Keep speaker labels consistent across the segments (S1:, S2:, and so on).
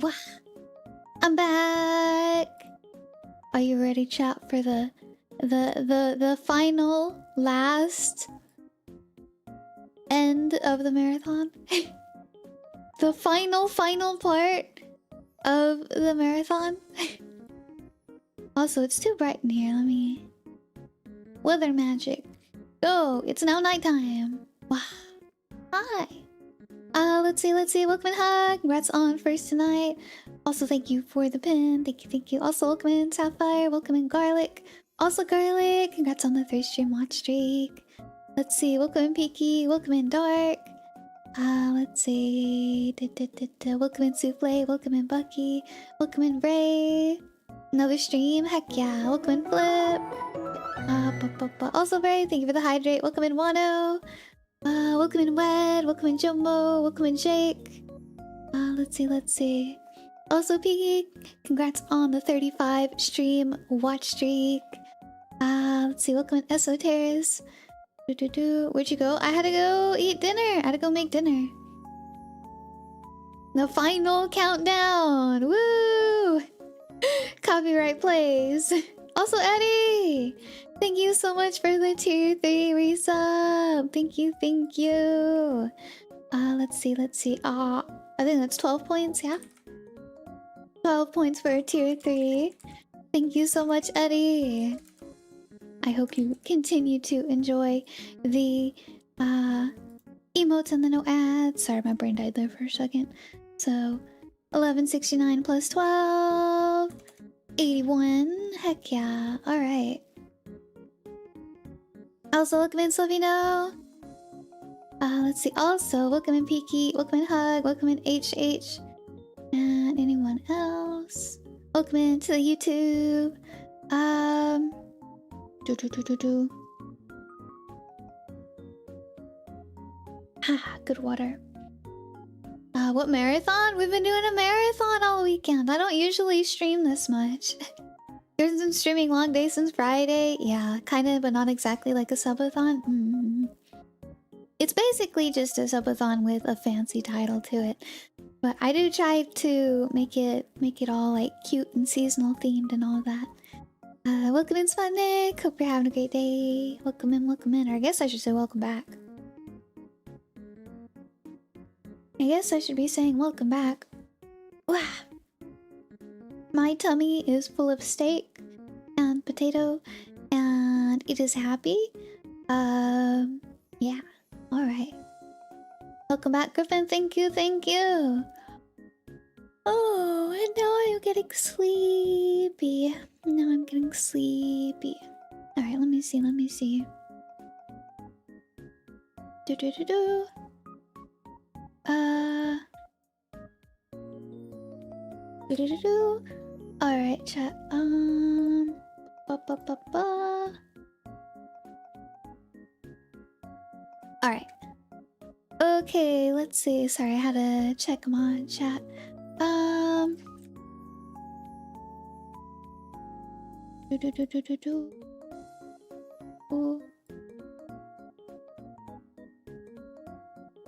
S1: Wah! I'm back. Are you ready, chat, for the final last end of the marathon? The final part of the marathon. Also, it's too bright in here. Let me... Weather magic. Go! It's now nighttime. Wow. Hi. Let's see. Welcome in, hug. Congrats on first tonight. Also, thank you for the pin. Thank you. Also, welcome in, Sapphire. Welcome in, Garlic. Also, Garlic. Congrats on the third stream watch streak. Let's see. Welcome in, Peaky. Welcome in, Dark. Let's see. Welcome in, Souffle. Welcome in, Bucky. Welcome in, Ray. Another stream. Heck yeah. Welcome in, Flip. Also, Ray. Thank you for the hydrate. Welcome in, Wano. Welcome in, Wed. Welcome in, Jumbo. Welcome in, Jake. Let's see. Also, Piggy, congrats on the 35 stream watch streak. Let's see. Welcome in, Esoteris. Where'd you go? I had to go eat dinner. I had to go make dinner. The final countdown. Woo! Copyright plays. Also, Eddie, thank you so much for the tier 3 resub. Thank you. Let's see. I think that's 12 points, yeah? 12 points for tier 3. Thank you so much, Eddie. I hope you continue to enjoy the emotes and the no ads. Sorry, my brain died there for a second. So, 1169 plus 12. 81. Heck yeah. Alright. Also, welcome in, Slovino. Let's see. Also, welcome in, Peaky. Welcome in, Hug. Welcome in, HH. And anyone else? Welcome into the YouTube. Good water. What marathon? We've been doing a marathon all weekend. I don't usually stream this much. There's been streaming long day since Friday. Yeah, kind of, but not exactly like a subathon. It's basically just a subathon with a fancy title to it. But I do try to make it all like cute and seasonal themed and all of that. Welcome in, Sputnik. Hope you're having a great day. Welcome in. Or I guess I should say welcome back. I guess I should be saying welcome back. Wow. My tummy is full of steak and potato, and it is happy. Yeah. Alright. Welcome back, Griffin. Thank you. Oh, and now I'm getting sleepy. Alright, let me see. Alright, chat. Alright. Okay, let's see. Sorry, I had to check my chat.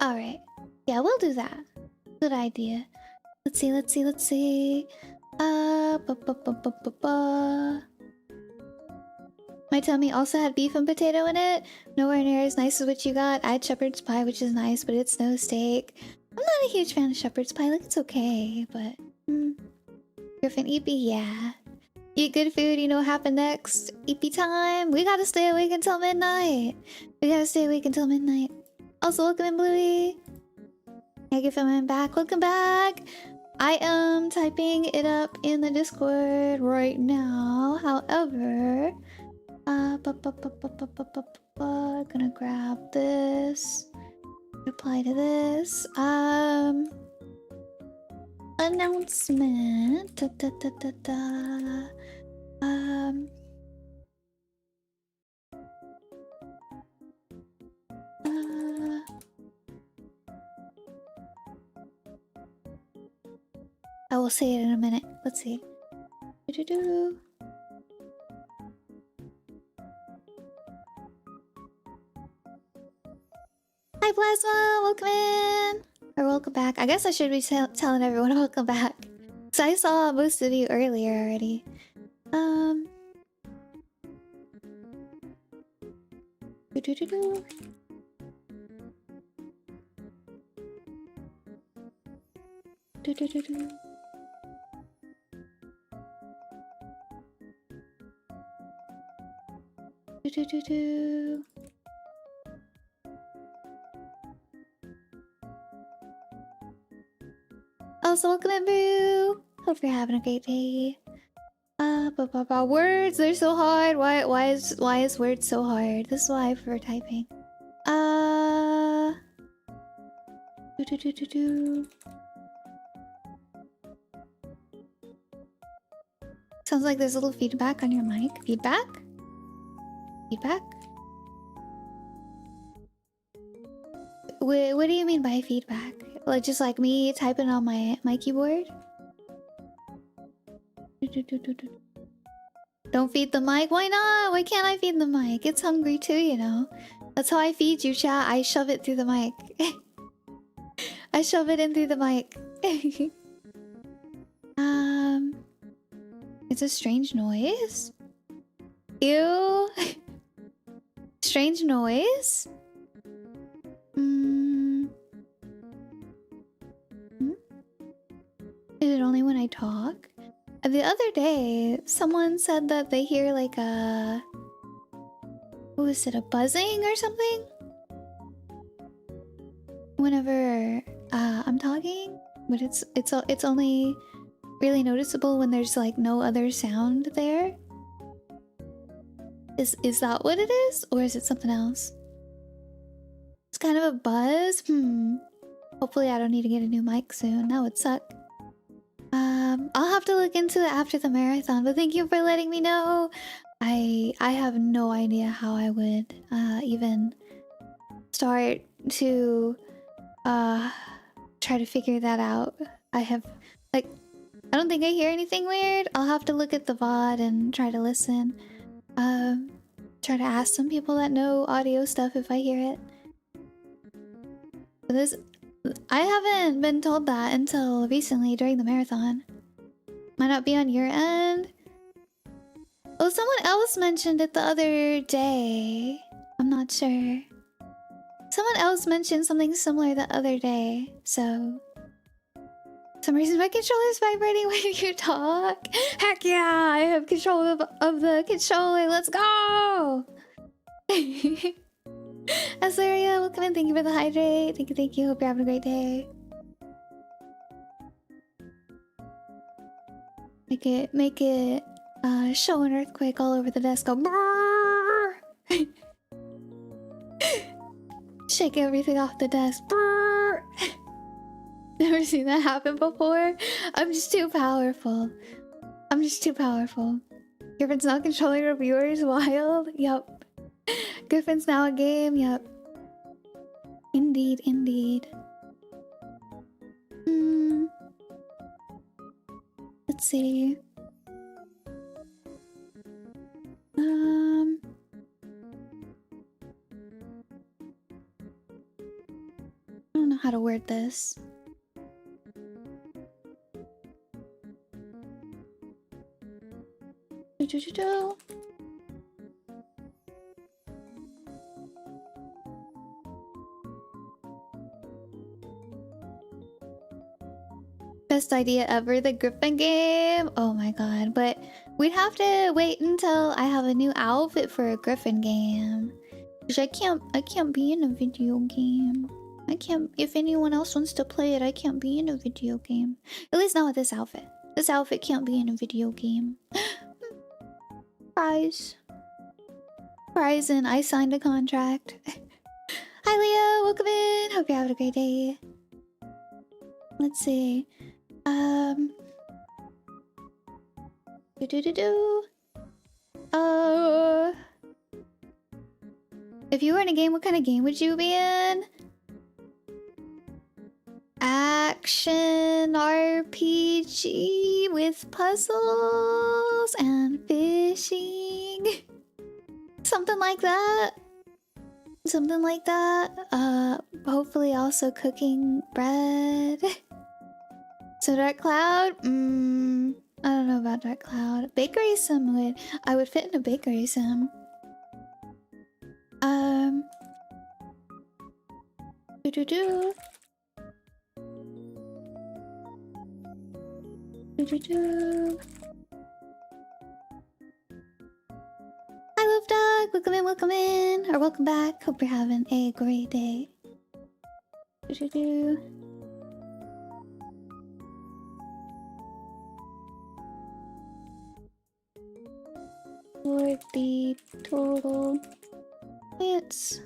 S1: Alright. Yeah, we'll do that. Good idea. Let's see. My tummy also had beef and potato in it. Nowhere near as nice as what you got. I had shepherd's pie, which is nice, but it's no steak. I'm not a huge fan of shepherd's pie. Like, it's okay, but... Griffin, EP, yeah. Eat good food, you know what happened next. EP time. We gotta stay awake until midnight. Also, welcome in, Bluey. Thank you for coming back. Welcome back. I am typing it up in the Discord right now. However, gonna grab this. Reply to this. Announcement. I will say it in a minute. Let's see. Hi, Plasma! Welcome in! Or welcome back. I guess I should be telling everyone welcome back. So I saw most of you earlier already. Do-do-do-do. Do-do-do-do. Do-do-do-do. Also, welcome in, Boo. Hope you're having a great day. Words, they're so hard. Why is words so hard? This is why I prefer typing. Do-do-do-do-do. Sounds like there's a little feedback on your mic. Feedback? Feedback? What do you mean by feedback? Like just like me typing on my keyboard? Don't feed the mic? Why not? Why can't I feed the mic? It's hungry too, you know. That's how I feed you, chat. I shove it through the mic. I shove it in through the mic. It's a strange noise. Ew. Strange noise? Is it only when I talk? The other day, someone said that they hear like a... What was it? A buzzing or something? Whenever I'm talking, but it's only really noticeable when there's like no other sound there. Is that what it is, or is it something else? It's kind of a buzz. Hopefully, I don't need to get a new mic soon. That would suck. I'll have to look into it after the marathon. But thank you for letting me know. I have no idea how I would even start to try to figure that out. I don't think I hear anything weird. I'll have to look at the VOD and try to listen. Try to ask some people that know audio stuff if I hear it. But I haven't been told that until recently during the marathon. Might not be on your end. Oh, someone else mentioned it the other day. I'm not sure. Someone else mentioned something similar the other day, so... For some reason my controller is vibrating when you talk. Heck yeah, I have control of the controller. Let's go! Azaria, welcome in. Thank you for the hydrate. Thank you. Hope you're having a great day. Make it show an earthquake all over the desk. Go brrrr. Shake everything off the desk. Brrrr. Never seen that happen before. I'm just too powerful. Griffin's now controlling reviewers. Wild. Yup. Griffin's now a game. Yup. Indeed. Let's see. I don't know how to word this. Best idea ever, the Griffin game. Oh my god, but we'd have to wait until I have a new outfit for a Griffin game. Cause I can't be in a video game. I can't. If anyone else wants to play it, I can't be in a video game. At least not with this outfit. This outfit can't be in a video game. Prize, and I signed a contract. Hi Leo, welcome in. Hope you're having a great day. Let's see. If you were in a game, what kind of game would you be in? Action RPG with puzzles and fishing. Something like that. Hopefully also cooking bread. So Dark Cloud? dark cloud. Bakery sim would... I would fit in a bakery sim. Do-do-do. Do-do-do. Hi, Love Dog! Welcome in! Or welcome back. Hope you're having a great day. Do-do-do. For the total hits.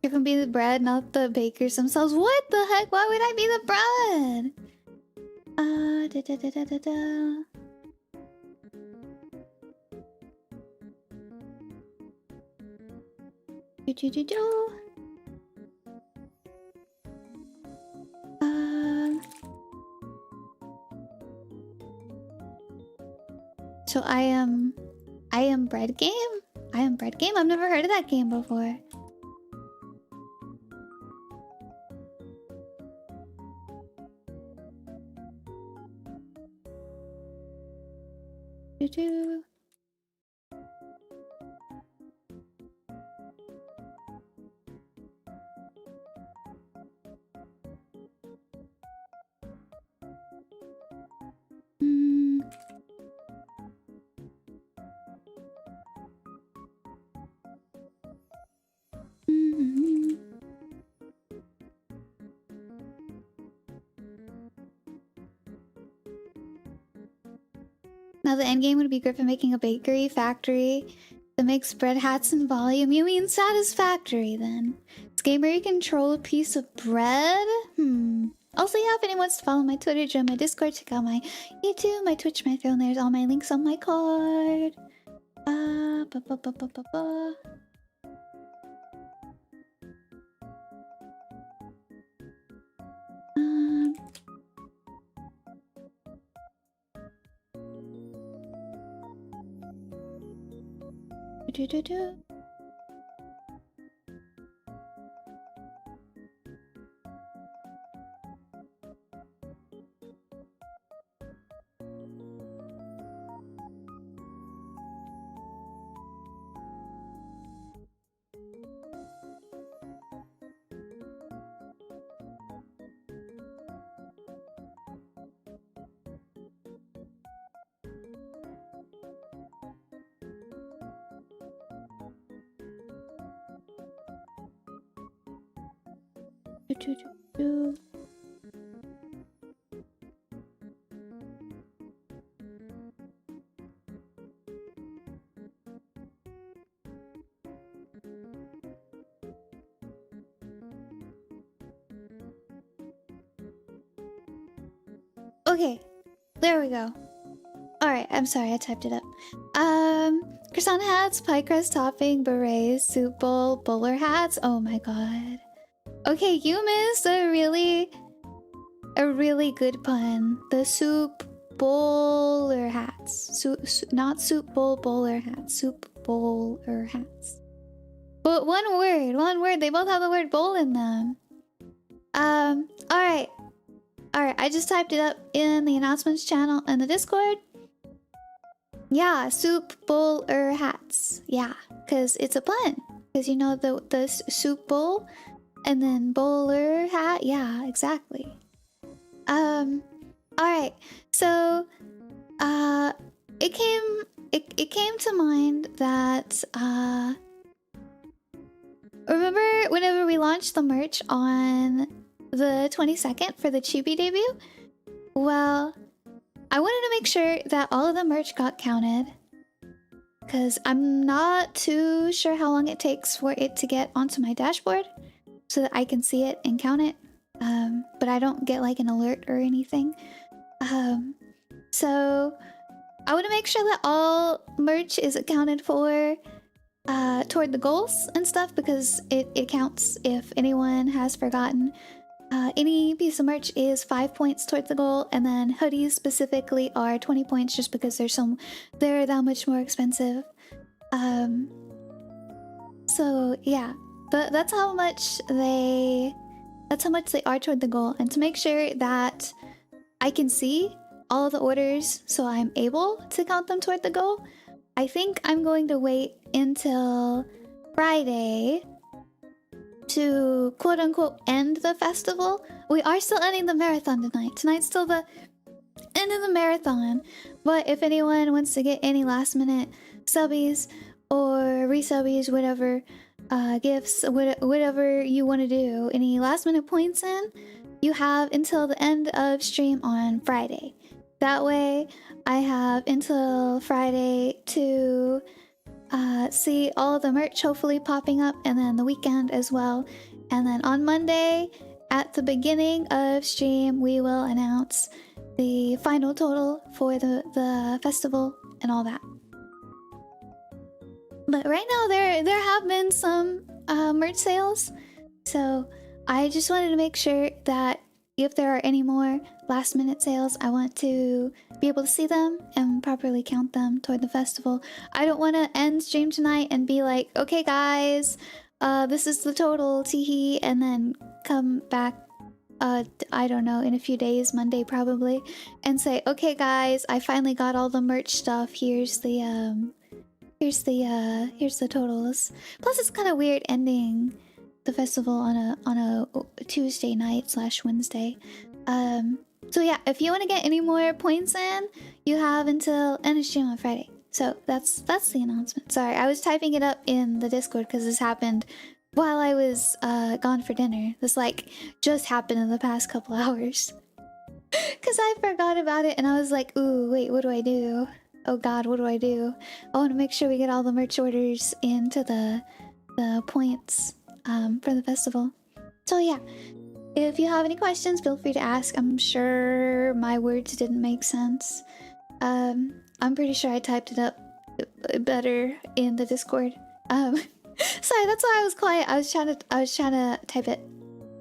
S1: You can be the bread, not the bakers themselves. What the heck? Why would I be the bread? Da da da da da da. Do do do do. So I am bread game? I am bread game? I've never heard of that game before. Do. Now the end game would be Griffin making a bakery factory that makes bread hats in volume. You mean satisfactory then? It's a game where you control a piece of bread? Also, yeah, if anyone wants to follow my Twitter, join my Discord, check out my YouTube, my Twitch, my Throne. There's all my links on my card. Do. Okay, there we go. Alright, I'm sorry, I typed it up. Croissant hats, pie crust topping, berets, soup bowl, bowler hats. Oh my god. Okay, you missed a really good pun. The soup bowler hats. Not soup bowl bowler hats. Soup bowler hats. But one word. They both have the word bowl in them. Alright. Alright, I just typed it up in the announcements channel in the Discord. Yeah, soup bowler hats. Yeah, because it's a pun. Because you know the soup bowl and then bowler hat. Yeah, exactly. Alright, so it came to mind that remember whenever we launched the merch on the 22nd for the Chibi debut? Well, I wanted to make sure that all of the merch got counted, because I'm not too sure how long it takes for it to get onto my dashboard so that I can see it and count it, but I don't get like an alert or anything. So I want to make sure that all merch is accounted for toward the goals and stuff, because it counts if anyone has forgotten any piece of merch is 5 points towards the goal, and then hoodies specifically are 20 points just because they're that much more expensive. So yeah, that's how much they are toward the goal. And to make sure that I can see all of the orders so I'm able to count them toward the goal, I think I'm going to wait until Friday to quote-unquote end the festival. We are still ending the marathon tonight. Tonight's still the end of the marathon. But if anyone wants to get any last-minute subbies or resubbies, whatever, gifts, whatever you want to do, any last-minute points in, you have until the end of stream on Friday. That way, I have until Friday to see all of the merch hopefully popping up, and then the weekend as well. And then on Monday, at the beginning of stream, we will announce the final total for the festival and all that. But right now, there have been some merch sales, so I just wanted to make sure that if there are any more last minute sales, I want to be able to see them and properly count them toward the festival. I don't want to end stream tonight and be like, okay guys, this is the total, teehee, and then come back, I don't know, in a few days, Monday probably, and say, okay guys, I finally got all the merch stuff, here's the totals. Plus it's kind of weird ending the festival on a Tuesday night / Wednesday. So yeah, if you want to get any more points in, you have until end of stream on Friday. So that's the announcement. Sorry, I was typing it up in the Discord because this happened while I was gone for dinner. This like just happened in the past couple hours. Cause I forgot about it and I was like, ooh, wait, what do I do? Oh god, what do I do? I want to make sure we get all the merch orders into the points for the festival. So yeah, if you have any questions, feel free to ask. I'm sure my words didn't make sense. I'm pretty sure I typed it up better in the Discord. Sorry, that's why I was quiet. I was trying to type it.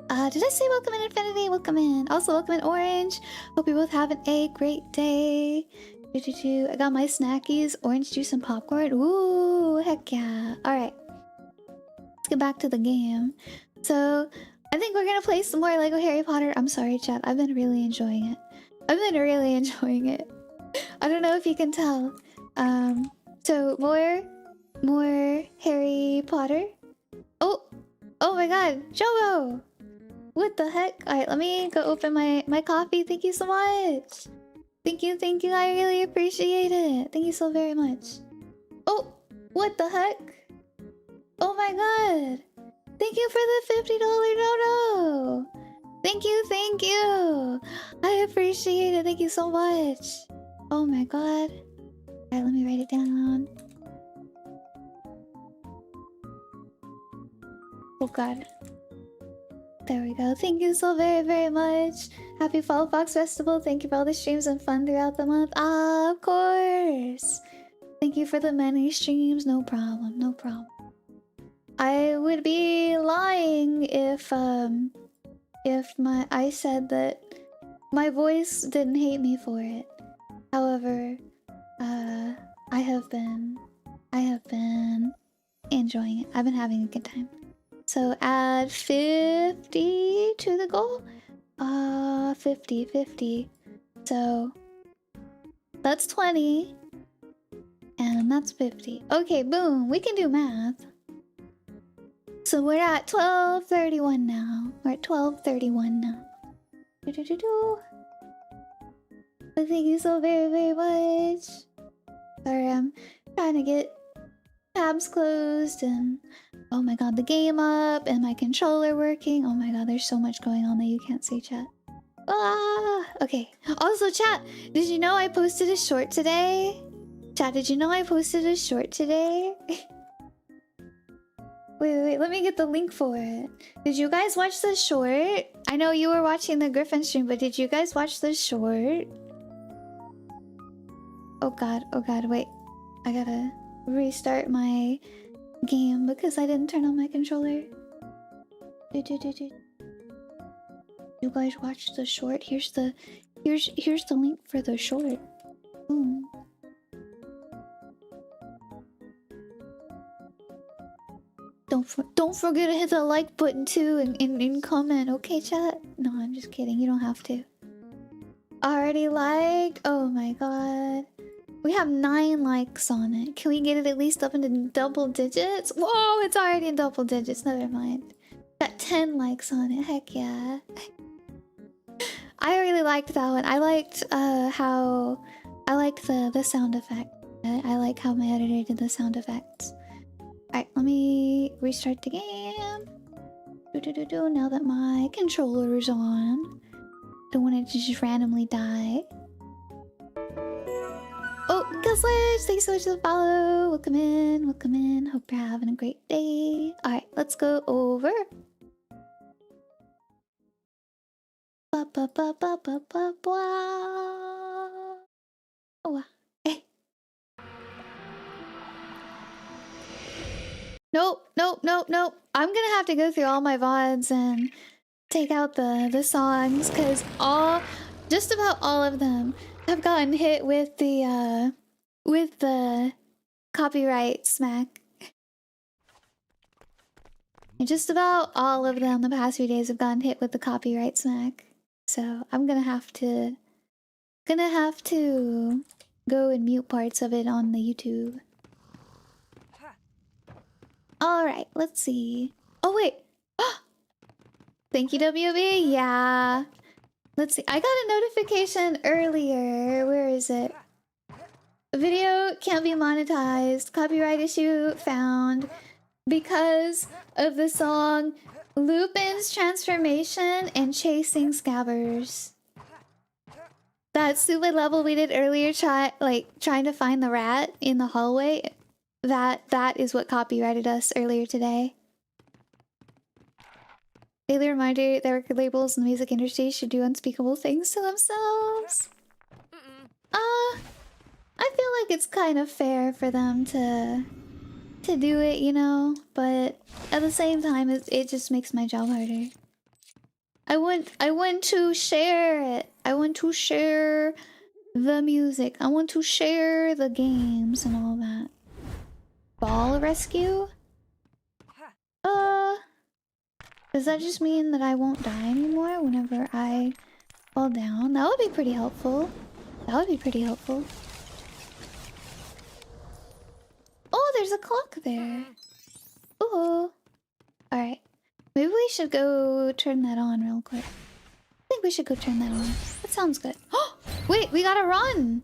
S1: Did I say welcome in Infinity? Welcome in. Also welcome in Orange. Hope you both have a great day. I got my snackies, orange juice and popcorn. Ooh, heck yeah. Alright. Let's get back to the game. So, I think we're gonna play some more Lego Harry Potter. I'm sorry, chat. I've been really enjoying it. I don't know if you can tell. So more Harry Potter. Oh my god, Jobo! What the heck? Alright, let me go open my coffee. Thank you so much. Thank you. I really appreciate it. Thank you so very much. Oh, what the heck? Oh my god. Thank you for the $50 dono. Thank you. I appreciate it. Thank you so much. Oh my god. Alright, let me write it down. Oh god. There we go. Thank you so very, very much. Happy Fall Fox Festival. Thank you for all the streams and fun throughout the month. Ah, of course. Thank you for the many streams. No problem. I would be lying if I said that my voice didn't hate me for it. However, I have been enjoying it. I've been having a good time. So add 50 to the goal. 50. So that's 20. And that's 50. Okay, boom. We can do math. So we're at 12:31 now. We're at 12:31 now. But thank you so very, very much. Sorry, I'm trying to get tabs closed and oh my god, the game up and my controller working. Oh my god, there's so much going on that you can't see, chat. Ah, okay. Also, chat, did you know I posted a short today? Chat, did you know I posted a short today? Wait, let me get the link for it. Did you guys watch the short? I know you were watching the Griffin stream, but did you guys watch the short? Oh god, wait. I gotta restart my game because I didn't turn on my controller. You guys watch the short? Here's the link for the short. Boom. Don't forget to hit the like button too and comment, okay chat? No, I'm just kidding, you don't have to. Already liked? Oh my god. We have 9 likes on it. Can we get it at least up into double digits? Whoa, it's already in double digits, never mind. Got 10 likes on it, heck yeah. I really liked that one. I liked how... I liked the sound effect. I like how my editor did the sound effects. Alright, let me restart the game. Now that my controller is on. Don't want it to just randomly die. Oh, Guzzlers! Thanks so much for the follow. Welcome in, welcome in. Hope you're having a great day. Alright, let's go over. Ba ba ba ba ba ba ba. Oh, hey. Nope. I'm gonna have to go through all my VODs and take out the songs, because just about all of them have gotten hit with the copyright smack. And just about all of them the past few days have gotten hit with the copyright smack. So I'm gonna have to go and mute parts of it on the YouTube. Alright, let's see. Oh wait! Thank you, WB. Yeah. Let's see. I got a notification earlier. Where is it? Video can't be monetized. Copyright issue found because of the song Lupin's Transformation and Chasing Scabbers. That stupid level we did earlier, trying to find the rat in the hallway. That is what copyrighted us earlier today. Daily reminder that record labels in the music industry should do unspeakable things to themselves. I feel like it's kind of fair for them to do it, you know, but at the same time, it just makes my job harder. I want to share it. I want to share the music. I want to share the games and all that. Ball rescue? Does that just mean that I won't die anymore whenever I fall down? That would be pretty helpful. That would be pretty helpful. Oh, there's a clock there. Ooh. Alright. Maybe we should go turn that on real quick. I think we should go turn that on. That sounds good. Oh! Wait, we got a run!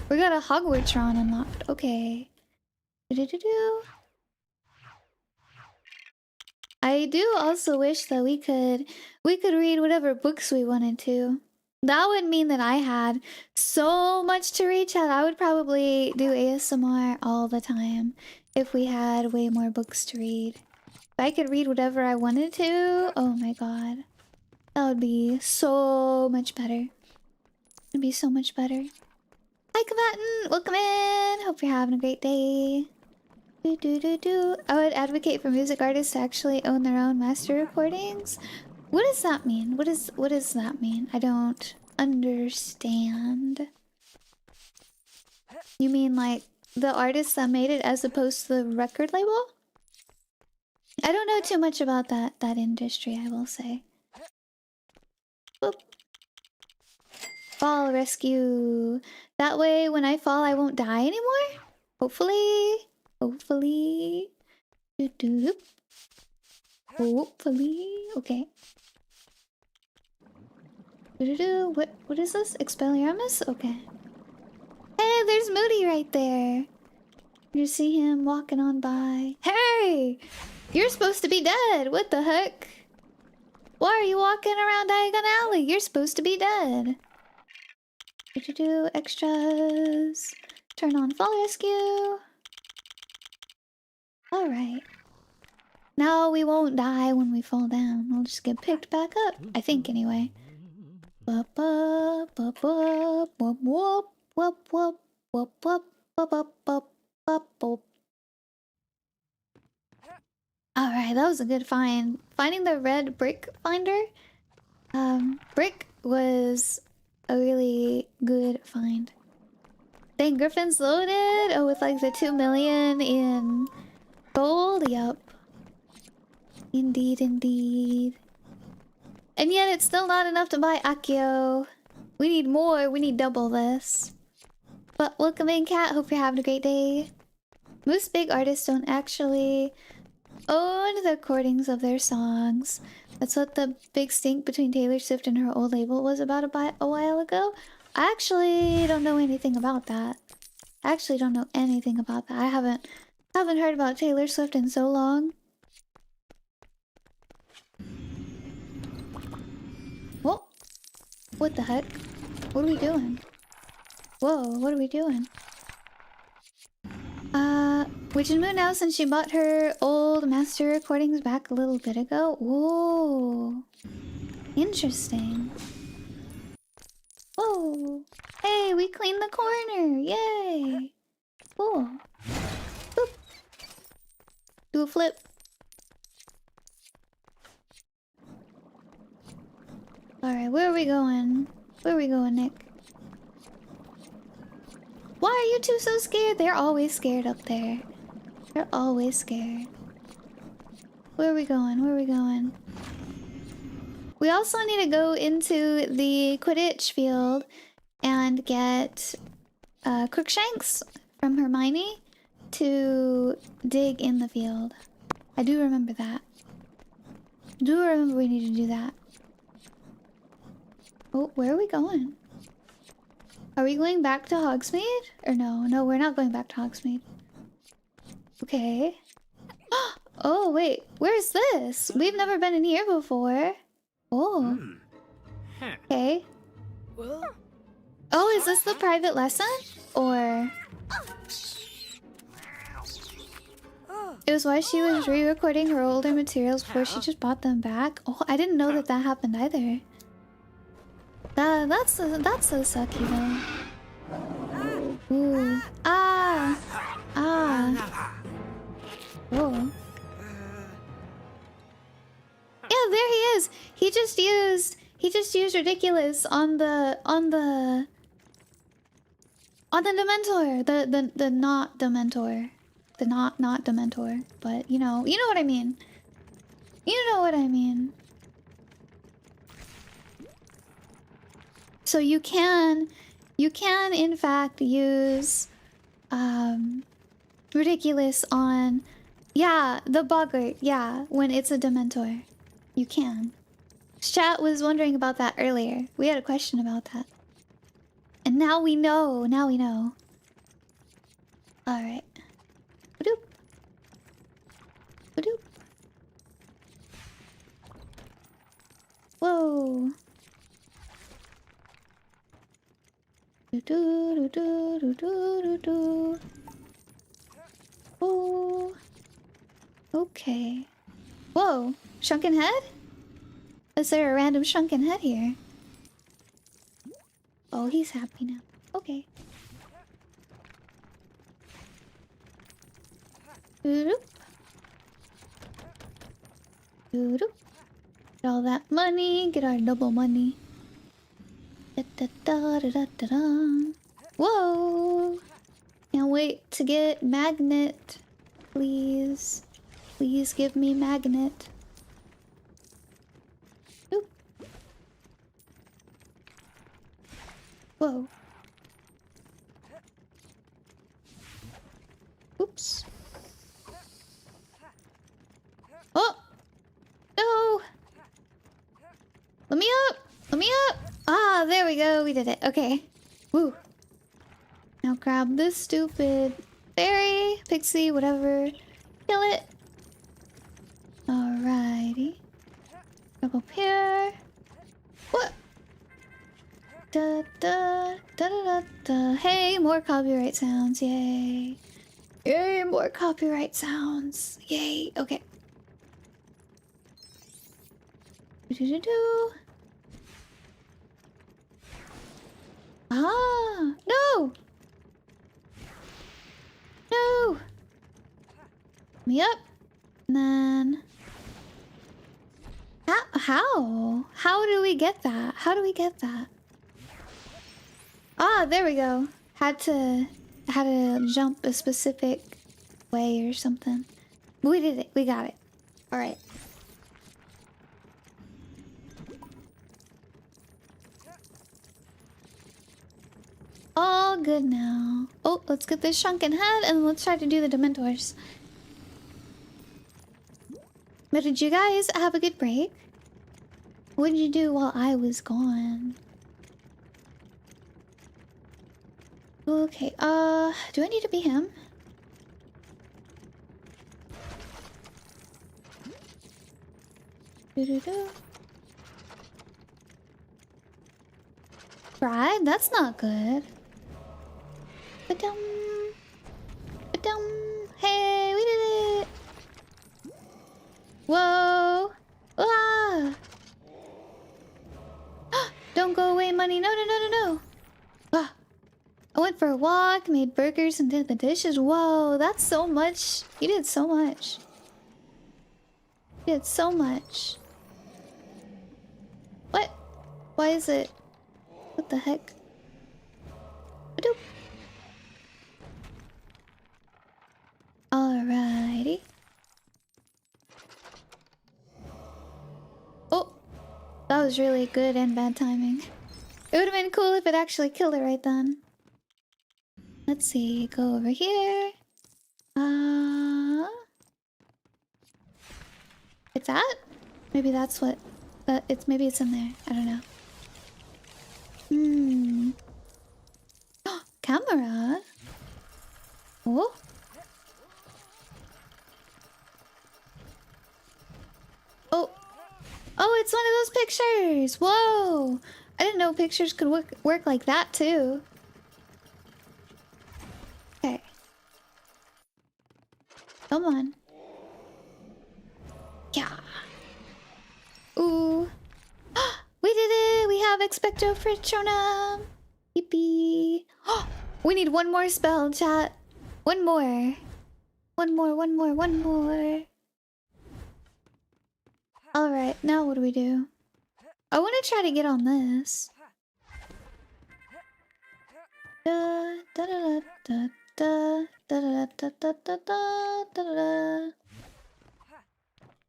S1: We got a Hogwarts run unlocked. Okay. Do-do-do-do. I do also wish that we could read whatever books we wanted to. That would mean that I had so much to read, chat. I would probably do ASMR all the time if we had way more books to read. If I could read whatever I wanted to, oh my god. That would be so much better. It'd be so much better. Hi, combatant! Welcome in! Hope you're having a great day. I would advocate for music artists to actually own their own master recordings. What does that mean? What does that mean? I don't understand. You mean like the artist that made it as opposed to the record label? I don't know too much about that industry, I will say. Boop. Fall rescue. That way when I fall I won't die anymore? Hopefully. Hopefully. Hopefully. Okay. What is this? Expelliarmus? Okay. Hey, there's Moody right there. You see him walking on by. Hey! You're supposed to be dead. What the heck? Why are you walking around Diagon Alley? You're supposed to be dead. Extras. Turn on fall rescue. Alright. Now we won't die when we fall down. We'll just get picked back up. I think, anyway. Alright, that was a good find. Finding the red brick finder Brick was a really good find. Dang, Griffin's loaded? Oh, with like the 2 million in gold? Yup. Indeed, indeed. And yet it's still not enough to buy Akio. We need more, we need double this. But welcome in, Cat. Hope you're having a great day. Most big artists don't actually own the recordings of their songs. That's what the big stink between Taylor Swift and her old label was about a while ago. I actually don't know anything about that. I actually don't know anything about that. I haven't heard about Taylor Swift in so long. Whoa. What the heck? What are we doing? Whoa, what are we doing? Which is moon now since she bought her old master recordings back a little bit ago. Whoa. Interesting. Whoa. Hey, we cleaned the corner. Yay. Cool. Boop. Do a flip. Alright, where are we going? Where are we going, Nick? Why are you two so scared? They're always scared up there. They're always scared. Where are we going? Where are we going? We also need to go into the Quidditch field and get Crookshanks from Hermione to dig in the field. I do remember that. I do remember we need to do that. Oh, where are we going? Are we going back to Hogsmeade? Or no? No, we're not going back to Hogsmeade. Okay. Oh, wait. Where's this? We've never been in here before. Oh. Okay. Oh, is this the private lesson? Or... It was why she was re-recording her older materials before she just bought them back? Oh, I didn't know that that happened either. That's so sucky though. Ooh. Ah! Ah! Oh. Yeah, there he is! He just used ridiculous on the Dementor. The not Dementor. The not Dementor. But you know what I mean. You know what I mean. So you can in fact use ridiculous on the boggart, when it's a Dementor. You can. Chat was wondering about that earlier. We had a question about that. And now we know. Now we know. Alright. Ba-doop. Ba-doop. Whoa. Do do do do do do do. Oh. Okay. Whoa. Shrunken head? Is there a random shrunken head here? Oh, he's happy now. Okay. Doo-doop. Doo-doop. Get all that money. Get our double money. Da-da-da-da-da-da. Whoa! Can't wait to get magnet. Please. Please give me magnet. Oop. Whoa. Oops. Oh! No! Let me up! Let me up! Ah, there we go. We did it. Okay. Woo. Now grab this stupid fairy, pixie, whatever. Kill it. Alrighty. Grab up here. What? Da da da da da da. Hey, more copyright sounds. Yay. Yay, more copyright sounds. Yay. Okay. Do-do-do-do. Ah, no! No! Me up. And then... How? How do we get that? How do we get that? Ah, there we go. Had to jump a specific way or something. We did it. We got it. All right. All good now. Oh, let's get this shrunken head and let's try to do the Dementors. But did you guys have a good break? What did you do while I was gone? Okay, do I need to be him? Doo-doo-doo. Fried? That's not good. Ba-dum. Ba-dum. Hey, we did it! Whoa! Ah! Don't go away, money. No, no, no, no, no. Ah. I went for a walk, made burgers, and did the dishes. Whoa, that's so much. You did so much. You did so much. What? Why is it? What the heck? Ba-doop. Alrighty. Oh, that was really good and bad timing. It would have been cool if it actually killed it right then. Let's see, go over here. It's that? Maybe that's what. Maybe it's in there. I don't know. Camera. Oh. Oh. Oh, it's one of those pictures. Whoa. I didn't know pictures could work like that too. Okay. Come on. Yeah. Ooh. We did it! We have Expecto Patronum! Yippee! We need one more spell, chat. One more. One more. Alright, now what do we do? I want to try to get on this.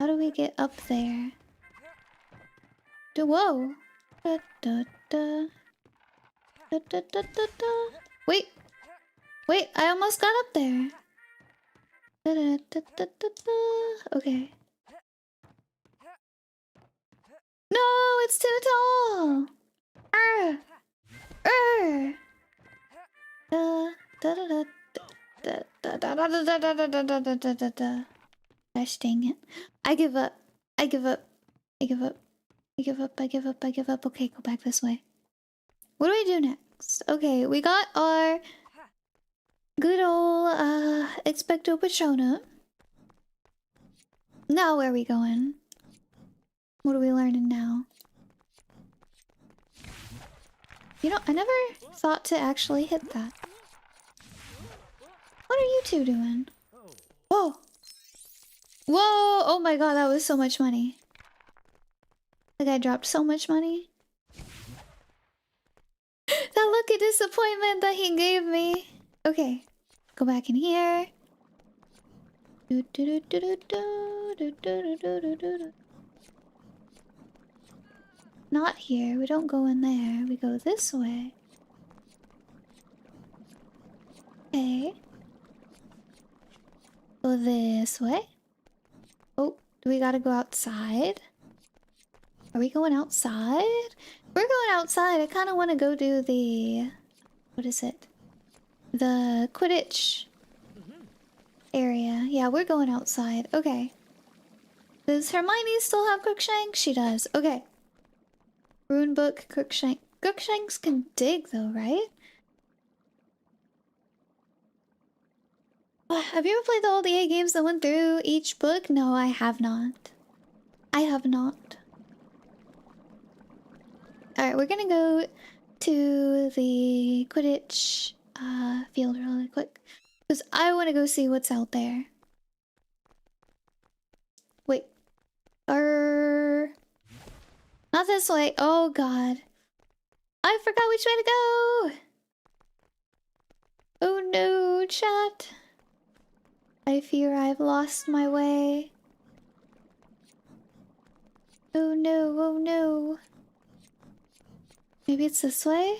S1: How do we get up there? Whoa! Wait! Wait, I almost got up there. Okay. No, it's too tall! Gosh dang it. I give up. I give up. I give up. I give up. I give up. I give up. Okay, go back this way. What do we do next? Okay, we got our good old Expecto Patronum. Now where are we going? What are we learning now? You know, I never thought to actually hit that. What are you two doing? Whoa! Whoa! Oh my god, that was so much money. The guy dropped so much money. That look of disappointment that he gave me. Okay, go back in here. Not here. We don't go in there. We go this way. Okay. Go this way. Oh, do we gotta go outside? Are we going outside? We're going outside. I kind of want to go do the... What is it? The Quidditch area. Yeah, we're going outside. Okay. Does Hermione still have Crookshanks? She does. Okay. Rune book, Crookshank. Crookshanks can dig though, right? Have you ever played all the 8 games that went through each book? No, I have not. I have not. Alright, we're gonna go to the Quidditch field really quick. Because I want to go see what's out there. Wait. Not this way. Oh god. I forgot which way to go. Oh no, chat. I fear I've lost my way. Oh no, oh no. Maybe it's this way?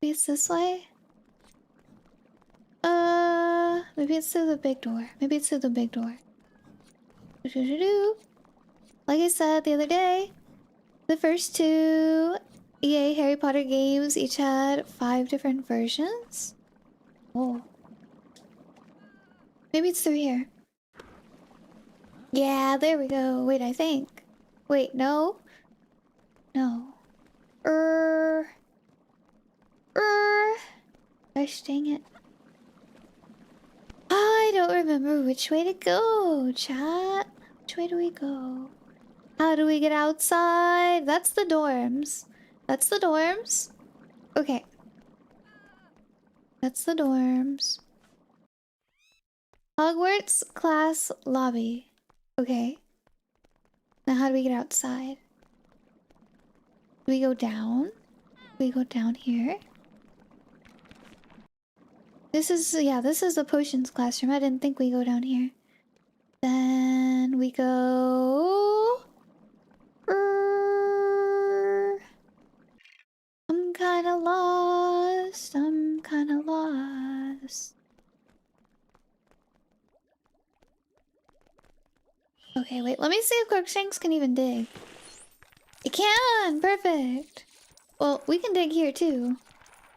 S1: Maybe it's this way? Maybe it's through the big door. Maybe it's through the big door. Like I said the other day, the first two EA Harry Potter games each had 5 different versions. Oh. Maybe it's through here. Yeah, there we go. Wait, I think. Wait, no? No. Gosh dang it. I don't remember which way to go, chat. Which way do we go? How do we get outside? That's the dorms. That's the dorms. Okay. That's the dorms. Hogwarts class lobby. Okay. Now how do we get outside? Do we go down? Do we go down here? This is, yeah, this is the potions classroom. I didn't think we go down here. Then we go... I'm kinda lost. I'm kinda lost. Okay, wait. Let me see if Crookshanks can even dig. It can! Perfect! Well, we can dig here too.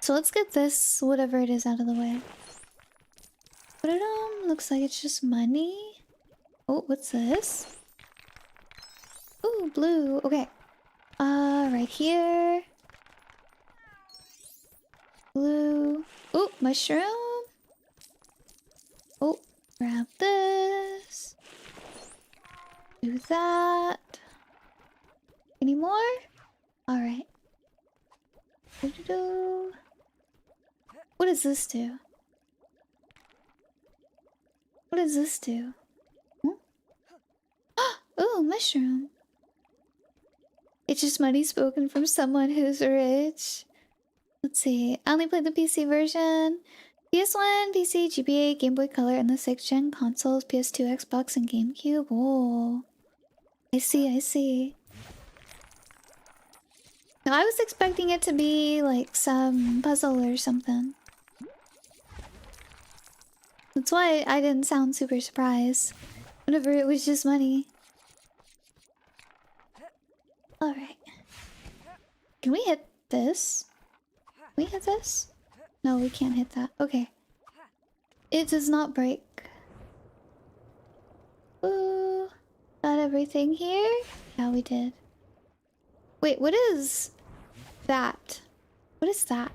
S1: So let's get this, whatever it is, out of the way. Looks like it's just money. Oh, what's this? Ooh, blue. Okay. Right here. Blue. Oh, mushroom. Oh, grab this. Do that. Any more? Alright. What does this do? What does this do? Hmm? Oh, mushroom. It's just money spoken from someone who's rich. Let's see. I only played the PC version. PS1, PC, GBA, Game Boy Color, and the 6th gen consoles, PS2, Xbox, and GameCube. Oh. I see, I see. Now, I was expecting it to be like some puzzle or something. That's why I didn't sound super surprised whenever it was just money. Alright. Can we hit this? Can we hit this? No, we can't hit that. Okay. It does not break. Ooh. Got everything here? Yeah, we did. Wait, what is that? What is that?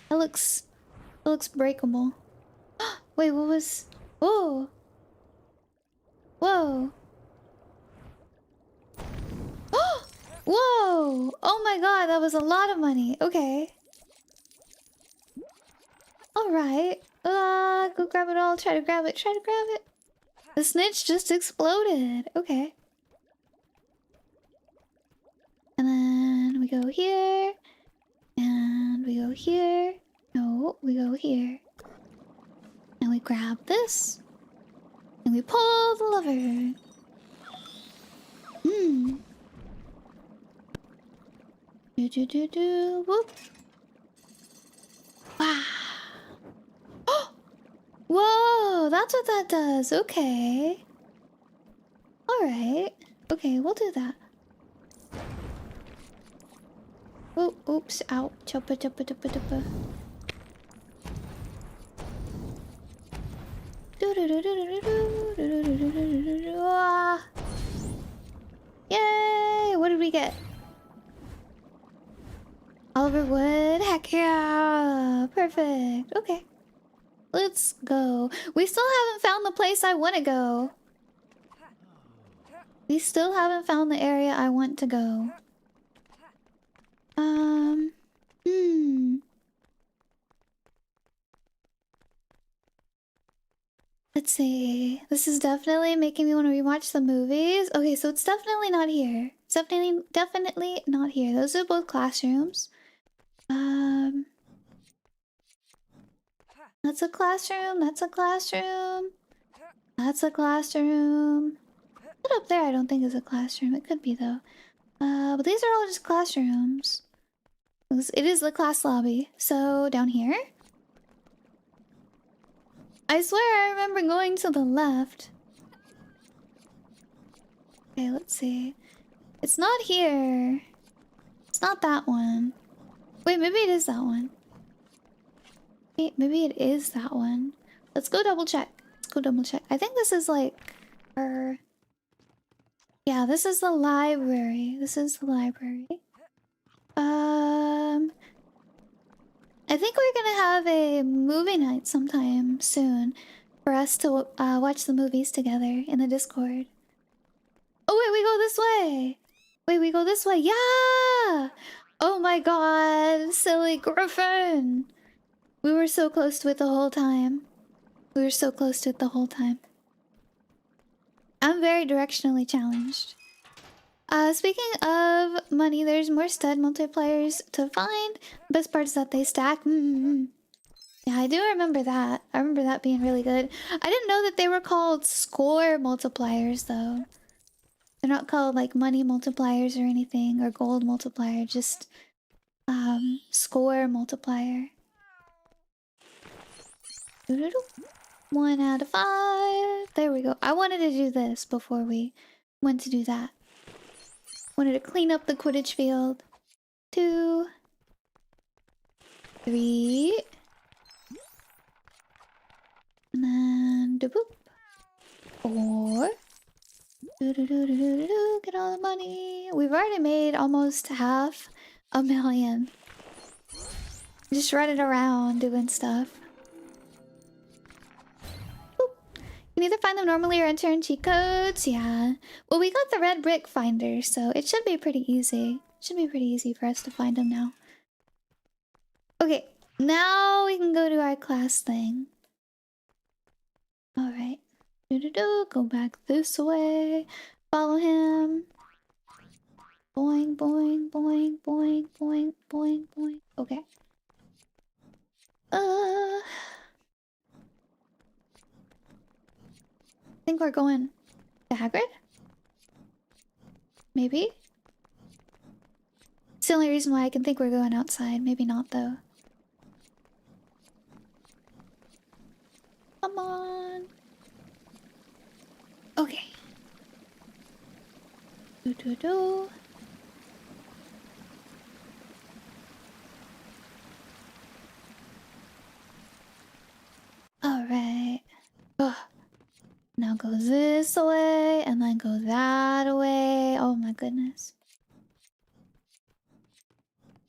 S1: That looks breakable. Wait, what was... Whoa! Whoa! Whoa! Oh my god, that was a lot of money. Okay. Alright. Go grab it all. Try to grab it. Try to grab it. The snitch just exploded. Okay. And then we go here. And we go here. No, we go here. And we grab this. And we pull the lever. Hmm. Whoop. Wow. Whoa, that's what that does. Okay. Alright. Okay, we'll do that. Oh, oops, ow. Choppa, choppa, choppa, choppa. Yay! What did we get? Oliver Wood? Heck yeah! Perfect. Okay. Let's go. We still haven't found the place I want to go. We still haven't found the area I want to go. Hmm. Let's see. This is definitely making me want to rewatch the movies. Okay, so it's definitely not here. It's definitely not here. Those are both classrooms. That's a classroom. That's a classroom. That's a classroom. That up there I don't think is a classroom. It could be though. But these are all just classrooms. It is the class lobby. So down here? I swear I remember going to the left. Okay, let's see. It's not here. It's not that one. Wait, maybe it is that one. Wait, maybe it is that one. Let's go double check. Let's go double check. I think this is like our... Yeah, this is the library. This is the library. I think we're gonna have a movie night sometime soon for us to watch the movies together in the Discord. Oh wait, we go this way. Wait, we go this way. Yeah! Oh my god, silly Griffin. We were so close to it the whole time. We were so close to it the whole time. I'm very directionally challenged. Speaking of money, there's more stud multipliers to find. Best part is that they stack. Yeah, I do remember that. I remember that being really good. I didn't know that they were called score multipliers, though. They're not called, like, money multipliers or anything, or gold multiplier, just, score multiplier. 1 out of 5. There we go. I wanted to do this before we went to do that. Wanted to clean up the Quidditch field. 2, 3, and then boop. 4. Get all the money. We've already made almost $500,000. Just running around doing stuff. Boop. You can either find them normally or enter in cheat codes. Yeah. Well, we got the red brick finder, so it should be pretty easy. Should be pretty easy for us to find them now. Okay, now we can go to our class thing. Alright. Go back this way. Follow him. Boing, boing, boing, boing, boing, boing, boing. Okay. I think we're going to Hagrid? Maybe? It's the only reason why I can think we're going outside. Maybe not, though. Come on. Okay. Do. Alright. Now go this way, and then go that way. Oh my goodness.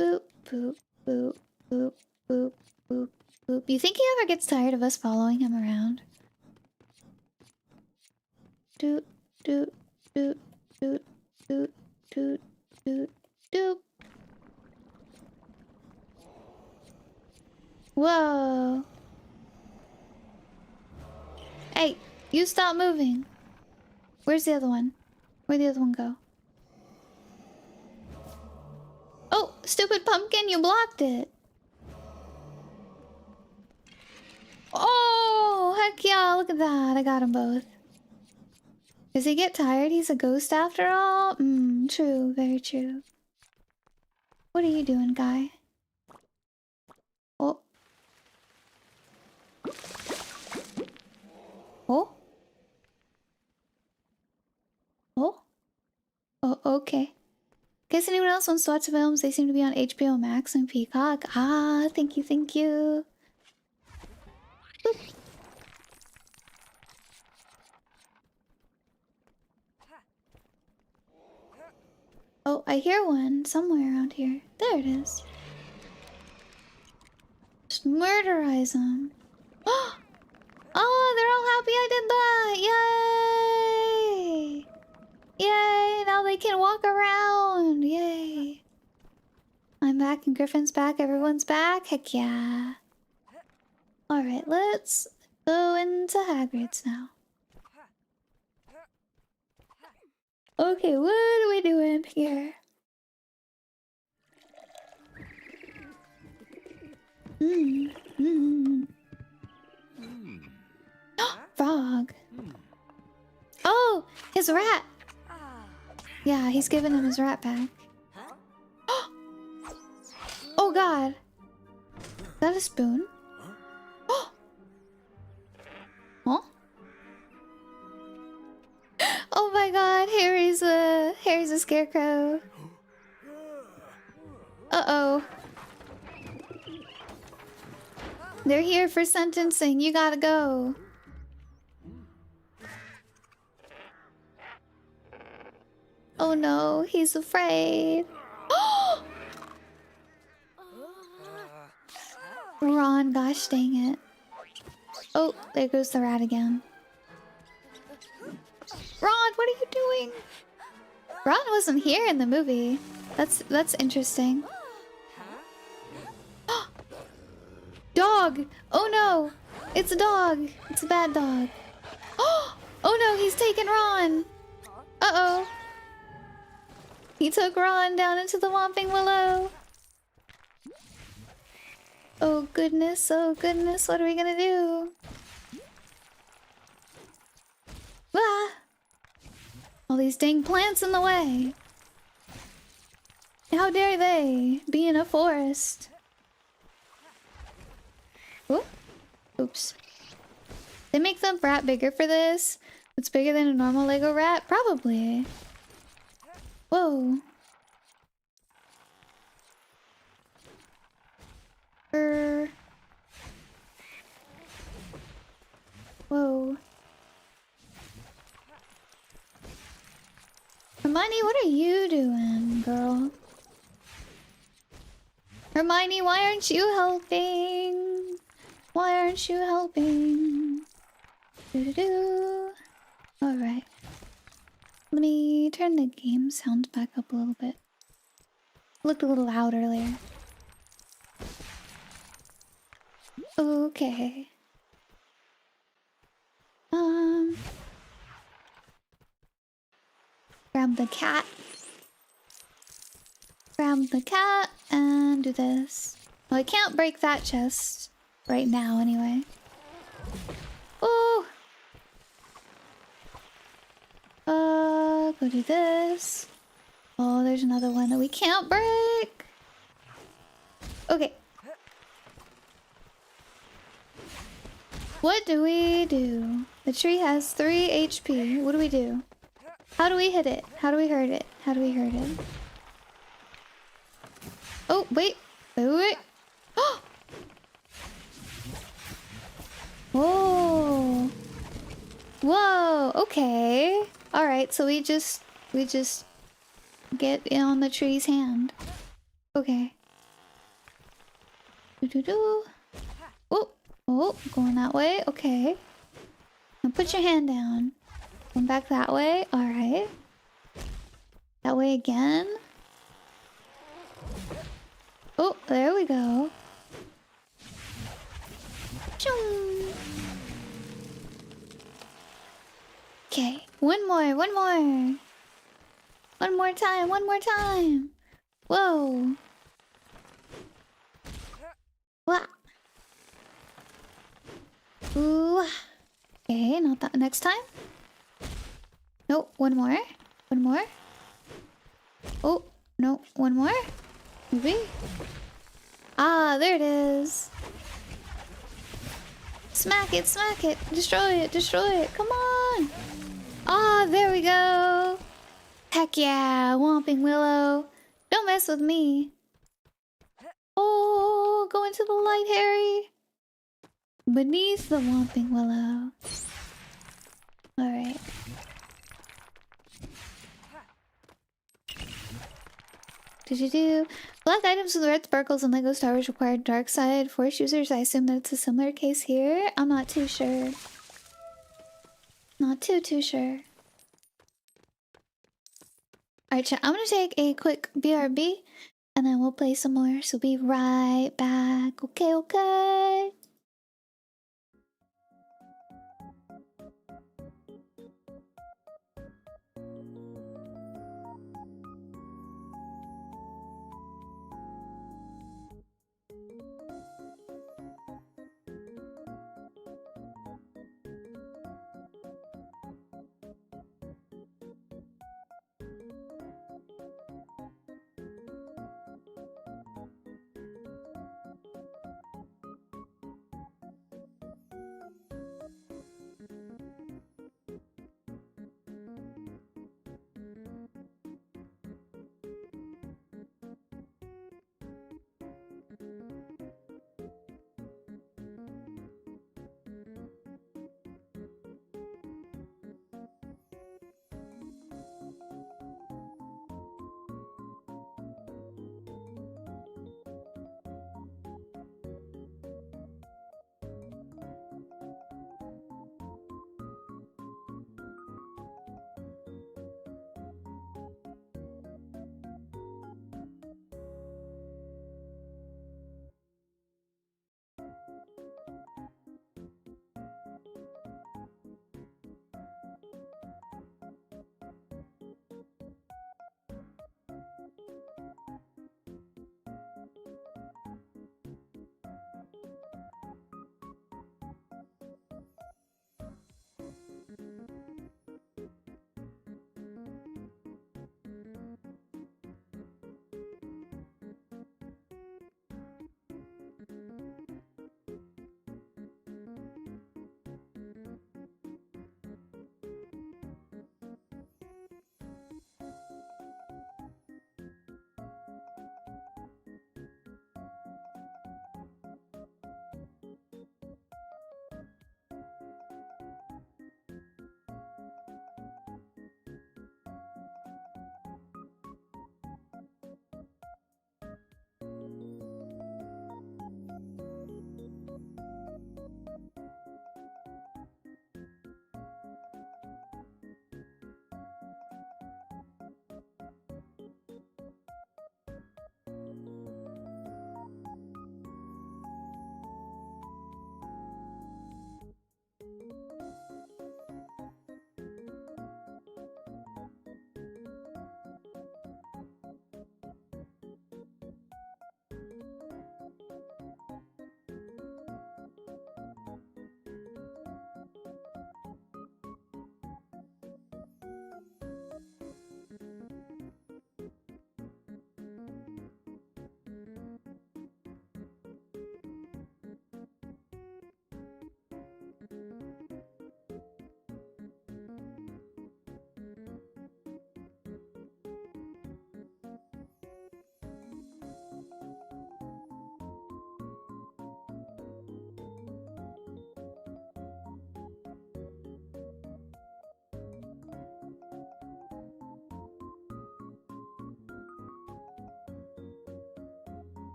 S1: Boop, boop, boop, boop, boop, boop, boop. You think he ever gets tired of us following him around? Doot, doot, doot, doot, doot, doot, doot, doot. Whoa. Hey, you stop moving. Where's the other one? Where'd the other one go? Oh, stupid pumpkin, you blocked it. Oh, heck yeah, look at that. I got them both. Does he get tired? He's a ghost after all? True, very true. What are you doing, guy? Oh. Oh? Oh? Oh, okay. Guess anyone else wants to watch the films? They seem to be on HBO Max and Peacock. Ah, thank you, thank you. Boop. Oh, I hear one somewhere around here. There it is. Just murderize them. Oh, they're all happy I did that! Yay! Yay! Now they can walk around! Yay! I'm back and Griffin's back. Everyone's back. Heck yeah! Alright, let's Go into Hagrid's now. Okay, what are we doing here? Frog. Oh, his rat. Yeah, he's giving him his rat back. Oh god. Is that a spoon? Huh? Oh my god, Harry's a scarecrow. Uh-oh. They're here for sentencing. You gotta go. Oh no, he's afraid. Ron, gosh dang it. Oh, there goes the rat again. Ron, what are you doing? Ron wasn't here in the movie. That's interesting. Dog! Oh no! It's a dog! It's a bad dog. Oh no, he's taken Ron! Uh-oh. He took Ron down into the Whomping Willow. Oh goodness, what are we gonna do? Ah! All these dang plants in the way. How dare they be in a forest? Ooh. Oops. They make the rat bigger for this? It's bigger than a normal Lego rat? Probably. Whoa. Whoa. Hermione, what are you doing, girl? Hermione, why aren't you helping? Why aren't you helping? Doo-doo-doo. Alright. Let me turn the game sound back up a little bit. Looked a little loud earlier. Okay. Grab the cat. Grab the cat and do this. Well, I can't break that chest right now anyway. Oh! Go do this. Oh, there's another one that we can't break. Okay. What do we do? The tree has 3 HP. What do we do? How do we hit it? How do we hurt it? How do we hurt it? Oh, wait. Wait. Oh! Whoa. Whoa. Okay. Alright, so we just get in on the tree's hand. Okay. Doo-doo-doo. Oh. Oh, going that way. Okay. Now put your hand down. Going back that way. Alright. That way again. Oh, there we go. Okay, one more. One more time. Whoa. Wah. Ooh. Okay, not that next time. Nope, one more. Oh, no, one more. Maybe. Ah, there it is. Smack it. Destroy it. Come on. Ah, there we go. Heck yeah, Whomping Willow. Don't mess with me. Oh, go into the light, Harry. Beneath the Whomping Willow. Alright. Do. Black items with red sparkles and Lego Star Wars required dark side force users. I assume that it's a similar case here. I'm not too sure. Not too sure. Alright, chat. I'm gonna take a quick BRB and then we'll play some more. So be right back. Okay.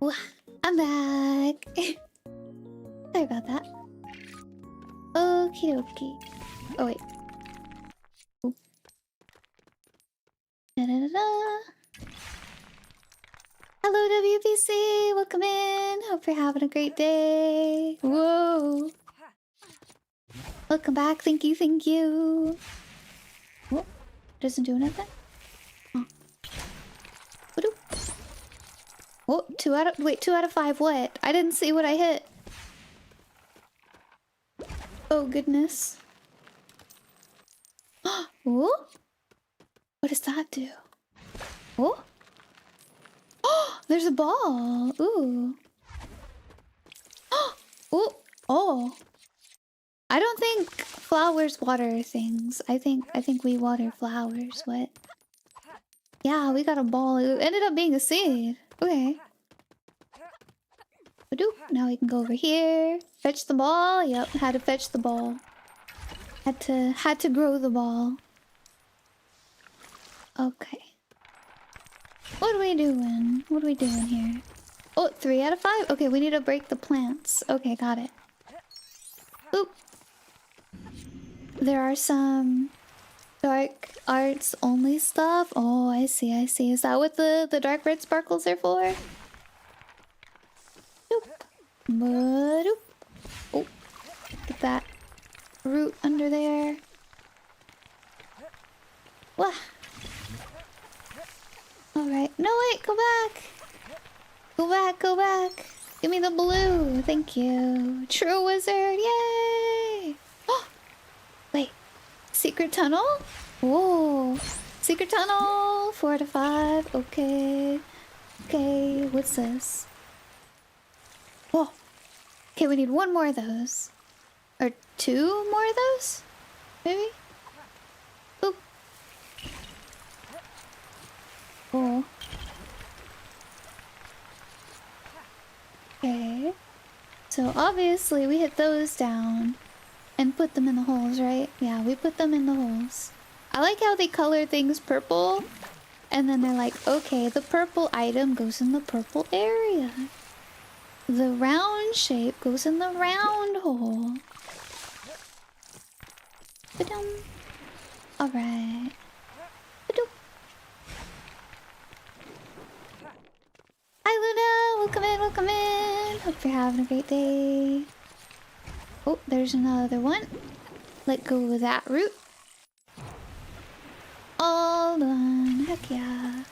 S1: Wah, I'm back. Sorry about that. Okie dokie. Oh wait. Oop. Da da da da. Hello WPC, welcome in. Hope you're having a great day. Whoa. Welcome back. Thank you. Thank you. Oh, doesn't do nothing. Oh. Oh, 2 out of 5. What? I didn't see what I hit. Oh goodness. Oh, what does that do? Oh, oh, there's a ball. Ooh. Oh, oh. I don't think flowers water things. I think we water flowers. What? Yeah, we got a ball. It ended up being a seed. Okay. Now we can go over here. Fetch the ball. Yep, had to fetch the ball. Had to grow the ball. Okay. What are we doing? What are we doing here? Oh, 3 out of 5? Okay, we need to break the plants. Okay, got it. Oop. There are some dark arts only stuff. Oh, I see, I see. Is that what the dark red sparkles are for? Doop. Ba-doop. Oh, get that root under there. Wah. Alright. No, wait, go back. Go back, go back. Give me the blue. Thank you. True wizard. Yay! Oh, wait. Secret tunnel? Whoa. Secret tunnel. 4 out of 5. Okay. Okay, what's this? Whoa. Okay, we need 1 more of those. Or 2 more of those? Maybe? Oop. Oh. Okay. So obviously we hit those down and put them in the holes, right? Yeah, we put them in the holes. I like how they color things purple. And then they're like, okay, the purple item goes in the purple area. The round shape goes in the round hole. Ba-dum. Alright. Ba-doop. Hi Luna! Welcome in, welcome in! Hope you're having a great day. Oh, there's another one. Let go of that root. All done. Heck yeah.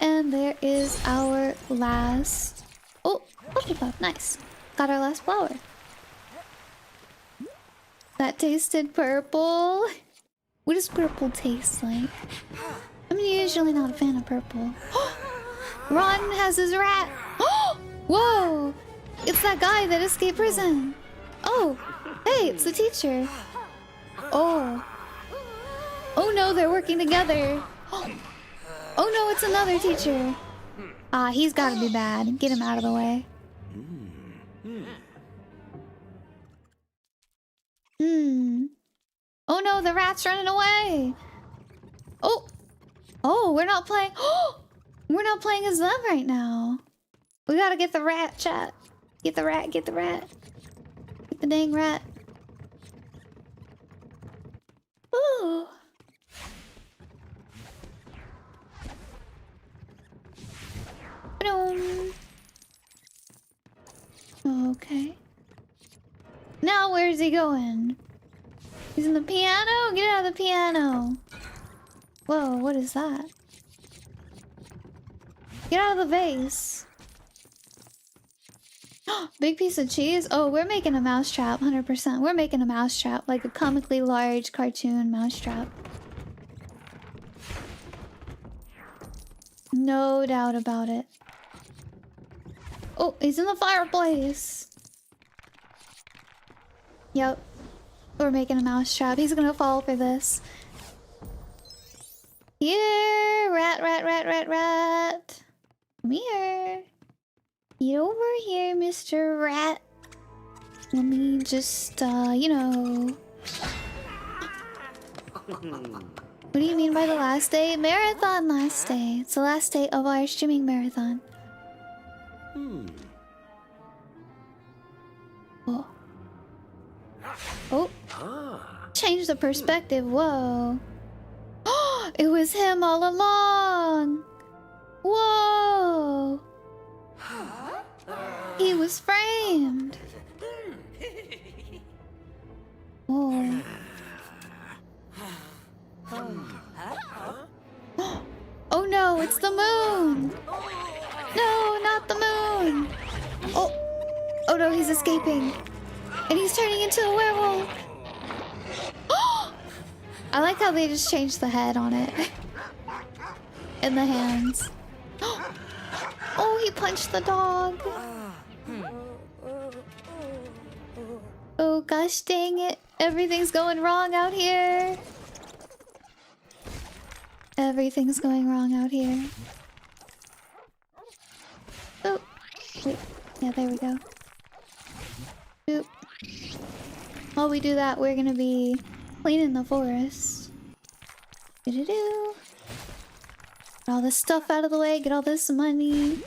S1: And there is our last... Oh, puff. Nice. Got our last flower. That tasted purple. What does purple taste like? I'm usually not a fan of purple. Ron has his rat. Whoa! It's that guy that escaped prison. Oh, hey, it's the teacher. Oh. Oh no, they're working together. Oh no, it's another teacher. Ah, he's gotta be bad. Get him out of the way. Oh no, the rat's running away. Oh. Oh, we're not playing. We're not playing as them right now. We gotta get the rat, chat. Get the rat, get the rat. Get the dang rat. Ooh. Okay. Now where's he going? He's in the piano? Get out of the piano. Whoa, what is that? Get out of the vase. Big piece of cheese? Oh, we're making a mousetrap, 100%. We're making a mousetrap, like a comically large cartoon mousetrap. No doubt about it. Oh, he's in the fireplace. Yep. We're making a mousetrap. He's gonna fall for this. Here! Rat. Come here. Get over here, Mr. Rat. Let me just, you know... What do you mean by the last day? Marathon last day. It's the last day of our streaming marathon. Oh. Oh. Change the perspective. Whoa. It was him all along. Whoa. He was framed. Oh. Oh no, it's the moon. No, not the moon. Oh. Oh no, he's escaping. And he's turning into a werewolf. I like how they just changed the head on it. And the hands. Oh, he punched the dog. Oh gosh dang it. Everything's going wrong out here. Everything's going wrong out here. Oh. Wait. Yeah, there we go. Oop. While we do that, we're gonna be cleaning the forest. Do-do-do. Get all this stuff out of the way, get all this money.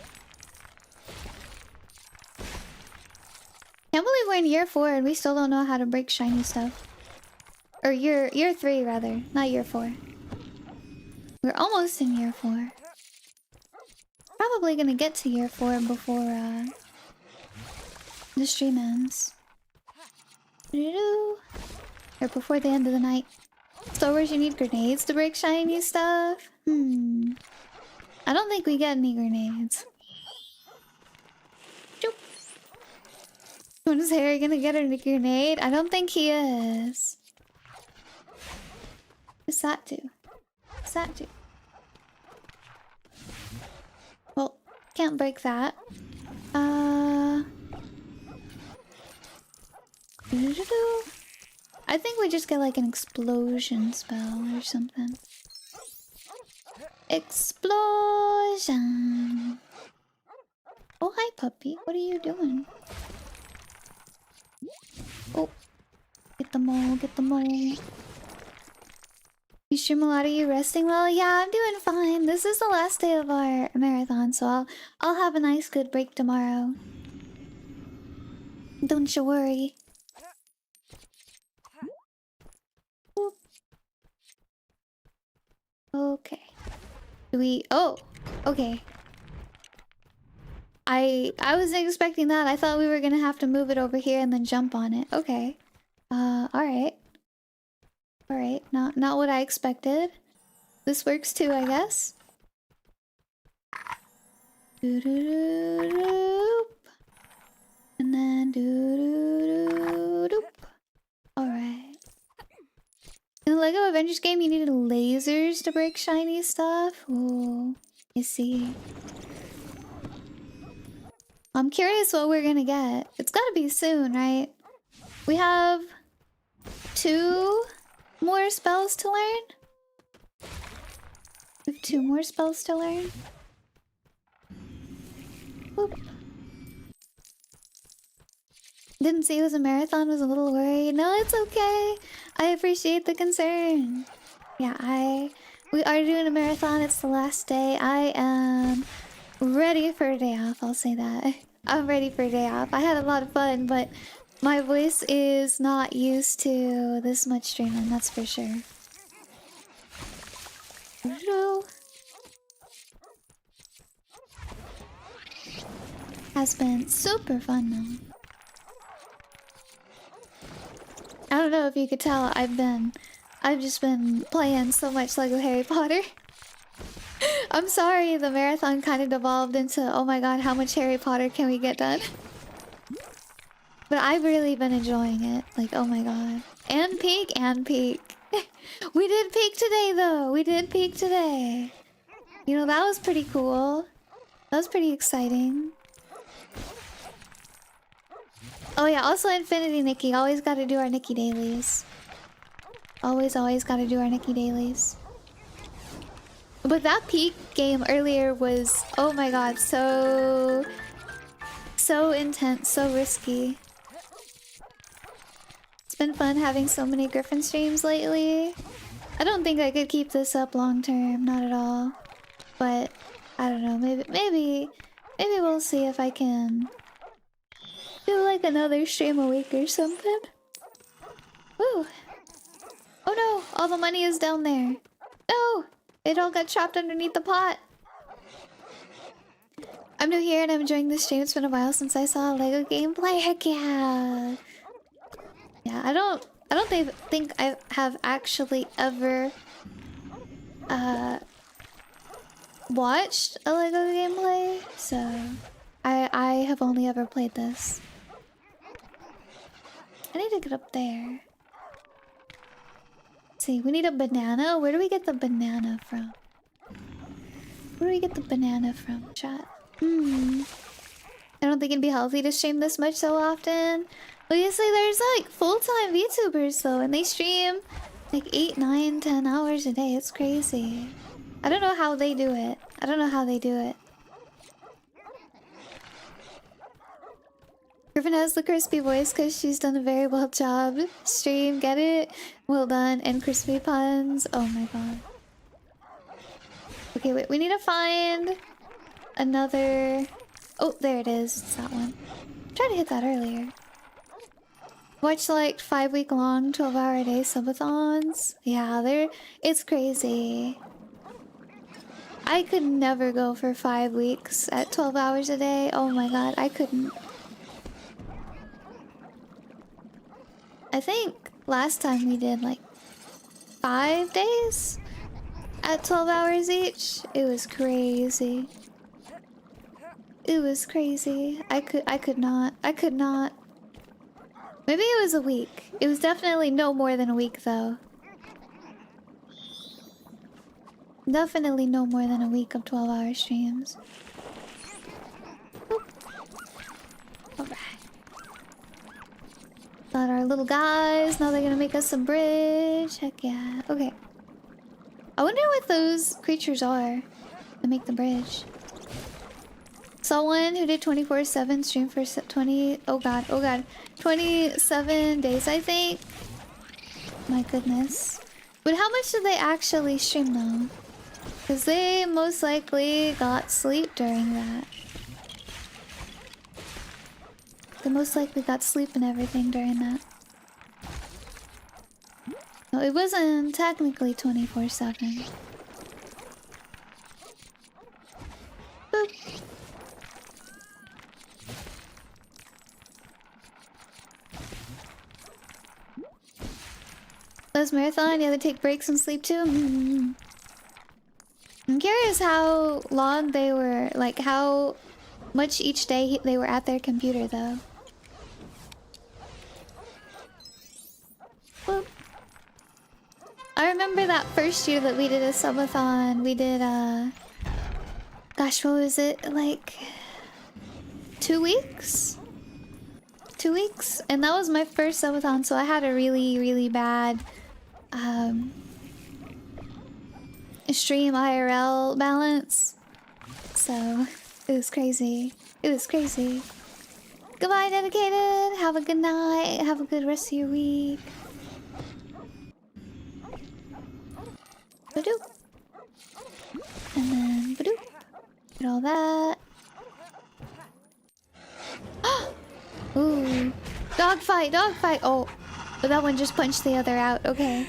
S1: Can't believe we're in year 4 and we still don't know how to break shiny stuff. Or year 3 rather, not year 4. We're almost in year 4. Probably gonna get to year 4 before the stream ends. Or before the end of the night. Star Wars, you need grenades to break shiny stuff? I don't think we get any grenades. Is Harry gonna get a grenade? I don't think he is. What's that do? What's that do? Well, can't break that. I think we just get like an explosion spell or something. Explosion! Oh, hi puppy. What are you doing? Oh. Get the mole, get the mole. You stream a lot, are you resting well? Yeah, I'm doing fine. This is the last day of our marathon, so I'll have a nice good break tomorrow. Don't you worry. Boop. Okay. Do we... Oh! Okay. I wasn't expecting that. I thought we were gonna have to move it over here and then jump on it. Okay. Alright. Alright, not what I expected. This works too, I guess. Doo-doo-doo-doop. And then doo-doo-doo-doop. Alright. In the LEGO Avengers game, you needed lasers to break shiny stuff? Ooh, I see. I'm curious what we're gonna get. It's gotta be soon, right? We have 2 more spells to learn? We have 2 more spells to learn? Boop. Didn't see it was a marathon, was a little worried. No, it's okay. I appreciate the concern. Yeah, we are doing a marathon. It's the last day. I am ready for a day off, I'll say that. I'm ready for a day off. I had a lot of fun, but my voice is not used to this much streaming, that's for sure. Has been super fun though. I don't know if you could tell, I've just been playing so much LEGO Harry Potter. I'm sorry, the marathon kind of devolved into, oh my god, how much Harry Potter can we get done? But I've really been enjoying it. Like, oh my god. And peak, and peak. We did peak today though. We did peak today. You know, that was pretty cool. That was pretty exciting. Oh yeah, also Infinity Nikki. Always gotta do our Nikki dailies. Always gotta do our Nikki dailies. But that peak game earlier was, oh my god, so intense, so risky. It's been fun having so many Griffin streams lately. I don't think I could keep this up long term, not at all. But I don't know, maybe Maybe we'll see if I can do like another stream a week or something. Woo! Oh no! All the money is down there. No! It all got trapped underneath the pot. I'm new here and I'm enjoying this stream. It's been a while since I saw Lego gameplay. Heck yeah! Yeah, I don't think I have actually ever watched a Lego gameplay, so I have only ever played this. I need to get up there. Let's see, we need a banana. Where do we get the banana from? Where do we get the banana from, chat? I don't think it'd be healthy to stream this much so often. Obviously, there's like full-time VTubers though, and they stream like 8, 9, 10 hours a day. It's crazy. I don't know how they do it. I don't know how they do it. Griffin has the crispy voice because she's done a very well job. Stream, get it? Well done. And crispy puns. Oh my god. Okay, wait. We need to find another... Oh, there it is. It's that one. I tried to hit that earlier. Watch like 5-week-long, 12-hour-a-day subathons. Yeah, it's crazy. I could never go for 5 weeks at 12 hours a day. Oh my god, I couldn't. I think last time we did like 5 days at 12 hours each. It was crazy. It was crazy. I could not. Maybe it was a week. It was definitely no more than a week though. Definitely no more than a week of 12-hour streams. Alright. Got our little guys. Now they're gonna make us a bridge. Heck yeah. Okay. I wonder what those creatures are that make the bridge. Someone who did 24/7 stream for 20... Oh god, 27 days, I think. My goodness. But how much did they actually stream though? Because they most likely got sleep during that. They most likely got sleep and everything during that. No, it wasn't technically 24/7. Boop. Those marathon, yeah, they take breaks and sleep too. I'm curious how long they were, like how much each day they were at their computer though. Boop. I remember that first year that we did a subathon. We did gosh, what was it? Like 2 weeks? 2 weeks? And that was my first subathon, so I had a really bad stream IRL balance. So it was crazy. It was crazy. Goodbye, dedicated. Have a good night. Have a good rest of your week. Badoo. And then badoo. Get all that. Ooh. Dogfight, dogfight. Oh, but that one just punched the other out. Okay.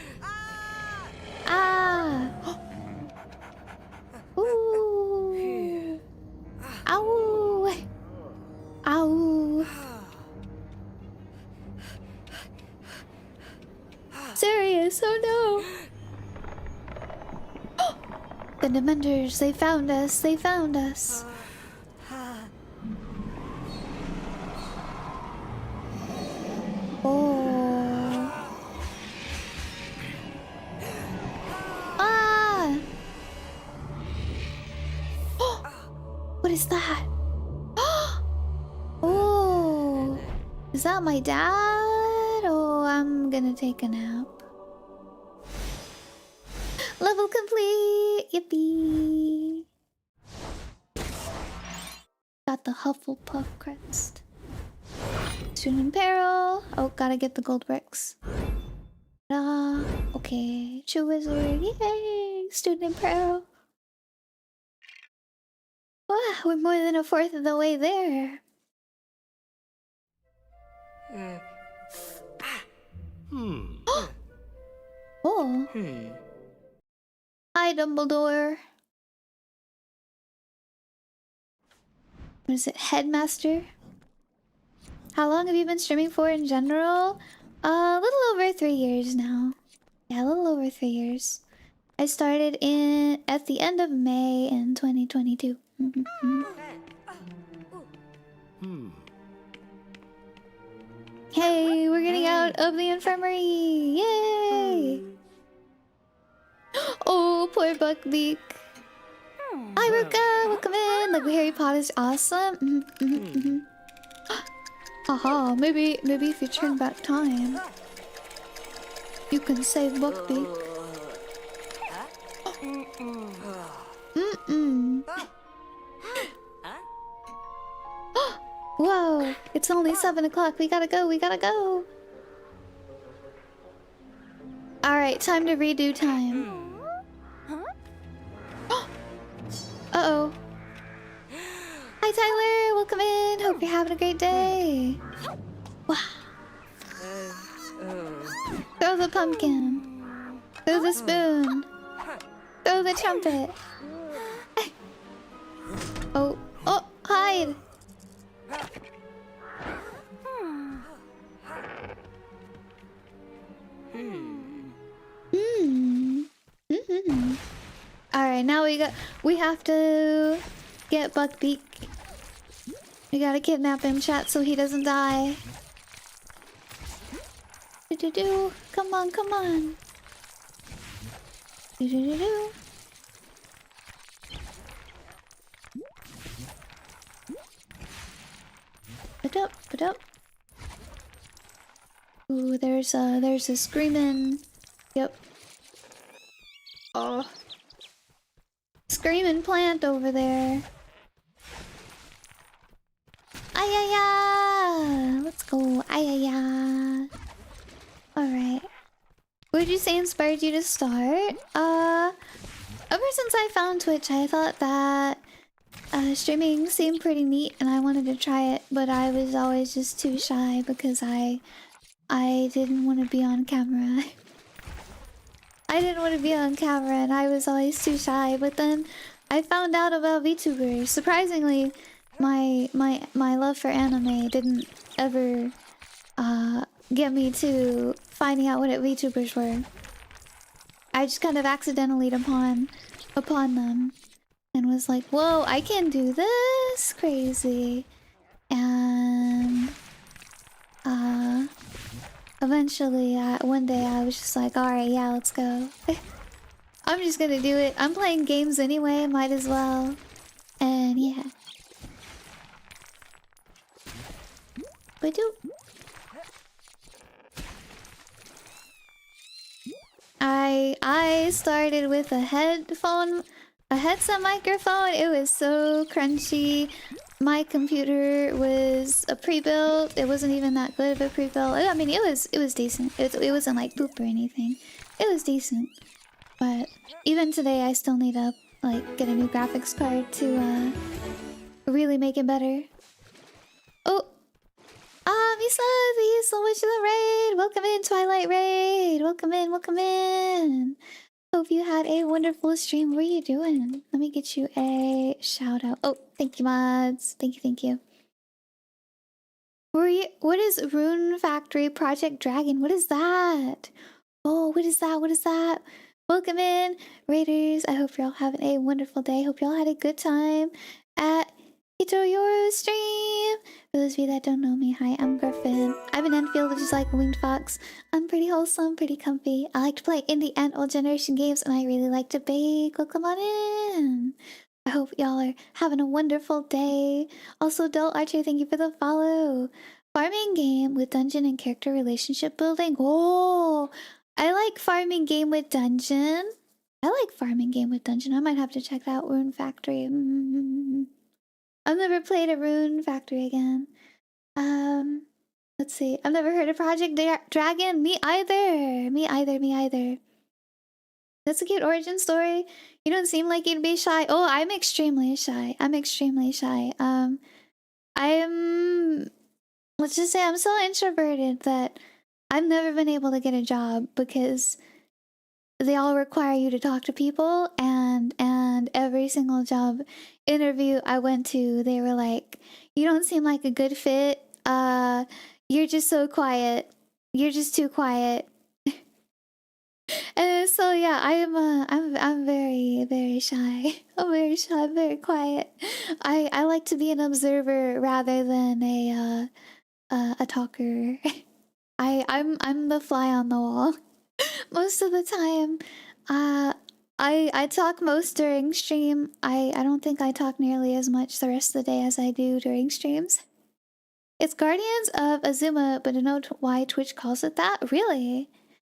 S1: Ah. Ooh. Ow. Ow. Serious, oh no. The Dementors, they found us, they found us. Oh. Ah. What is that? Oh. Is that my dad? Oh, I'm gonna take a nap. Level complete! Yippee! Got the Hufflepuff crest. Student in peril. Oh, gotta get the gold bricks. Ah, okay. True wizard. Yay! Student in peril. Wow, we're more than a fourth of the way there. Oh. Hi, Dumbledore. What is it? Headmaster? How long have you been streaming for in general? A little over 3 years now. Yeah, a little over 3 years. I started at the end of May in 2022. Hey, we're getting out of the infirmary! Yay! Oh, poor Buckbeak. Hi, Ruka! Welcome in! Like, Harry Potter's awesome. Haha, maybe if you turn back time, you can save Buckbeak. Whoa, it's only 7 o'clock. We gotta go, we gotta go. Alright, time to redo time. Uh-oh. Hi, Tyler. Welcome in. Hope you're having a great day. Wow. Throw the pumpkin. Throw the spoon. Throw the trumpet. Oh. Oh, hide. Alright, now we have to get Buckbeak. We gotta kidnap him, chat, so he doesn't die. Do-do-do. Come on, come on. Do-do-do-do. Ba-dup, ba-dup. Ooh, there's a screaming. Yep. Oh. Screaming plant over there. Ayaya! Let's go. Ayaya. Alright. What did you say inspired you to start? Ever since I found Twitch, I thought that streaming seemed pretty neat and I wanted to try it, but I was always just too shy because I didn't want to be on camera. I didn't want to be on camera and I was always too shy, but then I found out about VTubers. Surprisingly, my love for anime didn't ever get me to finding out what VTubers were. I just kind of accidentally upon them and was like, whoa, I can do this? Crazy. And eventually one day I was just like, alright, yeah, let's go. I'm just gonna do it. I'm playing games anyway, might as well. And yeah. Ba-doop. I started with a headset microphone. It was so crunchy. My computer was a pre-built. It wasn't even that good of a pre-built. I mean, it was decent. It wasn't like poop or anything. It was decent. But even today, I still need to like get a new graphics card to really make it better. Oh. Misa, thank you so much for the raid. Welcome in, Twilight Raid. Welcome in, welcome in. Hope you had a wonderful stream. What are you doing? Let me get you a shout out. Oh, thank you, mods. Thank you, thank you. What is Rune Factory Project Dragon? What is that? Oh, what is that? What is that? Welcome in, Raiders. I hope you're all having a wonderful day. Hope you all had a good time at Itoyoru stream. For those of you that don't know me, hi, I'm Griffin. I'm an Enfield, which is like a winged fox. I'm pretty wholesome, pretty comfy. I like to play indie and old generation games, and I really like to bake. Well, come on in. I hope y'all are having a wonderful day. Also, Del Archer, thank you for the follow. Farming game with dungeon and character relationship building. Oh, I like farming game with dungeon. I like farming game with dungeon. I might have to check out Rune Factory. I've never played a Rune Factory again. Let's see. I've never heard of Project Dragon. Me either. Me either. Me either. That's a cute origin story. You don't seem like you'd be shy. Oh, I'm extremely shy. I'm extremely shy. I'm... Let's just say I'm so introverted that I've never been able to get a job because they all require you to talk to people, and every single job interview I went to, they were like, "You don't seem like a good fit. You're just so quiet. You're just too quiet." And so yeah, I'm very shy. I'm very shy, I'm very quiet. I like to be an observer rather than a talker. I'm the fly on the wall. Most of the time. I talk most during stream. I don't think I talk nearly as much the rest of the day as I do during streams. It's Guardians of Azuma, but I don't know why Twitch calls it that. Really?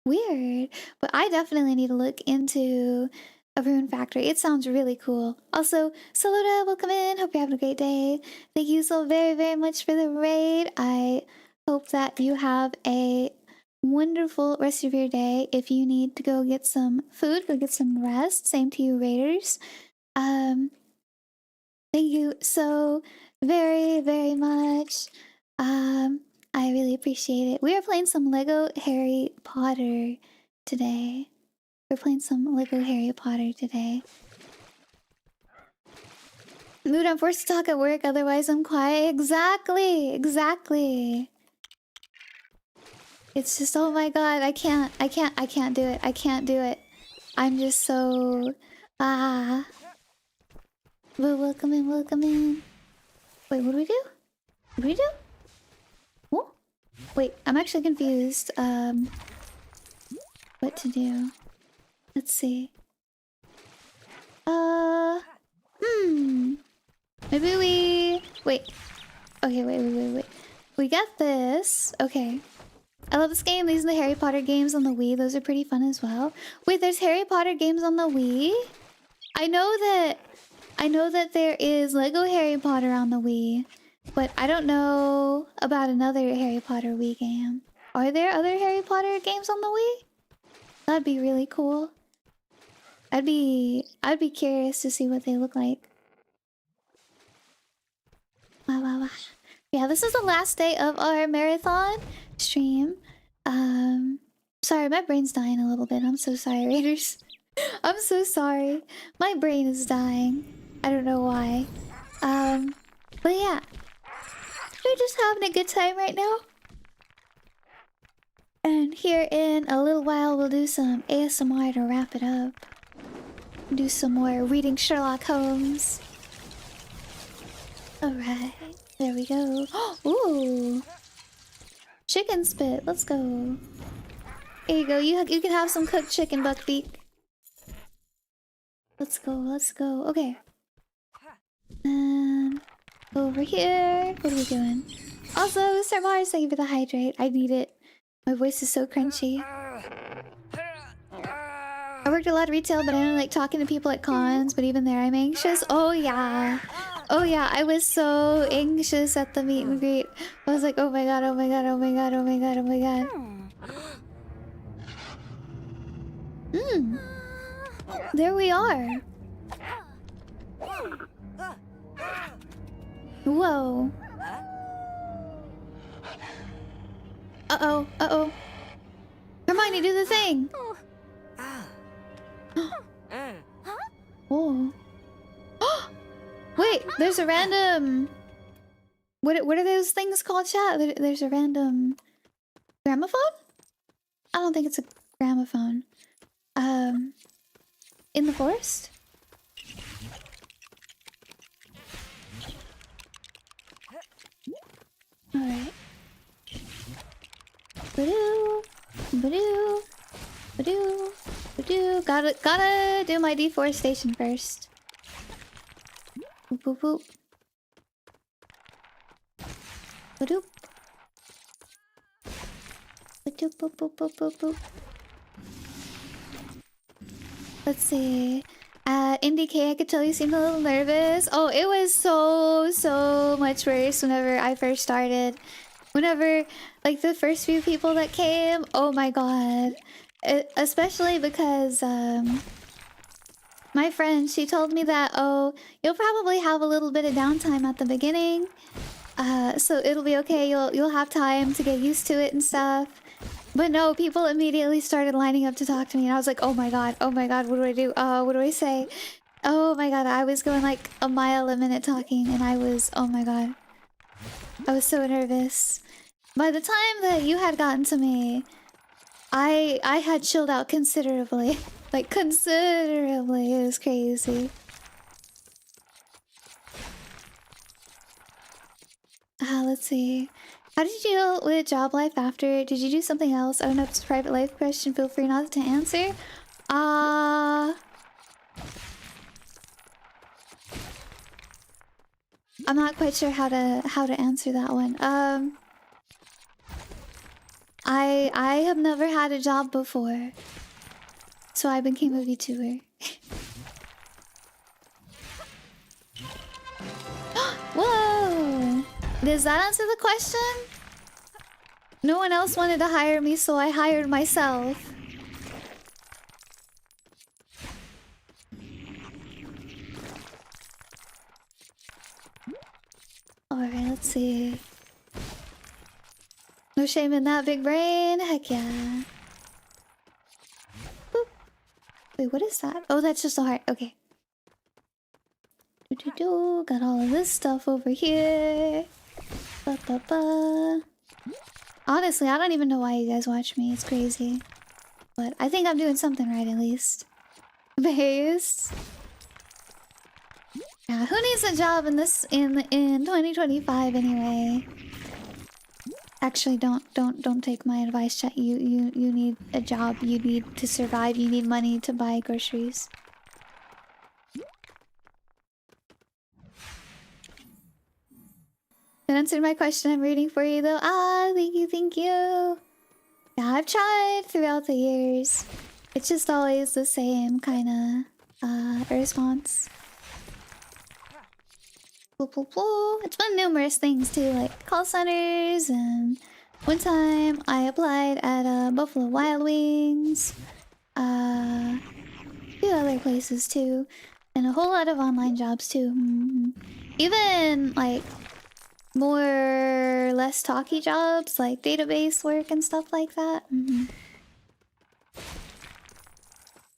S1: Weird. But I definitely need to look into a rune factory. It sounds really cool. Also, Saluda, welcome in. Hope you're having a great day. Thank you so very much for the raid. I hope that you have a wonderful rest of your day. If you need to go get some food, go get some rest. Same to you, Raiders. Thank you so very much. I really appreciate it. We are playing some Lego Harry Potter today. We're playing some Lego Harry Potter today. Mood, I'm forced to talk at work, otherwise I'm quiet. Exactly. It's just, oh my god, I can't do it. I can't do it. I'm just so... But welcome in. Wait, what do we do? What do we do? Oh? Wait, I'm actually confused. What to do? Let's see. Maybe we... Wait. Okay, wait. We got this. Okay. I love this game. These are the Harry Potter games on the Wii. Those are pretty fun as well. Wait, there's Harry Potter games on the Wii? I know that there is Lego Harry Potter on the Wii, but I don't know about another Harry Potter Wii game. Are there other Harry Potter games on the Wii? That'd be really cool. I'd be curious to see what they look like. Wow. Yeah, this is the last day of our marathon stream. Sorry, my brain's dying a little bit. I'm so sorry, Raiders. I'm so sorry. My brain is dying. I don't know why. But yeah. We're just having a good time right now. And here in a little while, we'll do some ASMR to wrap it up. Do some more reading Sherlock Holmes. Alright, there we go. Ooh! Chicken spit, let's go. Here you go, you can have some cooked chicken, Buckbeak. Let's go. Okay. And over here, what are we doing? Also, Mr. Mars, thank you for the hydrate. I need it. My voice is so crunchy. I worked a lot of retail, but I don't like talking to people at cons, but even there I'm anxious. Oh yeah, I was so anxious at the meet and greet. I was like, oh my god. There we are. Whoa. Uh-oh. Hermione, do the thing. Oh. Wait, there's a random... What are those things called, chat? There's a random... Gramophone? I don't think it's a gramophone. In the forest? Alright. Badoo. Gotta do my deforestation first. Boop. Badoop. Boop. Let's see. At IndieK, I could tell you seemed a little nervous. Oh, it was so much worse whenever I first started. Whenever, like, the first few people that came, oh my god. Especially because my friend, she told me that, oh, you'll probably have a little bit of downtime at the beginning. So it'll be okay. You'll have time to get used to it and stuff. But no, people immediately started lining up to talk to me, and I was like, oh my god, what do I do? What do I say? Oh my god, I was going like a mile a minute talking, and I was, oh my god, I was so nervous. By the time that you had gotten to me, I had chilled out considerably. Like, considerably. It was crazy. Let's see. How did you deal with job life after? Did you do something else? I don't know if it's a private life question. Feel free not to answer. I'm not quite sure how to answer that one. I have never had a job before, so I became a VTuber. Whoa! Does that answer the question? No one else wanted to hire me, so I hired myself. Alright, let's see. No shame in that, big brain. Heck yeah. Boop. Wait, what is that? Oh, that's just a heart. Okay. Got all of this stuff over here. Ba ba ba. Honestly, I don't even know why you guys watch me. It's crazy. But I think I'm doing something right at least. Base. Yeah, who needs a job in 2025 anyway? Actually, don't take my advice, chat. You need a job. You need to survive. You need money to buy groceries. That answered my question. I'm reading for you though. Thank you, thank you. Yeah, I've tried throughout the years. It's just always the same kind of response. It's been numerous things too, like call centers, and one time I applied at Buffalo Wild Wings, a few other places too, and a whole lot of online jobs too. Even like more or less talky jobs, like database work and stuff like that.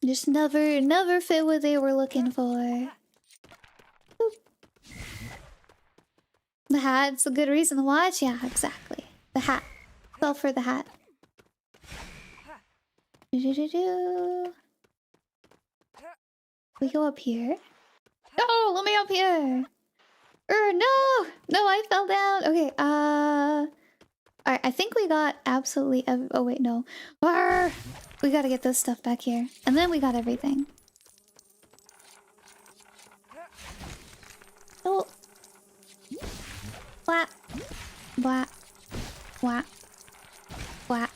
S1: Just never fit what they were looking for. The hat's a good reason to watch? Yeah, exactly. The hat. Fell for the hat. We go up here. No, let me up here. No! No, I fell down. Okay, alright, I think we got absolutely oh wait, no. We gotta get this stuff back here. And then we got everything. Oh. Blah. Blah. Blah. Blah.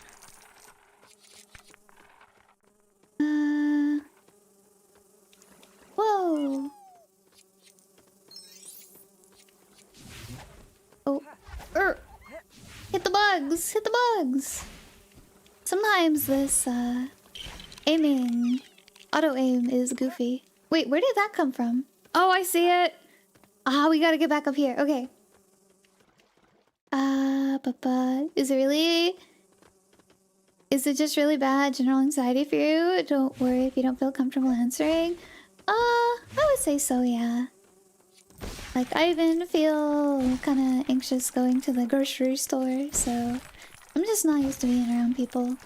S1: Whoa. Oh. Hit the bugs! Hit the bugs! Sometimes this, aiming... auto-aim is goofy. Wait, where did that come from? Oh, I see it! We gotta get back up here. Okay. Is it really... Is it just really bad general anxiety for you? Don't worry if you don't feel comfortable answering. I would say so, yeah. Like, I even feel kind of anxious going to the grocery store, so... I'm just not used to being around people.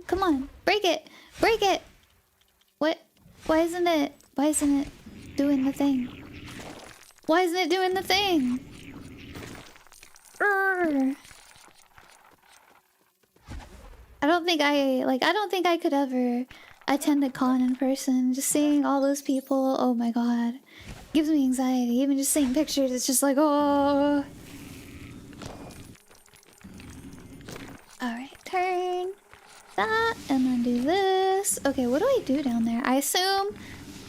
S1: Come on, break it! Break it! What? Why isn't it doing the thing? Why isn't it doing the thing? I don't think I could ever attend a con in person. Just seeing all those people, oh my god. Gives me anxiety. Even just seeing pictures, it's just like, oh. Alright, turn that and then do this. Okay, what do I do down there? I assume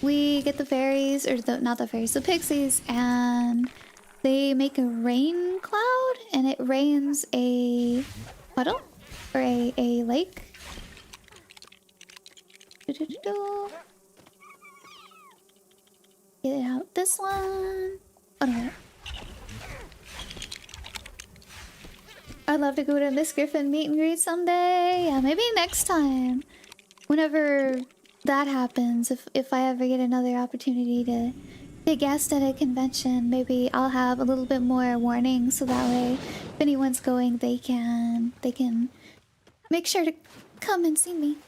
S1: we get the fairies, or not the fairies, the pixies, and they make a rain cloud and it rains a puddle or a lake. Do-do-do-do. Get out this one. Oh no. I'd love to go to Miss Griffin meet and greet someday. Yeah, maybe next time. Whenever that happens, if I ever get another opportunity to guest at a convention, maybe I'll have a little bit more warning so that way if anyone's going they can make sure to come and see me.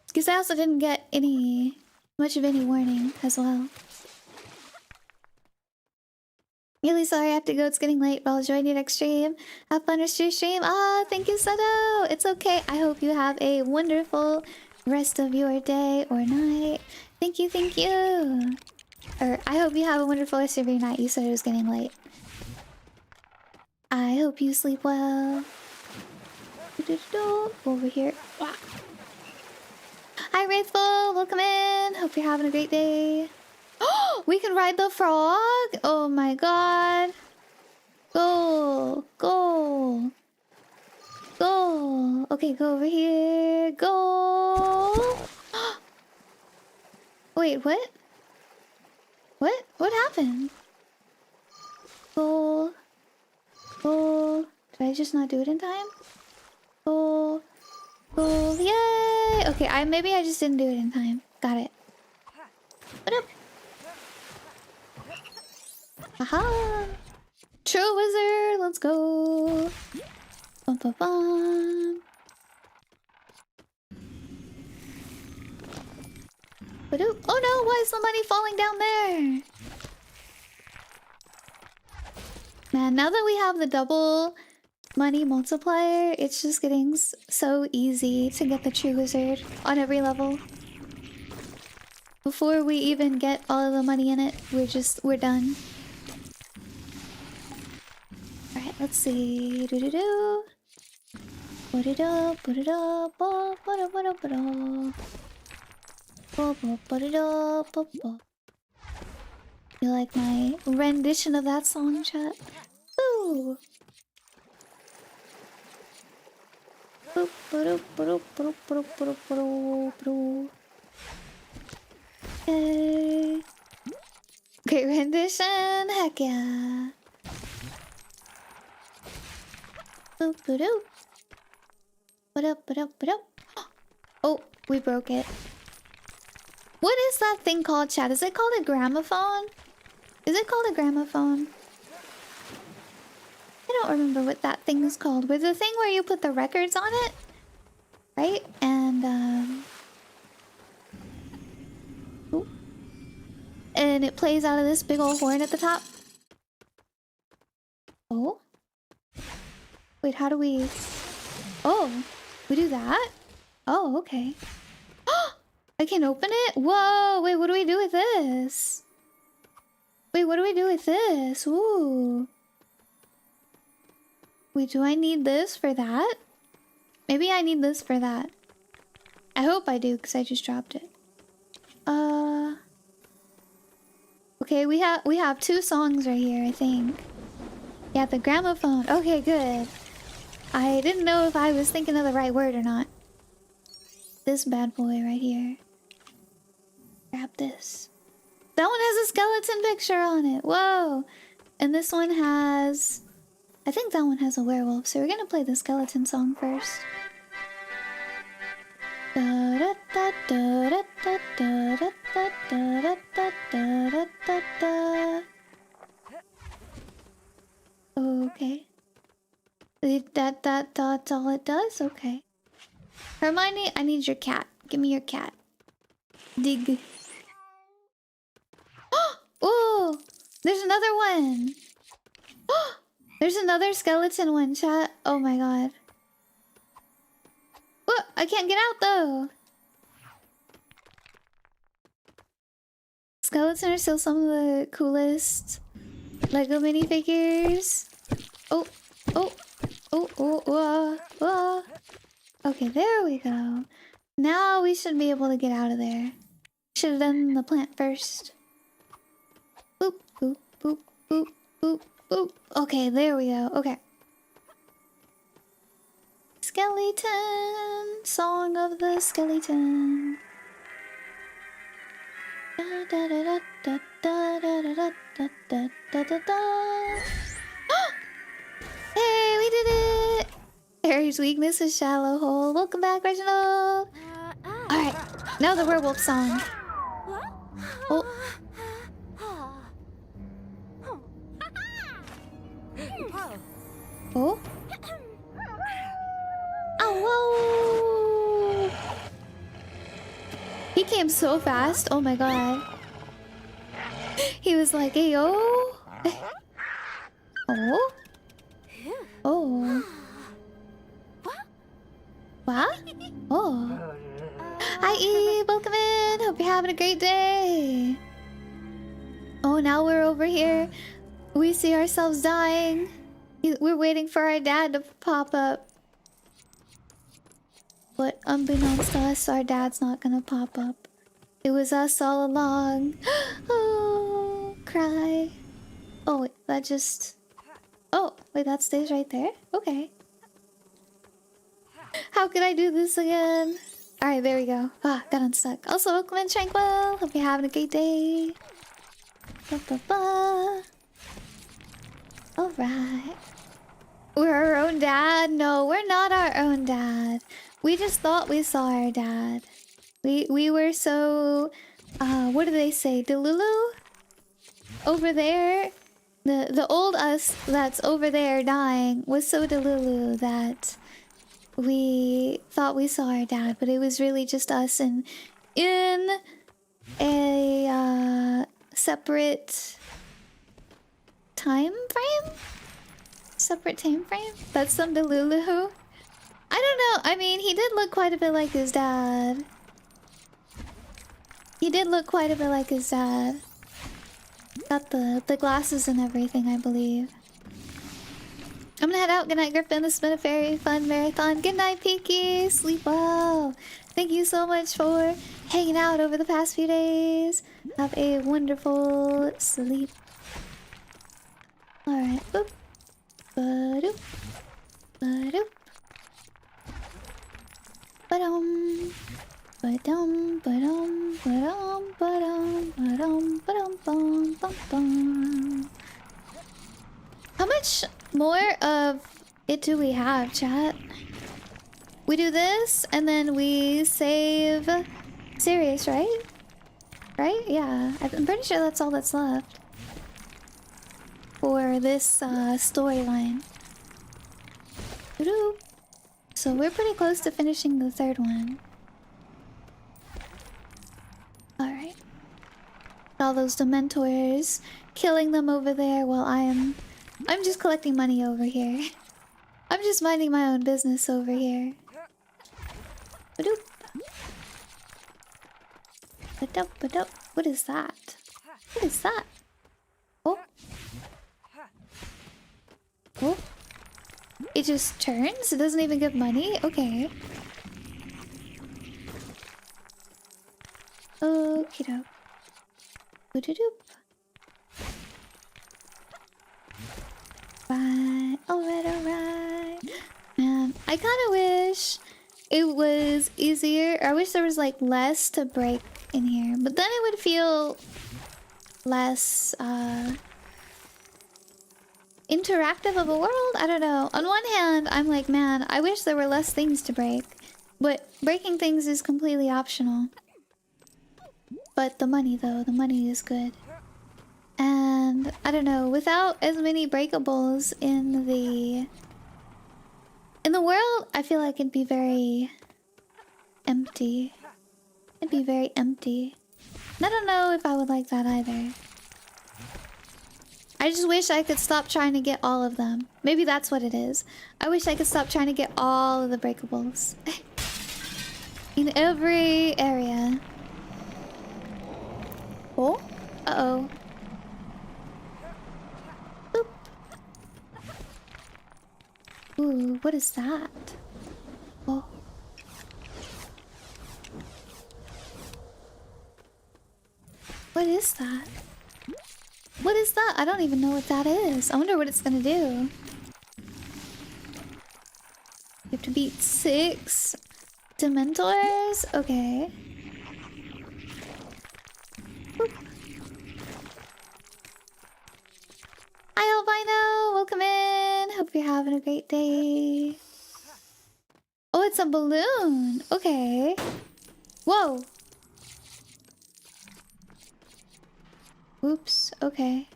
S1: Because I also didn't get much of any warning as well. Really sorry I have to go, it's getting late, but I'll join you next stream. Have fun with your stream. Ah, thank you, Sato! It's okay. I hope you have a wonderful rest of your day or night. Thank you, thank you! Or, I hope you have a wonderful rest of your night. You said it was getting late. I hope you sleep well. Over here. Hi, Wraithful! Welcome in! Hope you're having a great day. Oh, we can ride the frog? Oh my god. Go. Go. Go. Okay, go over here. Go. Wait, what? What happened? Go. Go. Did I just not do it in time? Go. Go. Yay! Okay, maybe I just didn't do it in time. Got it. What up? Aha! True wizard, let's go. Bum bum bum. Oh no, why is the money falling down there? Man, now that we have the double money multiplier, it's just getting so easy to get the true wizard on every level. Before we even get all of the money in it, we're done. Alright, let's see. Do-do-do. Put-it-up, put-it-up, put-it-up, put-it-up. You like my rendition of that song, chat? Ooh. Okay. Great rendition, heck yeah. Oh, we broke it. What is that thing called, chat? Is it called a gramophone? Is it called a gramophone? I don't remember what that thing is called. With the thing where you put the records on it, right? And it plays out of this big old horn at the top. Oh? Wait, how do we... Oh, we do that? Oh, okay. I can open it? Whoa, wait, what do we do with this? Wait, what do we do with this? Ooh. Wait, do I need this for that? Maybe I need this for that. I hope I do, because I just dropped it. Okay, we have two songs right here, I think. Yeah, the gramophone. Okay, good. I didn't know if I was thinking of the right word or not. This bad boy right here. Grab this. That one has a skeleton picture on it. Whoa! And this one has... I think that one has a werewolf, so we're gonna play the skeleton song first. Okay. That's all it does? Okay. Hermione, I need your cat. Give me your cat. Dig. Oh! There's another one! There's another skeleton one, chat. Oh my god. What? I can't get out though! Skeletons are still some of the coolest Lego minifigures. Oh, oh, oh, oh. Okay, there we go. Now we should be able to get out of there. Should have done the plant first. Boop, boop, boop, boop. Boop, boop. Okay, there we go. Okay. Skeleton. Song of the skeleton. Da da da da da da da da da da da da da. Hey, we did it! Harry's weakness is shallow hole. Welcome back, Reginald. All right, now the werewolf song. Oh. Oh. Oh, whoa! He came so fast. Oh my god. He was like, hey, yo. Oh. Oh. What? Oh. Hi, Eve. Welcome in. Hope you're having a great day. Oh, now we're over here. We see ourselves dying. We're waiting for our dad to pop up. But unbeknownst to us, our dad's not gonna pop up. It was us all along. Oh, cry. Oh, wait, that just... Oh, wait, that stays right there? Okay. How could I do this again? Alright, there we go. Ah, got unstuck. Also, welcome in, Tranquil. Hope you're having a great day. Ba -ba -ba. Alright. We're our own dad? No, we're not our own dad. We just thought we saw our dad. We were so... what do they say? Delulu? Over there? The old us that's over there dying was so delulu that we thought we saw our dad, but it was really just us in a separate time frame? Separate time frame? That's some delulu. I don't know. I mean, he did look quite a bit like his dad. He did look quite a bit like his dad. Got the glasses and everything, I believe. I'm gonna head out. Good night, Griffin. This has been a very fun marathon. Good night, Peaky. Sleep well. Thank you so much for hanging out over the past few days. Have a wonderful sleep. Alright. Boop. Ba-doop. Ba-doop. Ba-dum. Ba-dum. Ba-dum. Ba-dum. Ba-dum. Ba-dum. Ba-dum. Bum. Bum. Bum. How much more of it do we have, chat? We do this, and then we save Sirius, right? Right? Yeah. I'm pretty sure that's all that's left for this storyline. So we're pretty close to finishing the third one. Alright. All those Dementors, killing them over there while I'm just collecting money over here. I'm just minding my own business over here. Ba-doop. Ba-doop, ba-doop. What is that? What is that? Oh. Oh. It just turns? It doesn't even give money? Okay. Okie doke. Ba-doop. Right. Alright. Man, I kind of wish it was easier. I wish there was like less to break in here, but then it would feel less interactive of a world. I don't know. On one hand, I'm like, man, I wish there were less things to break, but breaking things is completely optional. But the money though, the money is good. And I don't know, without as many breakables in the world, I feel like it'd be very empty. It'd be very empty. And I don't know if I would like that either. I just wish I could stop trying to get all of them. Maybe that's what it is. I wish I could stop trying to get all of the breakables. In every area. Oh? Uh-oh. Boop. Ooh, what is that? Oh. What is that? What is that? I don't even know what that is. I wonder what it's gonna do. You have to beat 6 Dementors? Okay. Boop. Hi Albino! Welcome in! Hope you're having a great day. Oh, it's a balloon! Okay. Whoa! Oops, okay.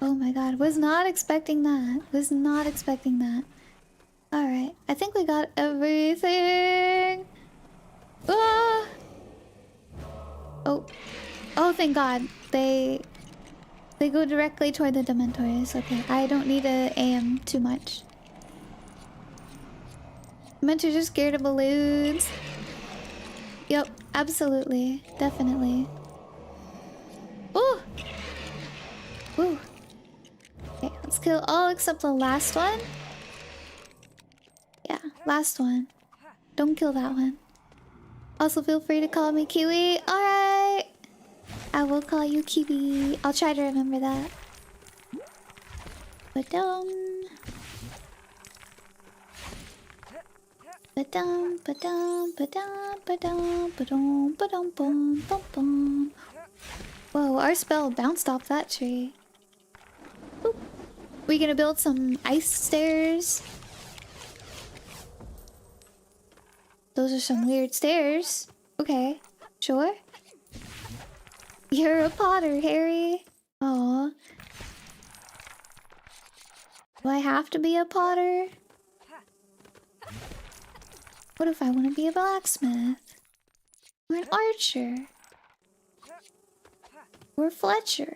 S1: Oh my god, was not expecting that. Was not expecting that. Alright, I think we got everything! Ah! Oh. Oh, thank god. They go directly toward the Dementors. Okay, I don't need to aim too much. Dementors are scared of balloons. Yep, absolutely. Definitely. Ooh! Ooh. Okay, let's kill all except the last one. Yeah, last one. Don't kill that one. Also, feel free to call me Kiwi. Alright! I will call you Kiwi. I'll try to remember that. Ba-dum. Ba-dum, ba-dum, ba-dum, ba-dum, ba-dum, ba-dum, bum, bum, bum. Whoa, our spell bounced off that tree. Boop. We gonna build some ice stairs? Those are some weird stairs. Okay, sure. You're a potter, Harry. Aw. Do I have to be a potter? What if I want to be a blacksmith? Or an archer? Or Fletcher?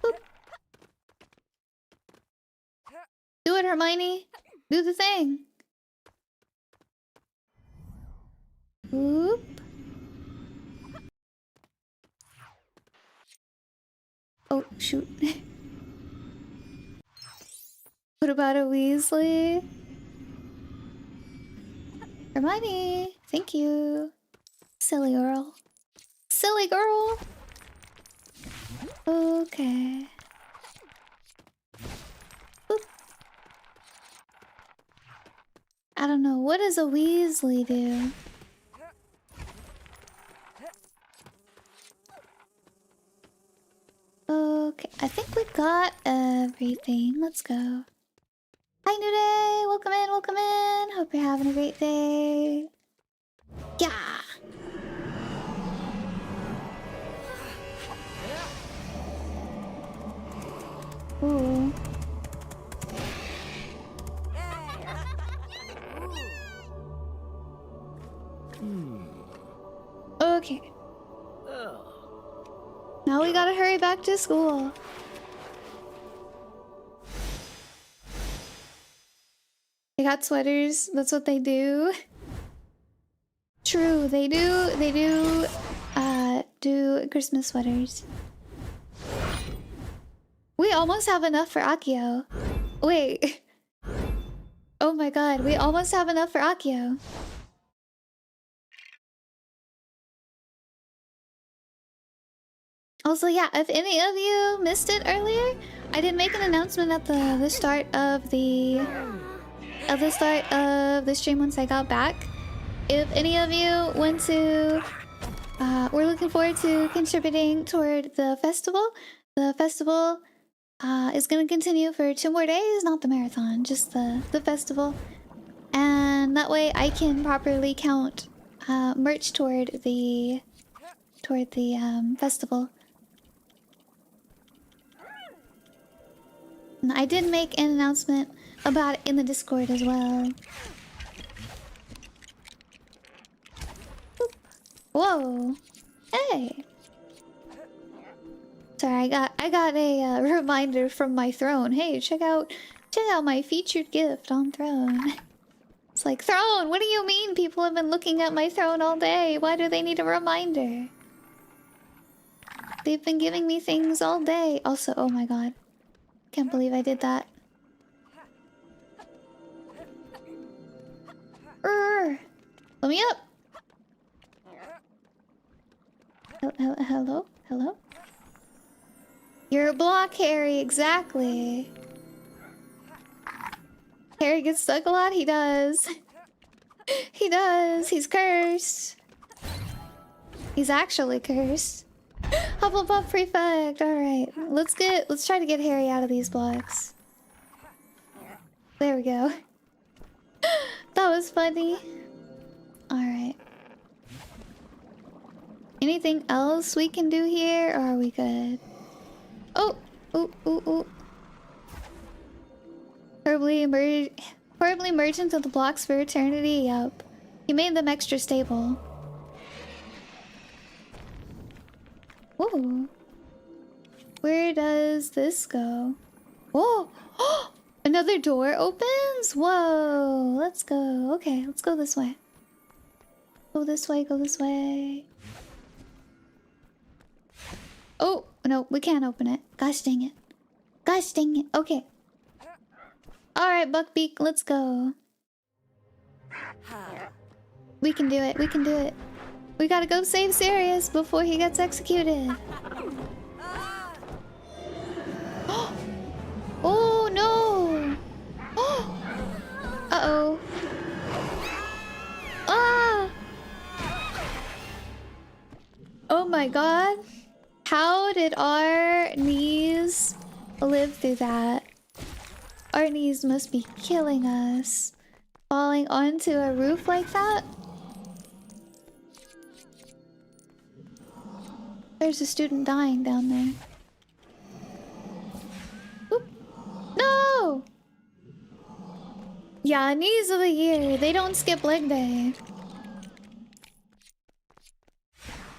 S1: Boop. Do it, Hermione. Do the thing. Oop. Oh, shoot. What about a Weasley? Hermione, thank you. Silly girl. Silly girl. Okay. Boop. I don't know. What does a Weasley do? Okay, I think we got everything. Let's go. Hi, New Day! Welcome in, welcome in! Hope you're having a great day. Yeah! Ooh. Okay. Now we gotta hurry back to school. They got sweaters. That's what they do. True, they do. They do Christmas sweaters. We almost have enough for Akio. Wait. Oh my god, we almost have enough for Akio. Also, yeah, if any of you missed it earlier, I did make an announcement at the start of the stream once I got back. If any of you want to, we're looking forward to contributing toward the festival. The festival is going to continue for 2 more days, not the marathon, just the festival. And that way I can properly count merch toward the festival. And I did make an announcement about it in the Discord as well. Boop. Whoa! Hey! Sorry, I got a reminder from my throne. Hey, check out my featured gift on Throne. It's like, Throne, what do you mean? People have been looking at my throne all day. Why do they need a reminder? They've been giving me things all day. Also, oh my god. Can't believe I did that. Let me up. Hello? Hello? You're a block, Harry, exactly. Harry gets stuck a lot, he does. He does, he's cursed. He's actually cursed. Hufflepuff prefect, alright. Let's try to get Harry out of these blocks. There we go. That was funny. Alright. Anything else we can do here, or are we good? Oh! Ooh, ooh, ooh. Horribly merge into the blocks for eternity? Yup. You made them extra stable. Ooh. Where does this go? Whoa! Another door opens? Whoa! Let's go. Okay, let's go this way. Go this way, go this way. Oh! No, we can't open it. Gosh dang it. Gosh dang it. Okay. Alright, Buckbeak, let's go. We can do it, we can do it. We gotta go save Sirius before he gets executed. Oh no! Uh-oh. Ah! Oh my god. How did our knees live through that? Our knees must be killing us. Falling onto a roof like that? There's a student dying down there. Oop. No! Yeah, knees of the year. They don't skip leg day.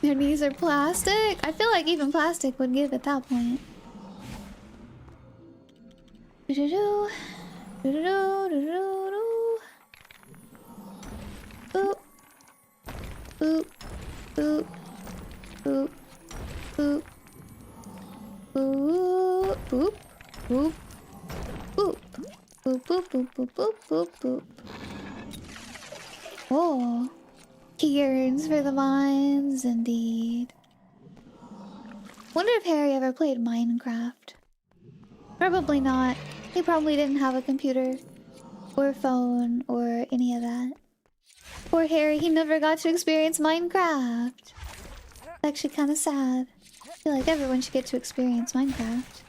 S1: Their knees are plastic? I feel like even plastic would give at that point. Do-do-do. Do-do-do. Do-do-do. Boop. Boop. Boop. Boop. Boop. Boop. Boop. Boop. Boop. Boop, boop, boop, boop, boop, boop, boop. Oh. He yearns for the mines, indeed. Wonder if Harry ever played Minecraft. Probably not. He probably didn't have a computer or phone or any of that. Poor Harry, he never got to experience Minecraft. It's actually kind of sad. I feel like everyone should get to experience Minecraft.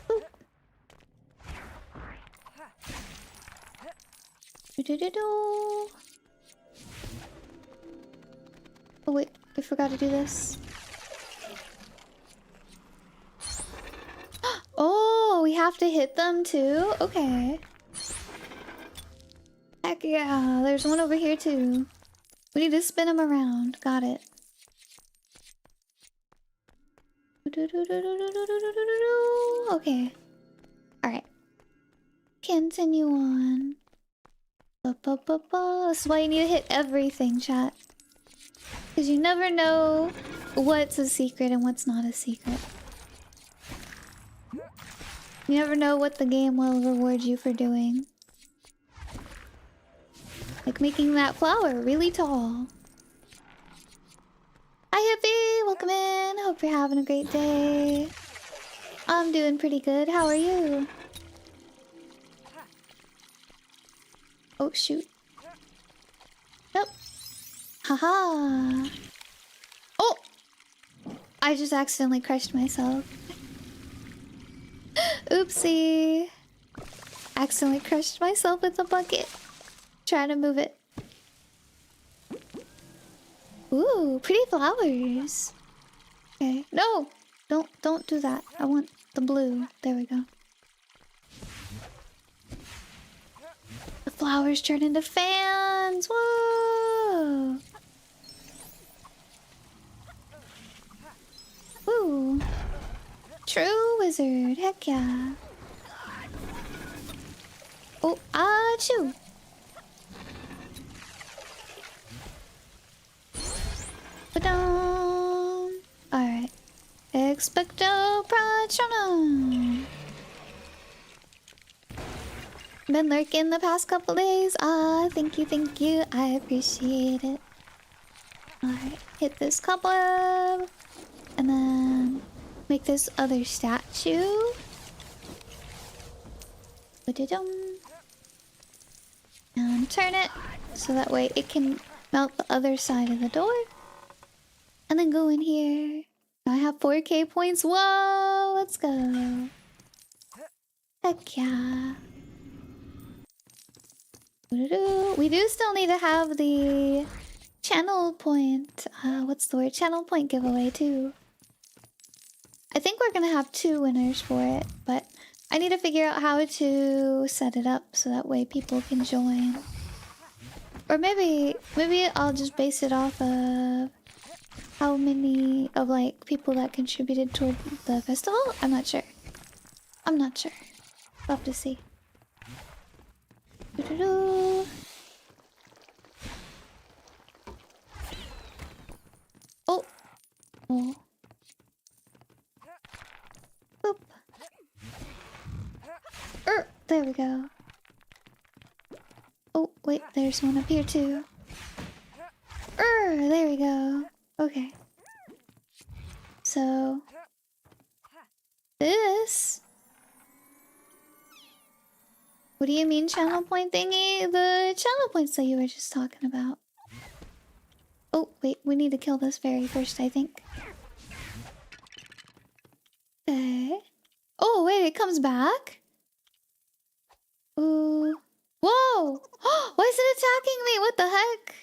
S1: Boop. Do-do-do-do. Oh wait, I forgot to do this. Oh, we have to hit them too? Okay. Heck yeah, there's one over here too. We need to spin them around. Got it. Okay. Alright. Continue on. This is why you need to hit everything, chat. Because you never know what's a secret and what's not a secret. You never know what the game will reward you for doing. Like making that flower really tall. Hi Hippie! Welcome in! Hope you're having a great day. I'm doing pretty good. How are you? Oh shoot. Nope. Haha. Oh! I just accidentally crushed myself. Oopsie. Accidentally crushed myself with a bucket. Trying to move it. Ooh, pretty flowers. Okay. No! Don't do that. I want the blue. There we go. The flowers turn into fans! Whoa! Ooh. True wizard. Heck yeah. Oh, achoo! Ba-dum! Alright. Expecto Patronum! Been lurking the past couple days. Ah, thank you, I appreciate it. Alright. hit this cobweb, and then make this other statue. Ba-da-dum. And turn it so that way it can melt the other side of the door. And then go in here. I have 4K points. Whoa, let's go. Heck yeah. We do still need to have the channel point. What's the word? Channel point giveaway too. I think we're gonna have 2 winners for it, but I need to figure out how to set it up so that way people can join. Or maybe I'll just base it off of how many of like people that contributed toward the festival. I'm not sure. We'll have to see. Doo-doo-doo. Oh. Oh. Boop. There we go. Oh, wait, there's one up here too. There we go. Okay. So this. What do you mean channel point thingy? The channel points that you were just talking about. Oh, wait, we need to kill this fairy first, I think. Okay. Oh, wait, it comes back? Ooh. Whoa! Why is it attacking me? What the heck?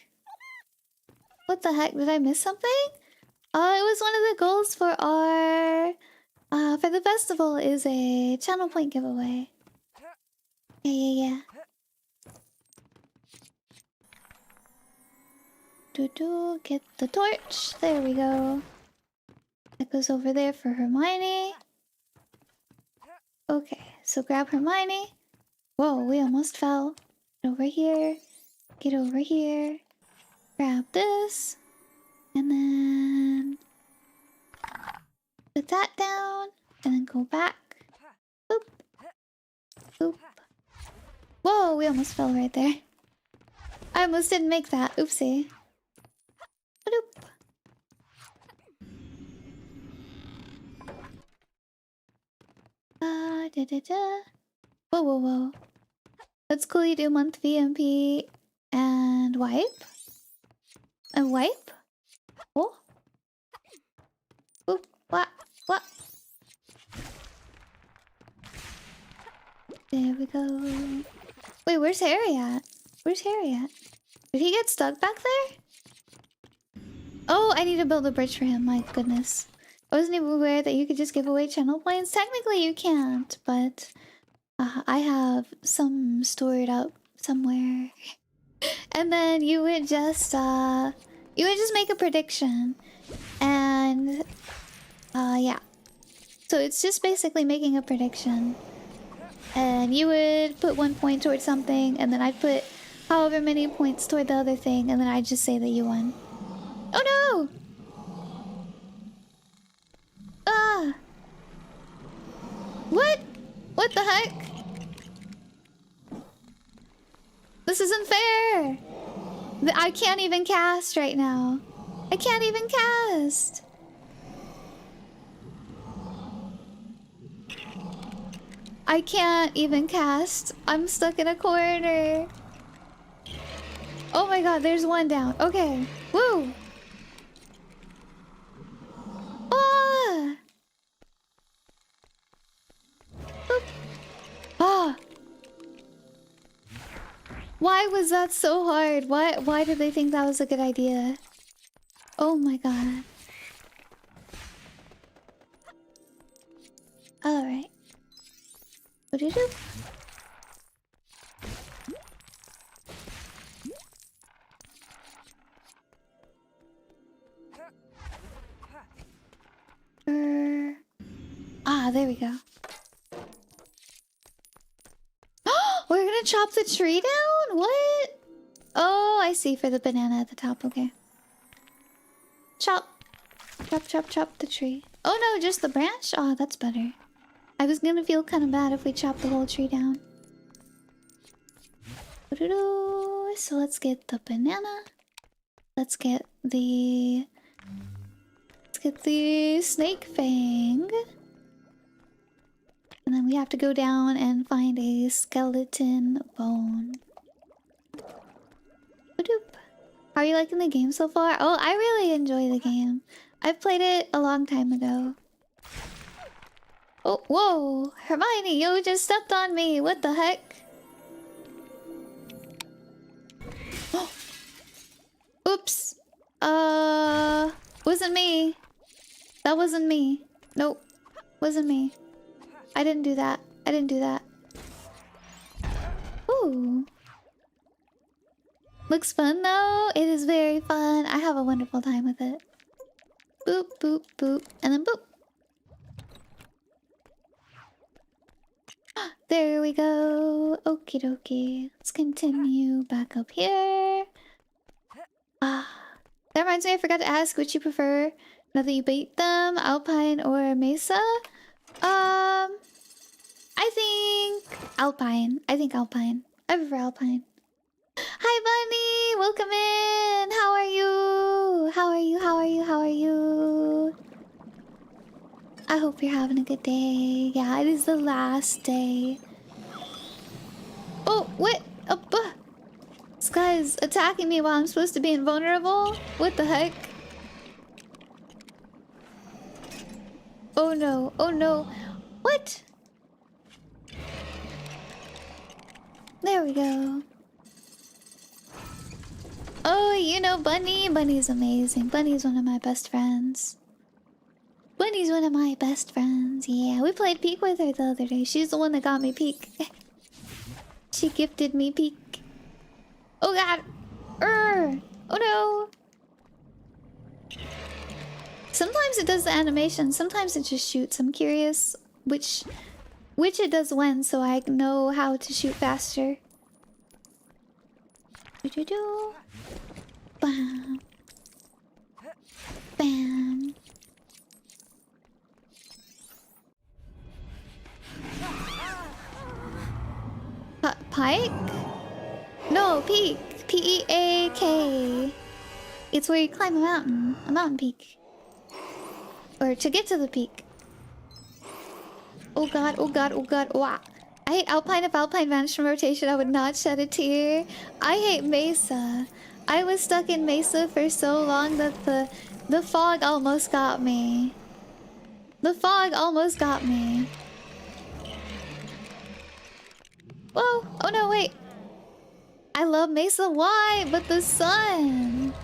S1: What the heck? Did I miss something? It was one of the goals for our... for the festival is a channel point giveaway. Yeah. Get the torch. There we go. That goes over there for Hermione. Okay, so grab Hermione. Whoa, we almost fell. Get over here. Get over here. Grab this. And then... put that down. And then go back. Boop. Boop. Whoa, we almost fell right there. I almost didn't make that. Oopsie. Ba-doop. Da-da-da. Whoa. That's cool, you do month VMP and wipe. And wipe? Oh. Oop. What? There we go. Wait, where's Harry at? Did he get stuck back there? Oh, I need to build a bridge for him. My goodness. I wasn't even aware that you could just give away channel points. Technically you can't, but I have some stored up somewhere. And then you would just make a prediction. And yeah. So it's just basically making a prediction. And you would put 1 point towards something, and then I'd put however many points toward the other thing, and then I'd just say that you won. Oh no! Ah! What? What the heck? This isn't fair! I can't even cast right now. I can't even cast! I can't even cast. I'm stuck in a corner. Oh my god, there's one down. Okay. Woo! Ah! Oop. Ah! Why was that so hard? Why did they think that was a good idea? Oh my god. Alright. What do you do? There we go. We're gonna chop the tree down? What? Oh, I see, for the banana at the top. Okay. Chop. Chop the tree. Oh no, just the branch? Oh, that's better. I was gonna feel kind of bad if we chopped the whole tree down. So let's get the banana. Let's get the hit the snake fang. And then we have to go down and find a skeleton bone. Ba-doop. How are you liking the game so far? Oh, I really enjoy the game. I've played it a long time ago. Oh, whoa! Hermione, you just stepped on me! What the heck? Oops! Wasn't me. That wasn't me. Nope. Wasn't me. I didn't do that. I didn't do that. Ooh. Looks fun though. It is very fun. I have a wonderful time with it. Boop, boop, boop. And then boop. There we go. Okie dokie. Let's continue back up here. Ah. That reminds me, I forgot to ask which you prefer. Now that you bait them, Alpine or Mesa? I think Alpine. I think Alpine. I prefer Alpine. Hi, Bunny! Welcome in! How are you? How are you? How are you? How are you? I hope you're having a good day. Yeah, it is the last day. Oh, what? This guy's attacking me while I'm supposed to be invulnerable? What the heck? Oh no, oh no. What? There we go. Oh, you know Bunny? Bunny's amazing. Bunny's one of my best friends. Bunny's one of my best friends. Yeah, we played Peek with her the other day. She's the one that got me Peek. She gifted me Peek. Oh god! Oh no! Sometimes it does the animation, sometimes it just shoots. I'm curious which it does when, so I know how to shoot faster. Do-do-do. Bam. Bam. Pike? No, peak. P-E-A-K. It's where you climb a mountain peak. Or to get to the peak. Oh god, oh god, oh god, wow. I hate Alpine. If Alpine vanished from rotation, I would not shed a tear. I hate Mesa. I was stuck in Mesa for so long that the fog almost got me. The fog almost got me. Whoa! Oh no, wait. I love Mesa. Why? But the sun.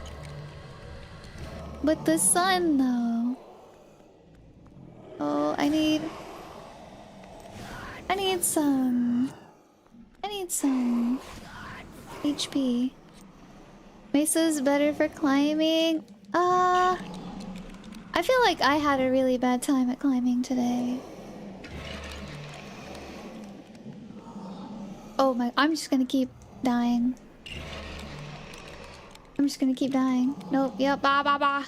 S1: But the sun, though. Oh, I need some HP. Mesa's better for climbing. I feel like I had a really bad time at climbing today. Oh my, I'm just gonna keep dying. I'm just gonna keep dying. Nope, yep, bah bah bah.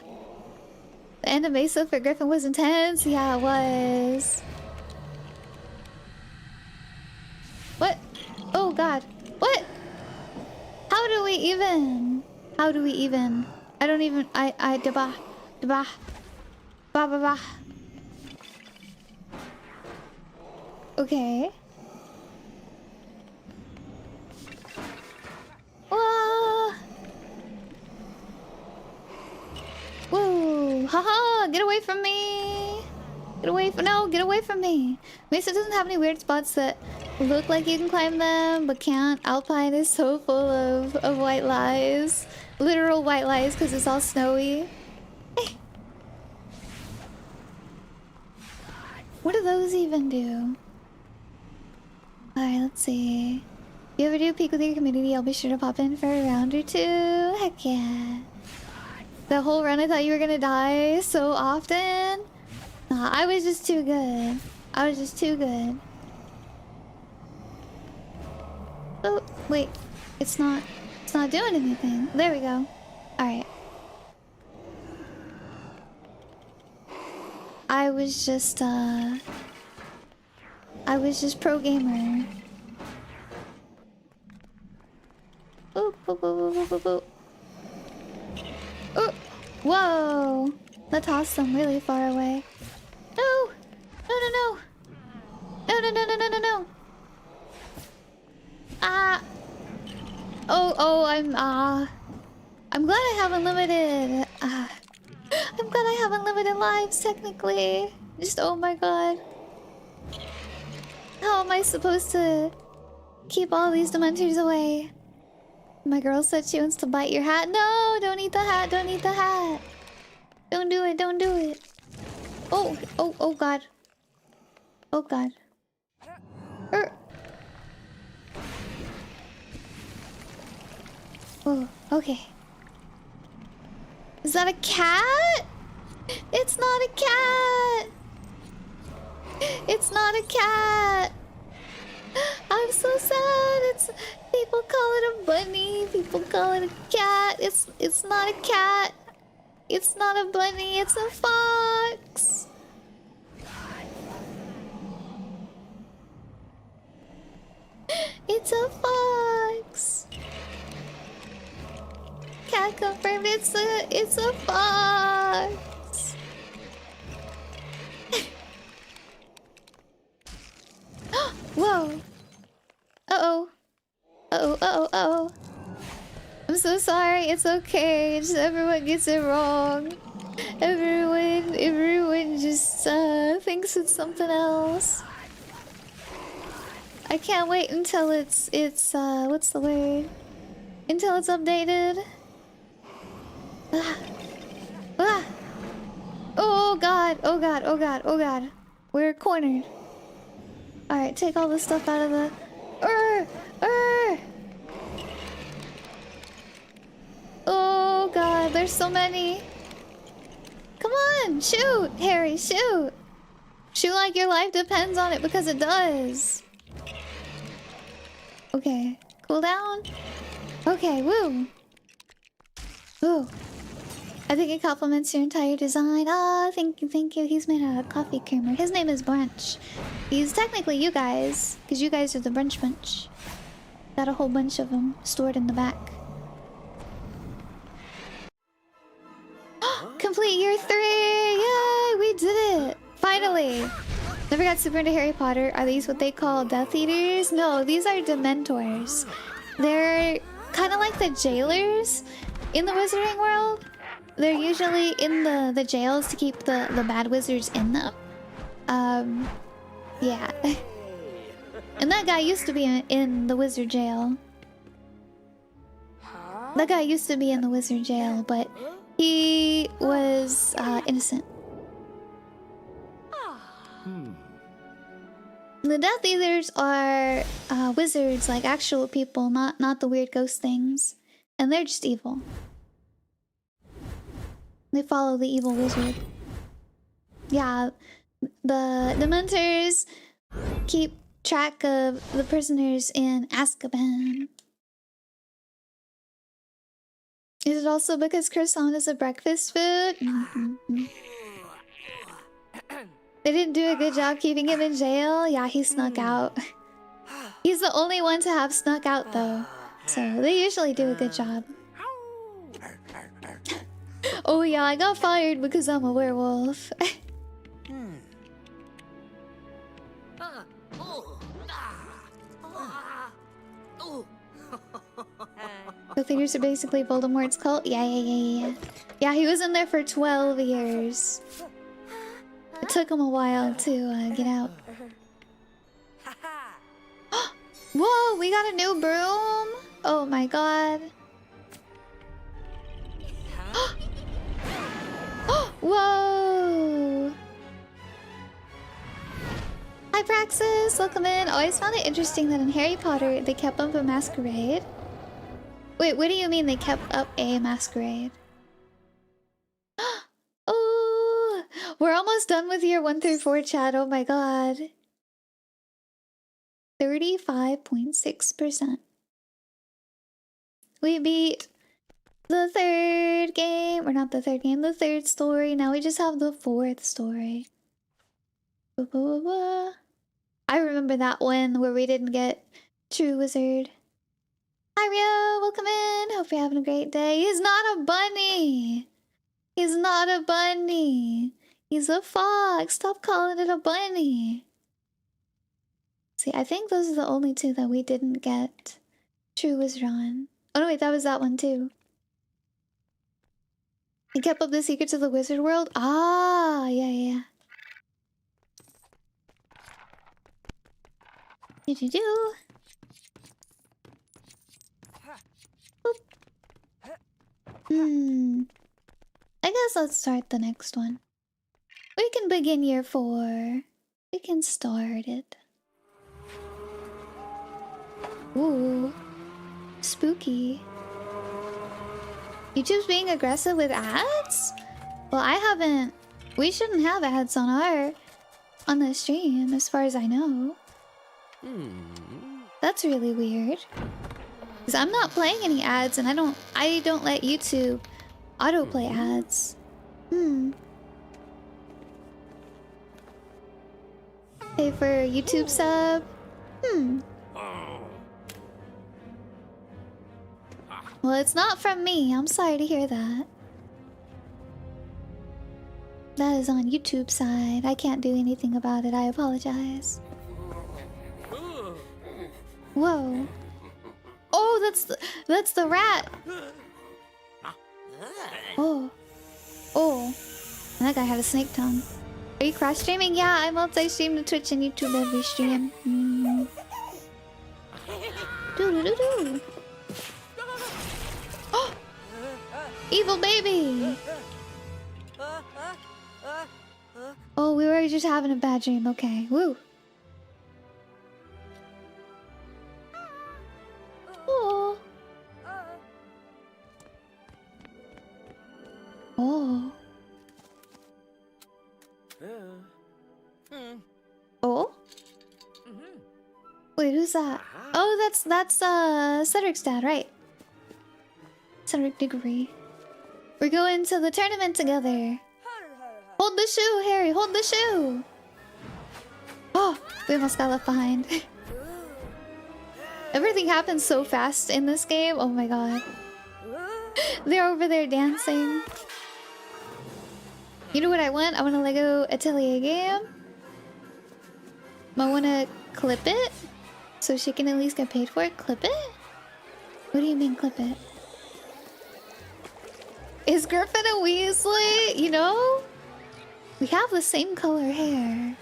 S1: The end of Mesa for Griffin was intense. Yeah, it was. What? Oh god. What? How do we even? How do we even? I don't even. Da ba ba ba. Okay. Whoa! Whoa! Haha! Get away from me! Get away from— no! Get away from me! Mesa doesn't have any weird spots that look like you can climb them, but can't. Alpine is so full of white lies. Literal white lies because it's all snowy. What do those even do? Alright, let's see. If you ever do peek with your community, I'll be sure to pop in for a round or two. Heck yeah. The whole run I thought you were gonna die so often. Nah, I was just too good. I was just too good. Oh, wait. It's not doing anything. There we go. Alright. I was just pro gamer. Boop, boop, boop, boop, boop, boop. Oh, whoa! That tossed them really far away. No! No, no, no! No, no, no, no, no, no, no! Ah! Oh, I'm glad I have unlimited. I'm glad I have unlimited lives, technically. Just, oh my god. How am I supposed to keep all these dementors away? My girl said she wants to bite your hat. No, don't eat the hat, don't eat the hat. Don't do it, don't do it. Oh god. Oh god. Oh, okay. Is that a cat? It's not a cat! It's not a cat! I'm so sad. It's people call it a bunny. People call it a cat. It's not a cat. It's not a bunny. It's a fox. It's a fox. Cat confirmed. It's a fox. Whoa. Uh-oh. Uh-oh, uh-oh, uh-oh. I'm so sorry. It's okay. Just everyone gets it wrong. Everyone just thinks it's something else. I can't wait until it's what's the word? Until it's updated. Oh god, oh god, oh god, oh god. We're cornered. Alright, take all the stuff out of the... Oh god, there's so many. Come on, shoot, Harry, shoot. Shoot like your life depends on it, because it does. Okay, cool down. Okay, woo. Woo. I think it complements your entire design. Ah, thank you, thank you. He's made a coffee creamer. His name is Brunch. He's technically you guys, because you guys are the brunch bunch. Got a whole bunch of them stored in the back. Complete year 3! Yay! We did it! Finally! Never got super into Harry Potter. Are these what they call Death Eaters? No, these are Dementors. They're kind of like the jailers in the Wizarding World. They're usually in the jails to keep the bad wizards in them. Yeah. And that guy used to be in the wizard jail. That guy used to be in the wizard jail, but he was innocent. The Death Eaters are wizards, like actual people, not the weird ghost things. And they're just evil. They follow the evil wizard. Yeah, the Dementors keep track of the prisoners in Azkaban. Is it also because croissant is a breakfast food? They didn't do a good job keeping him in jail. Yeah, he snuck out. He's the only one to have snuck out, though. So they usually do a good job. Oh yeah, I got fired because I'm a werewolf. The figures are basically Voldemort's cult? Yeah. Yeah, he was in there for 12 years. It took him a while to get out. Whoa, we got a new broom! Oh my god. Whoa! Hi Praxis, welcome in. Always found it interesting that in Harry Potter they kept up a masquerade. Wait, what do you mean they kept up a masquerade? Oh, we're almost done with year 1 through 4, chat. Oh my god. 35.6%. We beat the third game. Or not the third game, the third story. Now we just have the 4th story. I remember that one where we didn't get True Wizard. Hi Rio, welcome in. Hope you're having a great day. He's not a bunny. He's not a bunny. He's a fox. Stop calling it a bunny. See, I think those are the only two that we didn't get. True was Ron. Oh no, wait, that was that one too. He kept up the secrets of the wizard world? Ah, yeah. Do. I guess let's start the next one. We can begin year 4. We can start it. Ooh. Spooky. YouTube's being aggressive with ads? Well, I haven't... We shouldn't have ads on the stream, as far as I know. That's really weird. Because I'm not playing any ads, and I don't let YouTube autoplay ads. Pay for YouTube sub? Well, it's not from me. I'm sorry to hear that. That is on YouTube side. I can't do anything about it. I apologize. Whoa. Oh, that's the rat. Oh. And that guy had a snake tongue. Are you cross streaming? Yeah, I multi-stream to Twitch and YouTube every stream. Do. Evil baby! Oh, we were just having a bad dream. Okay, woo. Oh. Oh? Wait, who's that? Oh, that's Cedric's dad, right? Cedric Diggory. We're going to the tournament together. Hold the shoe, Harry. Hold the shoe. Oh, we almost got left behind. Everything happens so fast in this game. Oh my god. They're over there dancing. You know what I want? I want a Lego Atelier game. I want to clip it so she can at least get paid for it. Clip it? What do you mean clip it? Is Griffin a Weasley? You know? We have the same color hair.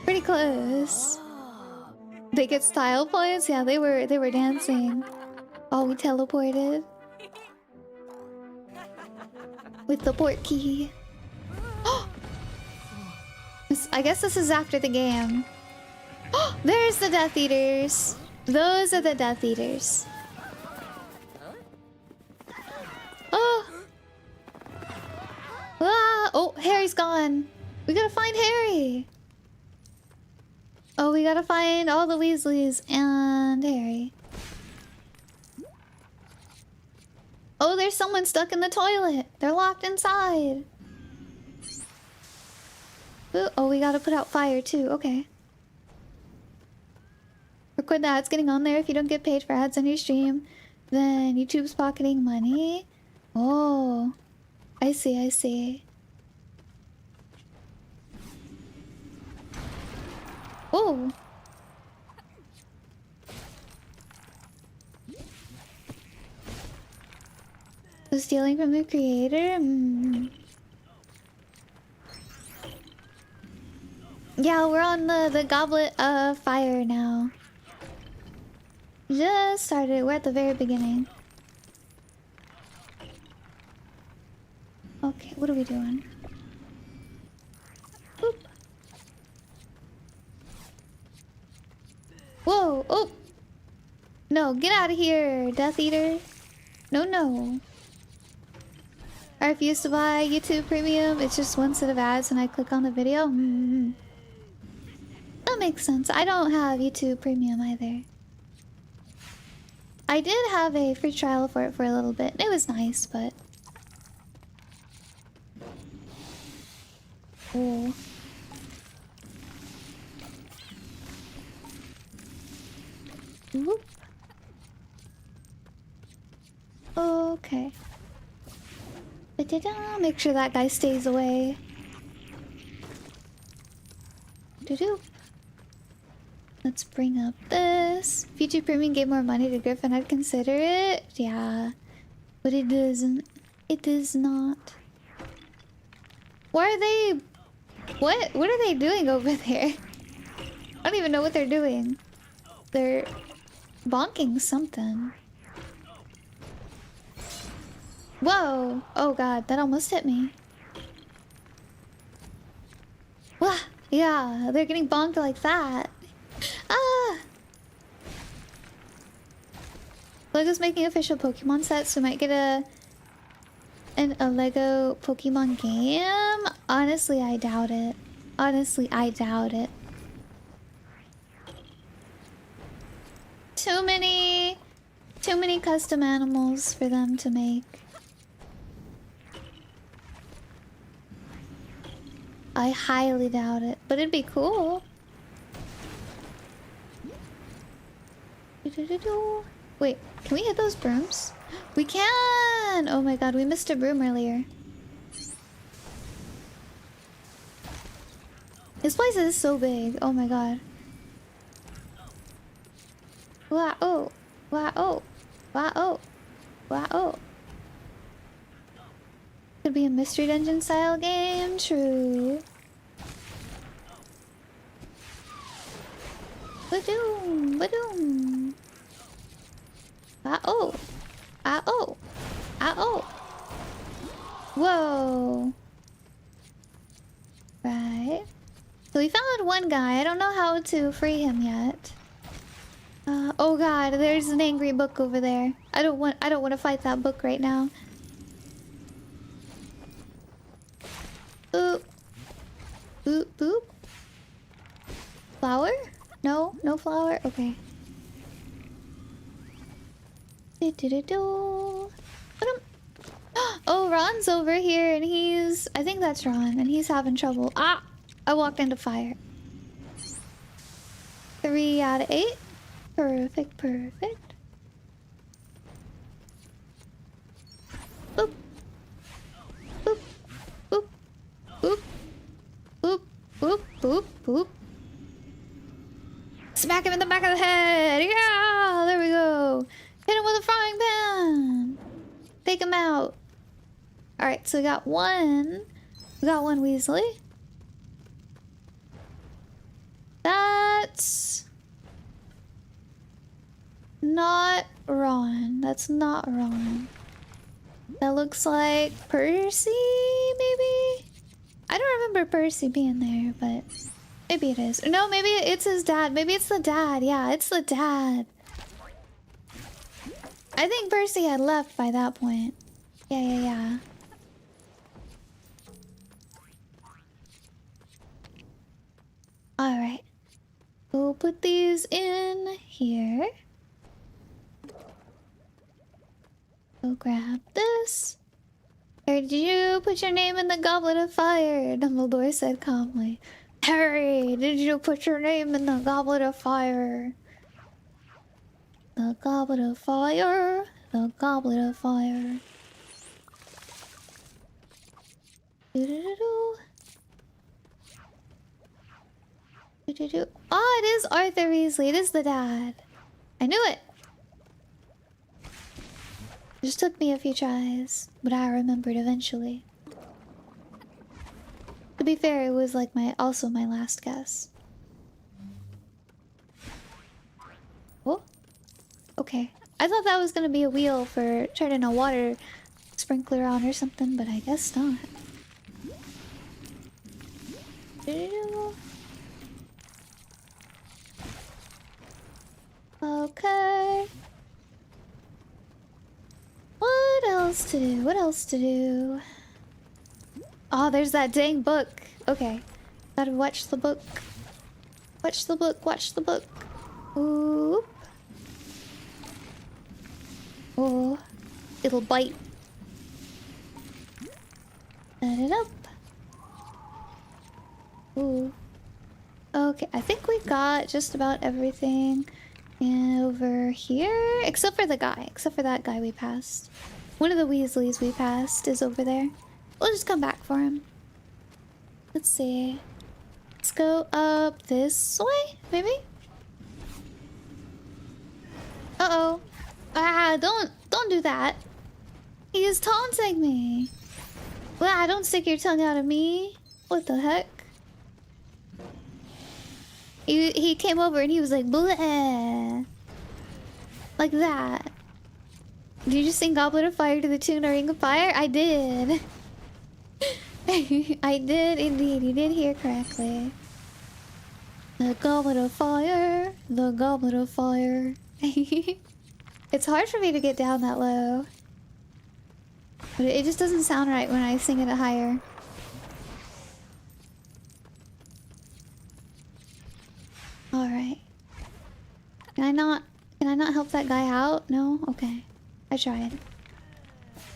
S1: Pretty close. They get style points? Yeah, they were dancing while we teleported. With the port key. I guess this is after the game. There's the Death Eaters. Those are the Death Eaters. Oh, Harry's gone. We gotta find Harry. Oh, we gotta find all the Weasleys and Harry. Oh, there's someone stuck in the toilet. They're locked inside. Ooh, oh, we gotta put out fire too. Okay. Record the ads getting on there. If you don't get paid for ads on your stream, then YouTube's pocketing money. Oh, I see. Oh. So stealing from the creator? Yeah, we're on the goblet of fire now. Just started. We're at the very beginning. Okay, what are we doing? Boop. Whoa! Oh! No, get out of here, Death Eater. No. I refuse to buy YouTube Premium. It's just one set of ads and I click on the video. That makes sense. I don't have YouTube Premium either. I did have a free trial for it for a little bit. It was nice, but... Oh. Whoop. Okay. Make sure that guy stays away. Doo-doo. Let's bring up this. If YouTube Premium gave more money to Griffin, I'd consider it. Yeah. But it doesn't. It does not. Why are they... What are they doing over there? I don't even know what they're doing. They're bonking something. Whoa! Oh god, that almost hit me. Wah! Yeah, they're getting bonked like that. Ah! Lego's making official Pokemon sets, so we might get a Lego Pokemon game. Honestly, I doubt it. Honestly, I doubt it. Too many custom animals for them to make. I highly doubt it, but it'd be cool. Wait, can we hit those brooms? We can! Oh my god, we missed a broom earlier. This place is so big. Oh my god. Wow. Wow. Wow. Wow. Could be a mystery dungeon style game. True. Badoom. Badoom. Wow. Ow. Ow. Whoa. Right. So we found one guy. I don't know how to free him yet. Oh god, there's an angry book over there. I don't want to fight that book right now. Boop. Boop boop. Flower? No flower? Okay. Oh, Ron's over here and he's... I think that's Ron and he's having trouble. Ah! I walked into fire. 3 out of 8. Perfect. Boop. Boop. Boop. Boop. Boop. Boop. Boop. Boop. Smack him in the back of the head! Yeah! There we go! Hit him with a frying pan! Take him out! Alright, so we got one. We got one Weasley. That's... not Ron. That's not Ron. That looks like Percy, maybe? I don't remember Percy being there, but maybe it is. No, maybe it's his dad. Maybe it's the dad. Yeah, it's the dad. I think Percy had left by that point. Yeah. Alright. We'll put these in here. Go grab this. Harry, did you put your name in the goblet of fire? Dumbledore said calmly. Harry, did you put your name in the goblet of fire? The goblet of fire. The goblet of fire. Do-do-do-do. Do-do-do. Oh, it is Arthur Weasley. It is the dad. I knew it. Just took me a few tries, but I remembered eventually. To be fair, it was like also my last guess. Oh, okay. I thought that was gonna be a wheel for turning a water sprinkler on or something, but I guess not. Okay. What else to do? What else to do? Oh, there's that dang book. Okay. Gotta watch the book. Watch the book. Watch the book. Oop. Oh. It'll bite. Set it up. Ooh. Okay, I think we got just about everything over here. Except for the guy. Except for that guy we passed. One of the Weasleys we passed is over there. We'll just come back for him. Let's see. Let's go up this way, maybe? Uh-oh. Ah, don't do that. He is taunting me. Ah, don't stick your tongue out at me. What the heck? He came over and he was like, bleh. Like that. Did you just sing Goblet of Fire to the tune of Ring of Fire? I did. I did indeed. You did hear correctly. The Goblet of Fire. The Goblet of Fire. It's hard for me to get down that low. But it just doesn't sound right when I sing it higher. Alright. Can I not help that guy out? No? Okay. I tried.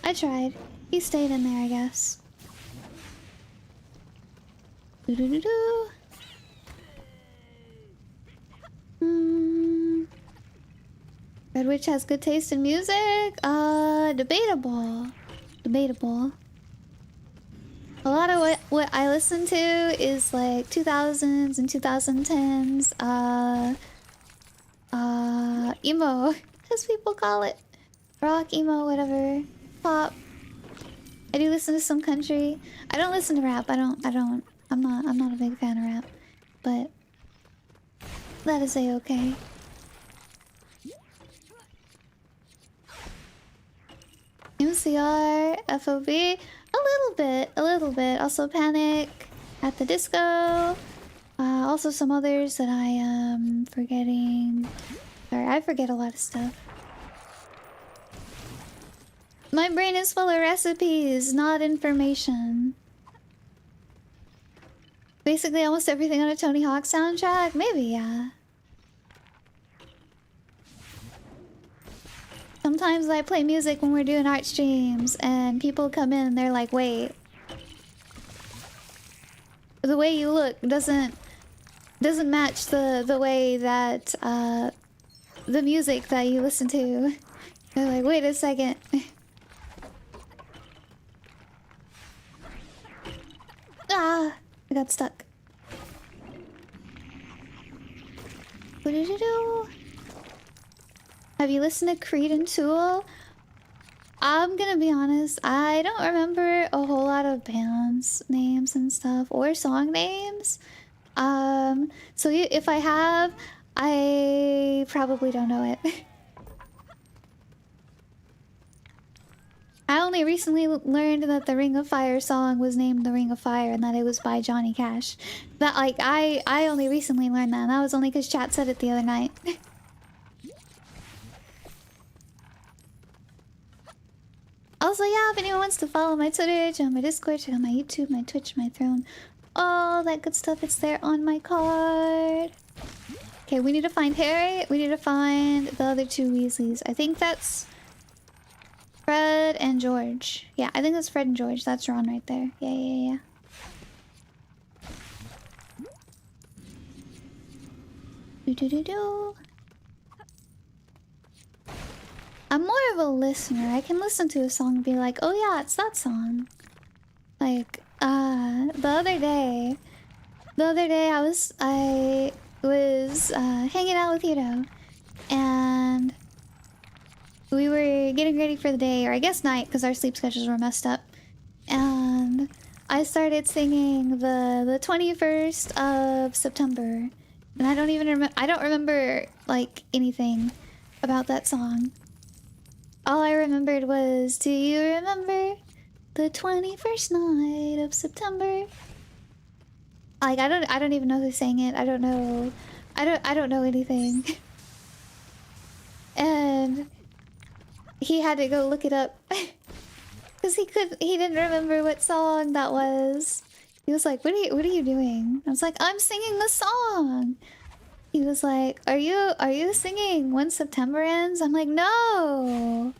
S1: I tried. He stayed in there, I guess. Doo-doo-doo-doo. Red Witch has good taste in music? Debatable. Debatable. A lot of what I listen to is like 2000s and 2010s, emo, as people call it. Rock, emo, whatever. Pop. I do listen to some country. I don't listen to rap. I'm not a big fan of rap. But that is a-okay. MCR, FOB, a little bit. Also Panic at the Disco. Also some others that I am forgetting. Sorry, I forget a lot of stuff. My brain is full of recipes, not information. Basically almost everything on a Tony Hawk soundtrack? Maybe, yeah. Sometimes I play music when we're doing art streams and people come in and they're like, wait. The way you look doesn't match the way that the music that you listen to. They're like, wait a second. Ah, I got stuck. What did you do? Have you listened to Creed and Tool? I'm gonna be honest, I don't remember a whole lot of bands names and stuff or song names. So if I have, I probably don't know it. I only recently learned that the Ring of Fire song was named The Ring of Fire and that it was by Johnny Cash. That like I only recently learned that, and that was only because chat said it the other night. Also, yeah, if anyone wants to follow my Twitter, check out my Discord, check out my YouTube, my Twitch, my Throne, all that good stuff, it's there on my card. Okay, we need to find Harry. We need to find the other two Weasleys. I think that's Fred and George. Yeah, I think that's Fred and George. That's Ron right there. Yeah. Do-do-do-do. I'm more of a listener. I can listen to a song and be like, oh yeah, it's that song. Like, the other day I was hanging out with Hiro, and we were getting ready for the day, or I guess night, because our sleep schedules were messed up. And I started singing the 21st of September, and I don't remember like anything about that song. All I remembered was, do you remember the 21st night of September? Like, I don't even know who sang it. I don't know anything. And he had to go look it up because he didn't remember what song that was. He was like, what are you doing? I was like, I'm singing the song. He was like, are you singing When September Ends? I'm like, no.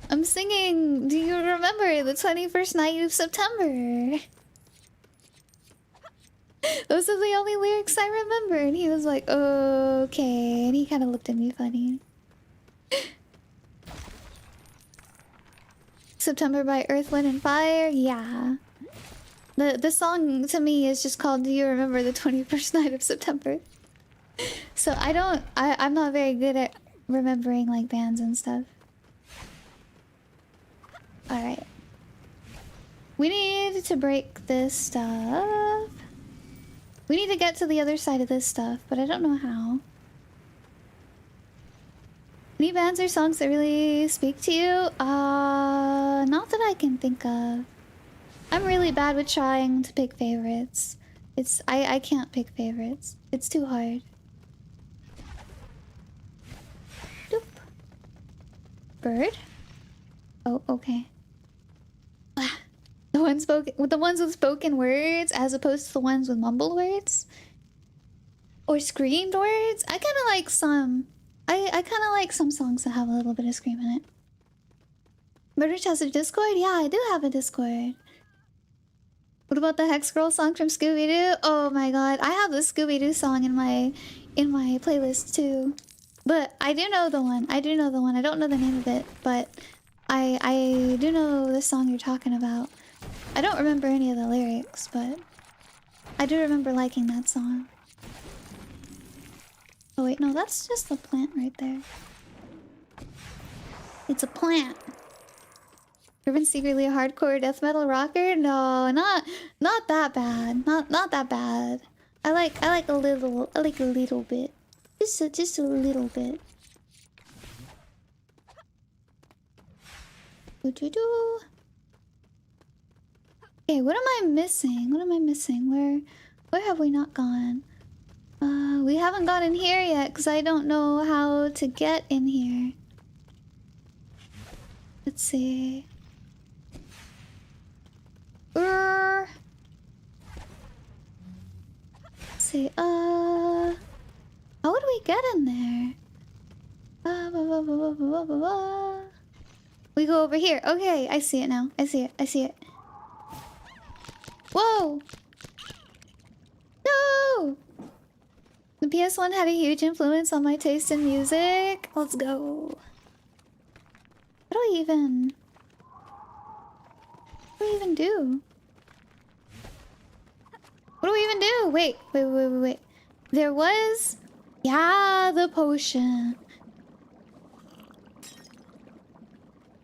S1: I'm singing, do you remember the 21st night of September? Those are the only lyrics I remember. And he was like, okay. And he kind of looked at me funny. September by Earth, Wind, and Fire. Yeah. The song to me is just called "Do You Remember the 21st Night of September?" So I'm not very good at remembering like bands and stuff. Alright. We need to break this stuff. We need to get to the other side of this stuff, but I don't know how. Any bands or songs that really speak to you? Not that I can think of. I'm really bad with trying to pick favorites. I can't pick favorites. It's too hard. Doop. Bird? Oh, okay. The ones with spoken words as opposed to the ones with mumbled words? Or screamed words? I kinda like some. I kinda like some songs that have a little bit of scream in it. Murderch has a Discord? Yeah, I do have a Discord. What about the Hex Girl song from Scooby-Doo? Oh my god, I have the Scooby-Doo song in my playlist too. But I do know the one. I don't know the name of it, but I do know the song you're talking about. I don't remember any of the lyrics, but I do remember liking that song. Oh wait, no, that's just the plant right there. It's a plant. You've been secretly a hardcore death metal rocker? No, not that bad. Not that bad. I like a little bit. Just a little bit. Doo-doo-doo. Okay, what am I missing? Where have we not gone? We haven't got in here yet because I don't know how to get in here. Let's see. Let's see. How would we get in there? We go over here. Okay, I see it now. I see it. Whoa! No! The PS1 had a huge influence on my taste in music. Let's go. What do I even do? What do we even do? Wait. There was... Yeah, the potion.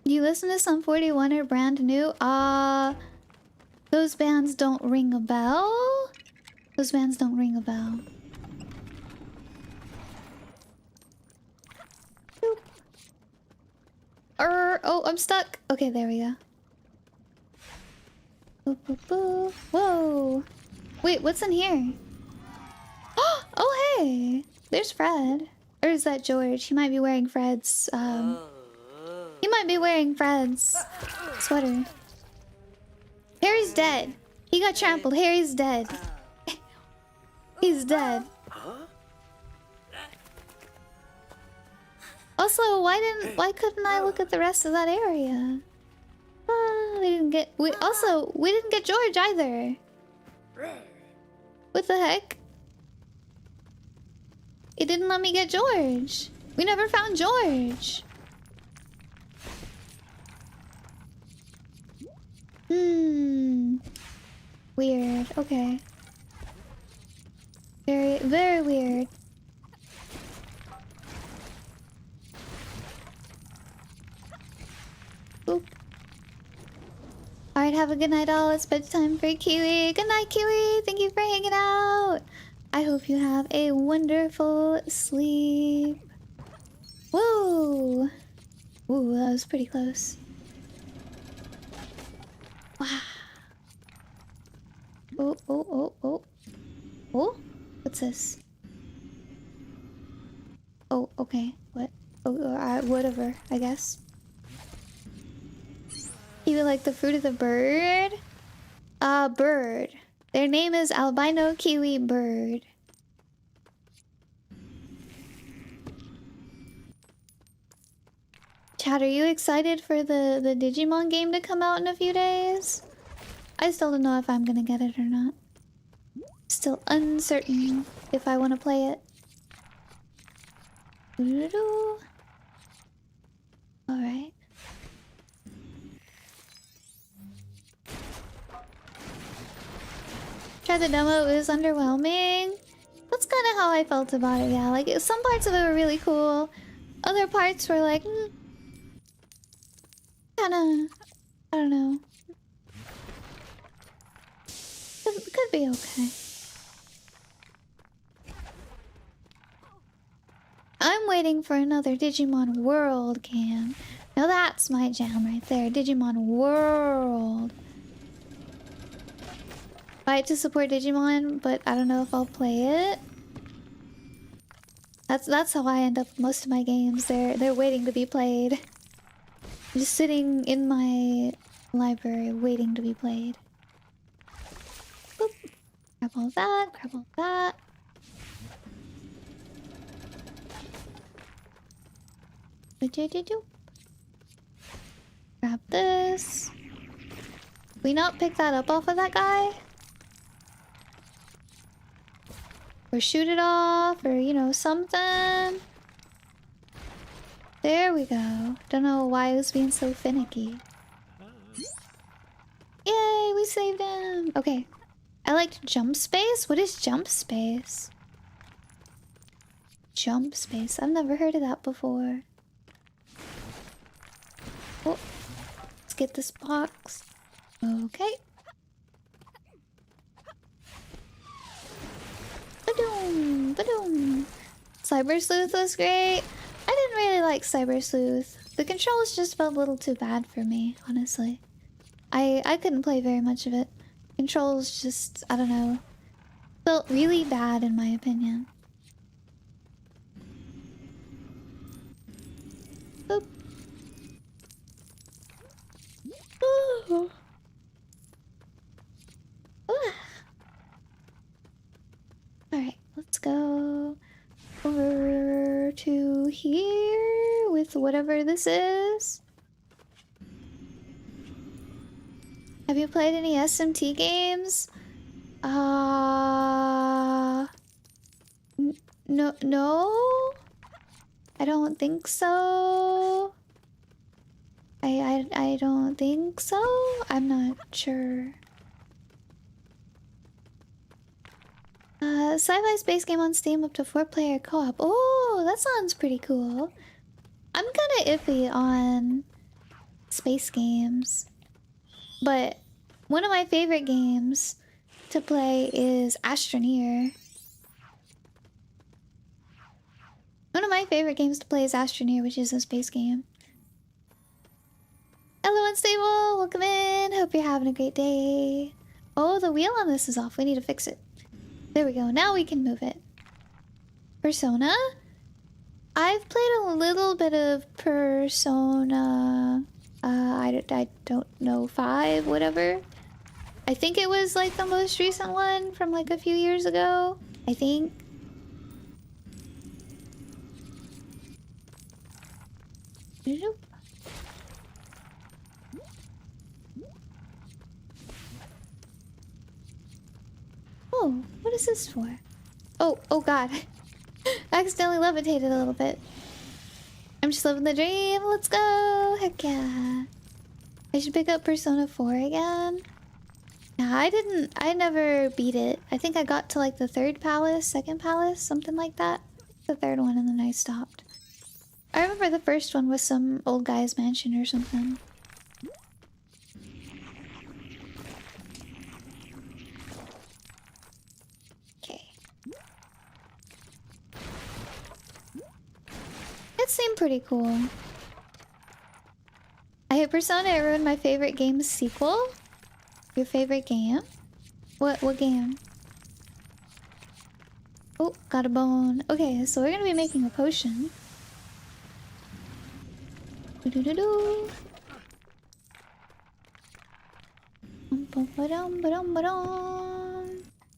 S1: You listen to Sum 41 or Brand New? Those bands don't ring a bell? Those bands don't ring a bell. Boop. Oh, I'm stuck. Okay, there we go. Boop, boop, boop. Whoa. Wait, what's in here? Oh, hey. There's Fred. Or is that George? He might be wearing Fred's, He might be wearing Fred's sweater. Harry's dead. He got trampled. Harry's dead. He's dead. Also, why couldn't I look at the rest of that area? We didn't get George either. What the heck? It didn't let me get George. We never found George. Weird. Okay. Very, very weird. Oop. Alright, have a good night all. It's bedtime for Kiwi. Good night, Kiwi. Thank you for hanging out. I hope you have a wonderful sleep. Whoa. Ooh, that was pretty close. Wow. Oh. Oh? What's this? Oh, okay. What? Oh, whatever, I guess. You like the fruit of the bird? Bird. Their name is albino kiwi bird. Chat, are you excited for the Digimon game to come out in a few days? I still don't know if I'm gonna get it or not. Still uncertain if I want to play it. Alright. Tried the demo, it was underwhelming. That's kind of how I felt about it, yeah. Like, some parts of it were really cool. Other parts were like, kind of, I don't know. Could be okay. I'm waiting for another Digimon World game. Now that's my jam right there. Digimon World. Fight to support Digimon, but I don't know if I'll play it. That's how I end up with most of my games. They're waiting to be played. Just sitting in my library waiting to be played. Boop. Grab all that, grab all that. Grab this. We not pick that up off of that guy? Or shoot it off, or you know, something. There we go. Don't know why it was being so finicky. Yay, we saved him! Okay. I liked jump space? What is jump space? Jump space. I've never heard of that before. Oh. Let's get this box. Okay. Ba-doom! Ba-doom! Cyber Sleuth was great. I didn't really like Cyber Sleuth. The controls just felt a little too bad for me, honestly. I couldn't play very much of it. Controls just, I don't know, felt really bad in my opinion. Boop. Ooh. Ooh. Alright, let's go over to here with whatever this is. Have you played any SMT games? No? I don't think so. I don't think so. I'm not sure. Sci-fi space game on Steam up to 4-player co-op. Oh, that sounds pretty cool. I'm kind of iffy on space games. But one of my favorite games to play is Astroneer. One of my favorite games to play is Astroneer, which is a space game. Hello, Unstable! Welcome in! Hope you're having a great day. Oh, the wheel on this is off. We need to fix it. There we go. Now we can move it. Persona? I've played a little bit of Persona... I don't know, 5, whatever. I think it was like the most recent one from like a few years ago. I think. Oh, what is this for? Oh god. I accidentally levitated a little bit. I'm just living the dream. Let's go. Heck yeah. I should pick up Persona 4 again. Yeah, I never beat it. I think I got to like the 3rd palace, 2nd palace, something like that. The 3rd one and then I stopped. I remember the 1st one was some old guy's mansion or something. Okay. It seemed pretty cool. I hate Persona, it ruined my favorite game's sequel. Your favorite game? What game? Oh, got a bone. Okay, so we're gonna be making a potion. Do-do-do-do.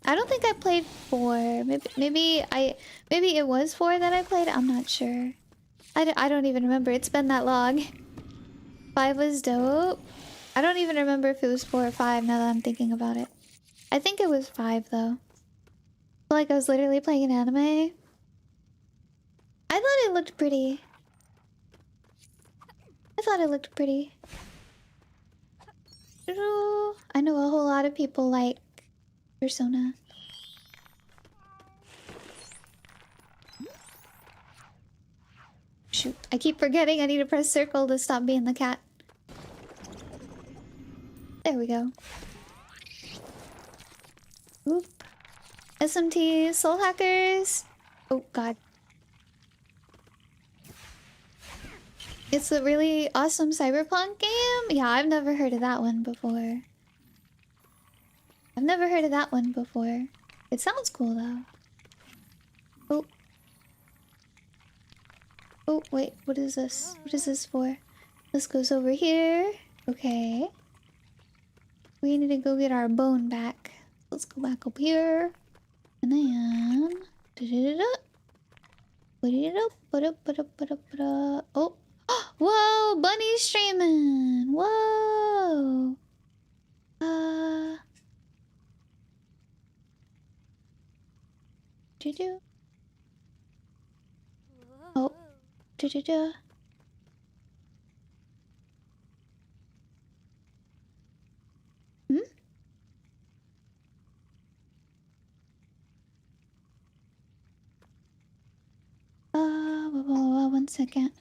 S1: I don't think I played 4. Maybe it was 4 that I played. I'm not sure. I don't even remember. It's been that long. 5 was dope. I don't even remember if it was 4 or 5 now that I'm thinking about it. I think it was 5 though. Like I was literally playing an anime. I thought it looked pretty. I know a whole lot of people like persona. Shoot, I keep forgetting I need to press circle to stop being the cat. There we go. Oop. SMT, Soul Hackers. Oh god. It's a really awesome cyberpunk game? Yeah, I've never heard of that one before. I've never heard of that one before. It sounds cool though. Oh. Oh, wait, what is this? What is this for? This goes over here. Okay. We need to go get our bone back. Let's go back up here. And then... Oh! Whoa! Bunny streaming! Whoa! Do-do. Oh. Do-do-do. Hmm? One second.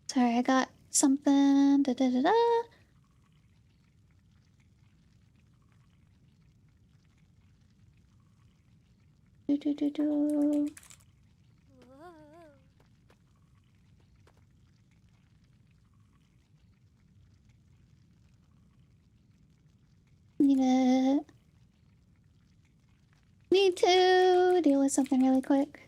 S1: Sorry, I got something. Da-da-da-da. Do-do-do-do. Need to deal with something really quick.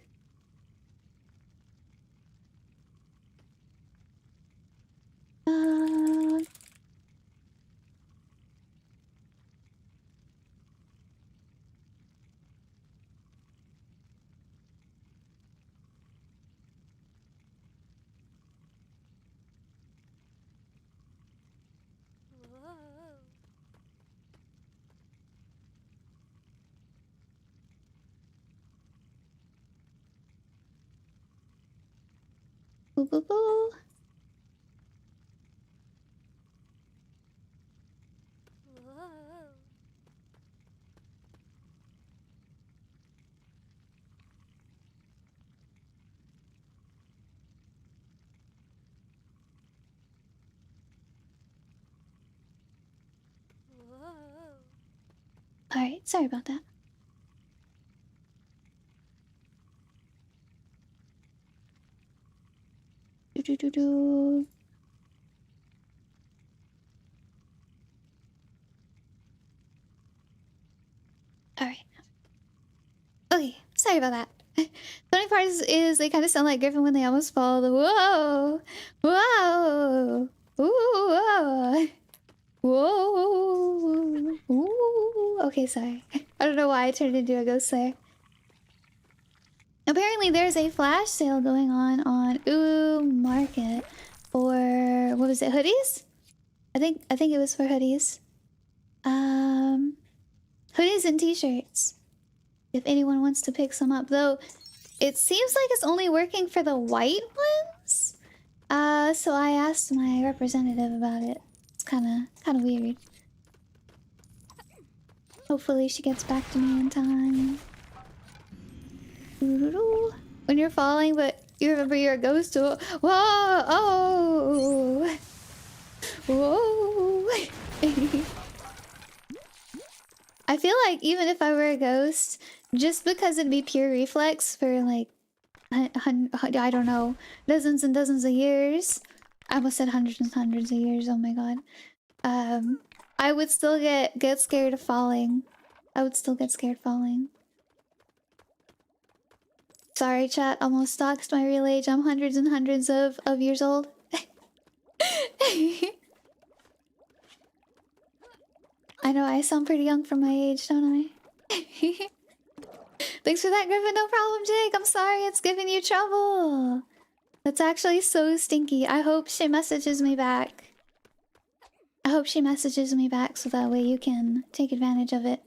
S1: Boo boo boo. Alright, sorry about that. Do-do-do-do. Alright. Okay, sorry about that. Funny part is they kind of sound like Griffin when they almost fall. The whoa! Whoa! Ooh! Whoa! Whoa! Ooh! Okay, sorry. I don't know why I turned into a ghost there. Apparently there's a flash sale going on Ooh Market for what was it, hoodies? I think it was for hoodies. Hoodies and t-shirts. If anyone wants to pick some up, though it seems like it's only working for the white ones. So I asked my representative about it. It's kinda weird. Hopefully she gets back to me in time. When you're falling, but you remember you're a ghost. Whoa! Oh! Whoa! I feel like even if I were a ghost, just because it'd be pure reflex for like, I don't know, dozens and dozens of years. I almost said hundreds and hundreds of years. Oh my god. I would still get scared of falling. I would still get scared falling. Sorry, chat. Almost doxed my real age. I'm hundreds and hundreds of years old. I know I sound pretty young for my age, don't I? Thanks for that, Griffin. No problem, Jake. I'm sorry it's giving you trouble. That's actually so stinky. I hope she messages me back. I hope she messages me back so that way you can take advantage of it.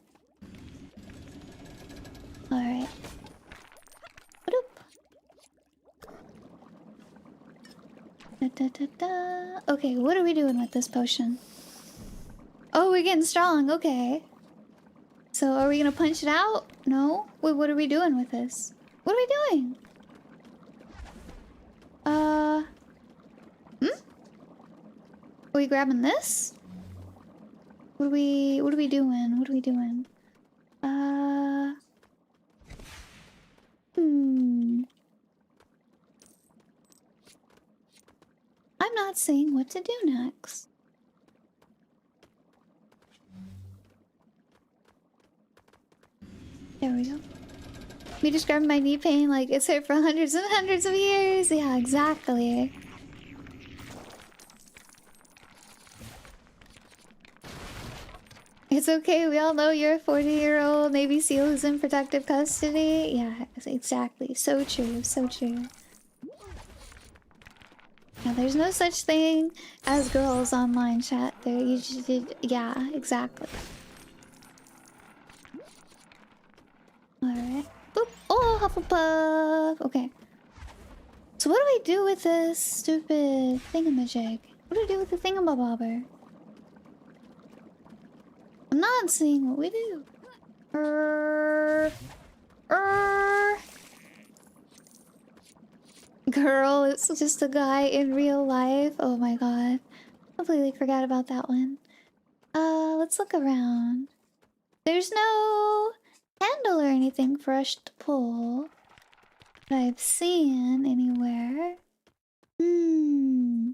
S1: Alright. Da, da, da, da. Okay, what are we doing with this potion? Oh, we're getting strong. Okay. So are we gonna punch it out? No? Wait, what are we doing with this? What are we doing? Hmm? Are we grabbing this? What are we doing? What are we doing? Hmm. I'm not seeing what to do next. There we go. Me describing my knee pain like it's hurt for hundreds and hundreds of years. Yeah, exactly. It's okay, we all know you're a 40-year-old Navy SEAL who's in protective custody. Yeah, exactly. So true, so true. Yeah, there's no such thing as girls online chat. There, you just did. Yeah, exactly. Alright. Boop. Oh, Hufflepuff. Okay. So what do we do with this stupid thingamajig? What do we do with the thingamabobber? I'm not seeing what we do. Girl, it's just a guy in real life. Oh my god. Completely forgot about that one. Let's look around. There's no handle or anything for us to pull that I've seen anywhere. Hmm.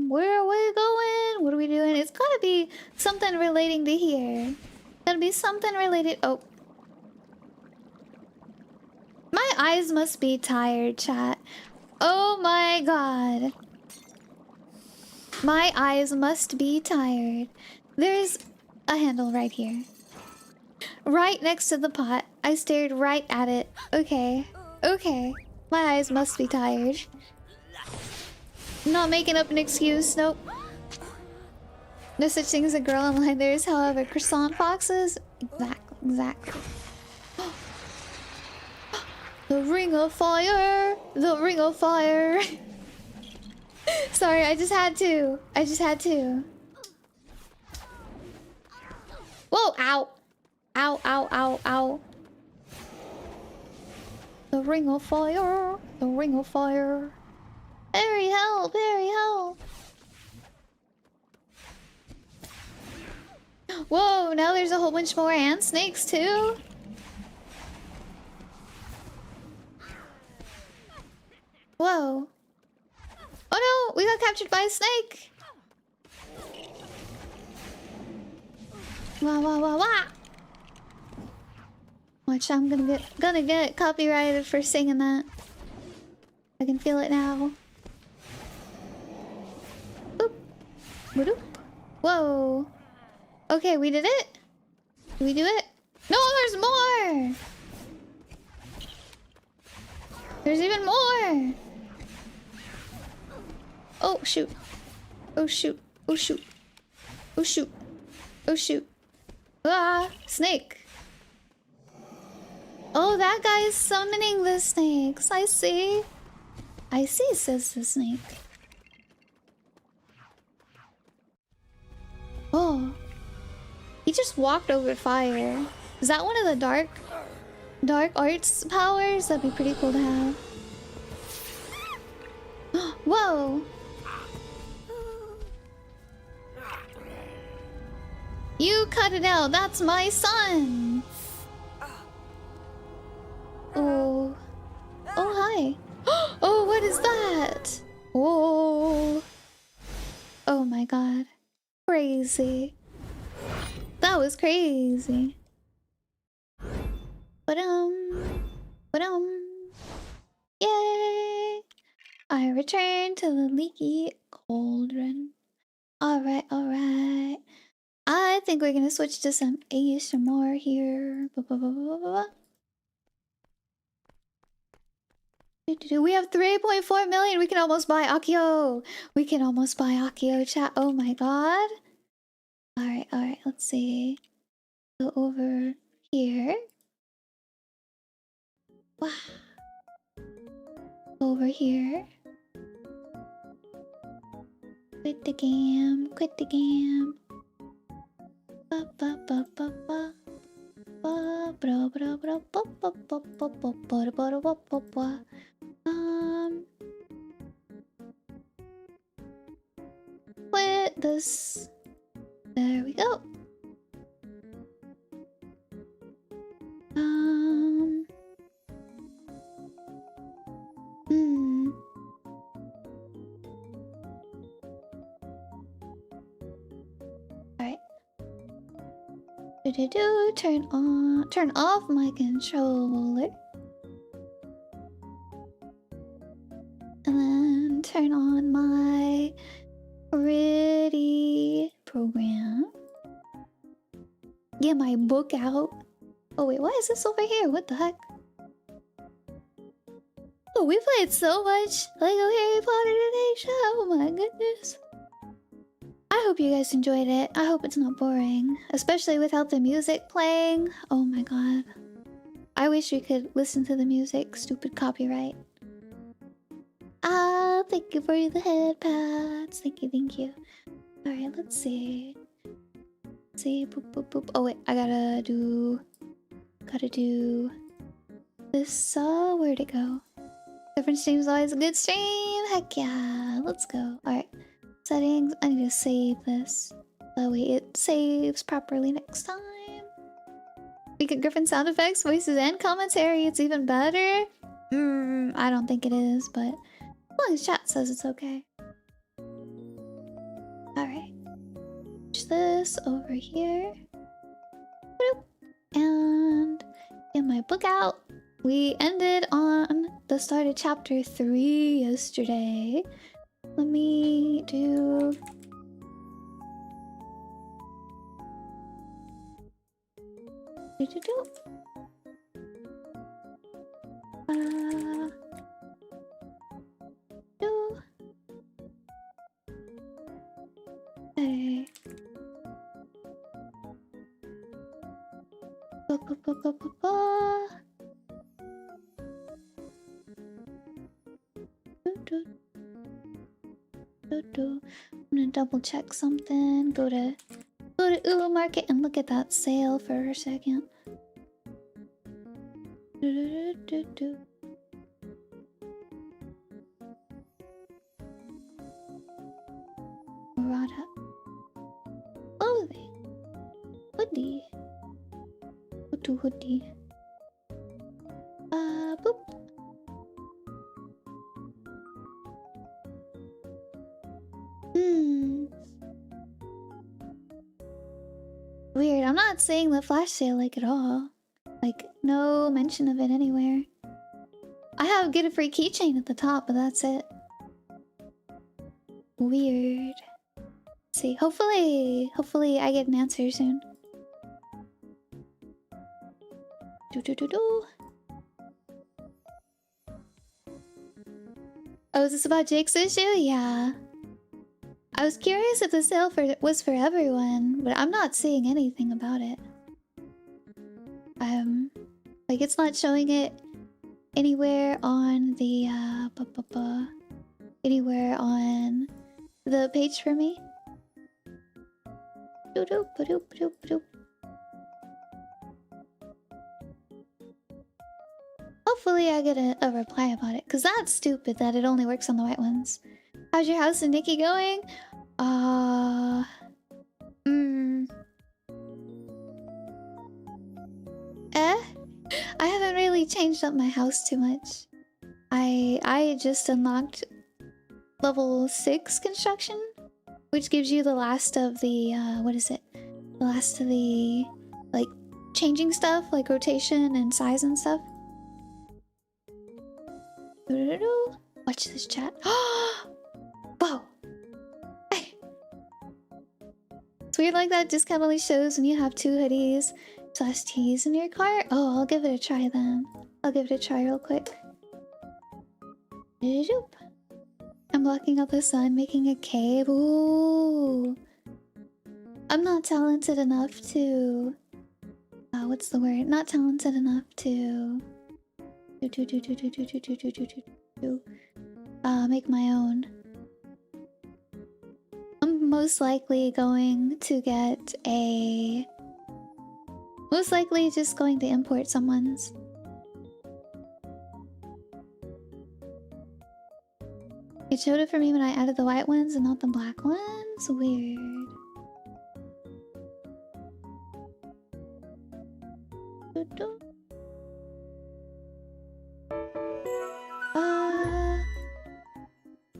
S1: Where are we going? What are we doing? It's gotta be something relating to here. Gotta be something related. Oh. My eyes must be tired, chat. Oh my god. My eyes must be tired. There's a handle right here. Right next to the pot. I stared right at it. Okay. Okay. My eyes must be tired. I'm not making up an excuse. Nope. No such thing as a girl online. There is, however, croissant foxes. Exactly. Exactly. The ring of fire. The ring of fire. Sorry, I just had to. I just had to. Whoa, ow. Ow, ow, ow, ow. The ring of fire. The ring of fire. Very help, very help. Whoa, now there's a whole bunch more ant snakes too. Whoa. Oh no, we got captured by a snake. Wah wah wah wah. Watch, I'm gonna get copyrighted for singing that. I can feel it now. Boop. Boop. Whoa. Okay, we did it. Did we do it? No, there's more. There's even more. Oh shoot. Oh shoot. Oh shoot. Oh shoot. Oh shoot. Ah, snake. Oh, that guy is summoning the snakes. I see. I see, says the snake. Oh. He just walked over fire. Is that one of the dark arts powers? That'd be pretty cool to have. Whoa. You cut it out. That's my son. Oh. Oh, hi. Oh, what is that? Oh. Oh my god. Crazy. That was crazy. Ba-dum. Yay. I returned to the leaky cauldron. Alright, alright. I think we're gonna switch to some ASMR here. We have 3.4 million. We can almost buy Akio. We can almost buy Akio, chat. Oh my god. Alright, let's see. Go over here. Wow. Over here. Quit the game. Quit the game. Ba ba ba ba ba. Ba bra bra bra ba ba ba ba ba ba ba ba ba ba. Quit this. There we go. Hmm. Alright. Turn off my controller. And then turn on my pretty program. Get my book out. Oh wait, why is this over here? What the heck? Oh, we played so much Lego Harry Potter today, chat. Oh my goodness. I hope you guys enjoyed it. I hope it's not boring. Especially without the music playing. Oh my god. I wish we could listen to the music. Stupid copyright. Ah, thank you for the headpads. Thank you, thank you. Alright, let's see. See, boop, boop, boop. Oh wait, I gotta do this. Where'd it go? Different stream's always a good stream. Heck yeah, let's go. Alright, settings. I need to save this. That way it saves properly next time. We get Griffin sound effects, voices, and commentary. It's even better. I don't think it is, but as long as chat says it's okay. Alright. Push this over here. And get my book out. We ended on the start of chapter 3 yesterday. Let me do... Hey. I'm gonna double check something. Go to Ulu Market and look at that sale for a second. Murata. Clothing. Hoodie. Hoodie. Boop. Weird. I'm not seeing the flash sale like at all. Like, no mention of it anywhere. I have get a free keychain at the top, but that's it. Weird. Let's see, hopefully I get an answer soon. Oh, is this about Jake's issue? Yeah. I was curious if the sale was for everyone, but I'm not seeing anything about it. Like it's not showing it anywhere on the anywhere on the page for me. Hopefully I get a reply about it, because that's stupid that it only works on the white ones. How's your house and Nikki going? I haven't really changed up my house too much. I just unlocked level 6 construction, which gives you the last of the what is it? The last of the like changing stuff, like rotation and size and stuff. Watch this chat. Whoa! It's weird like that discount only shows when you have 2 hoodies slash tees in your cart. Oh, I'll give it a try then. I'll give it a try real quick. Zoop. I'm blocking out the sun, making a cave. Ooh. I'm not talented enough to... what's the word? Not talented enough to... make my own. I'm most likely going to get a... Most likely just going to import someone's. It showed it for me when I added the white ones and not the black ones? Weird.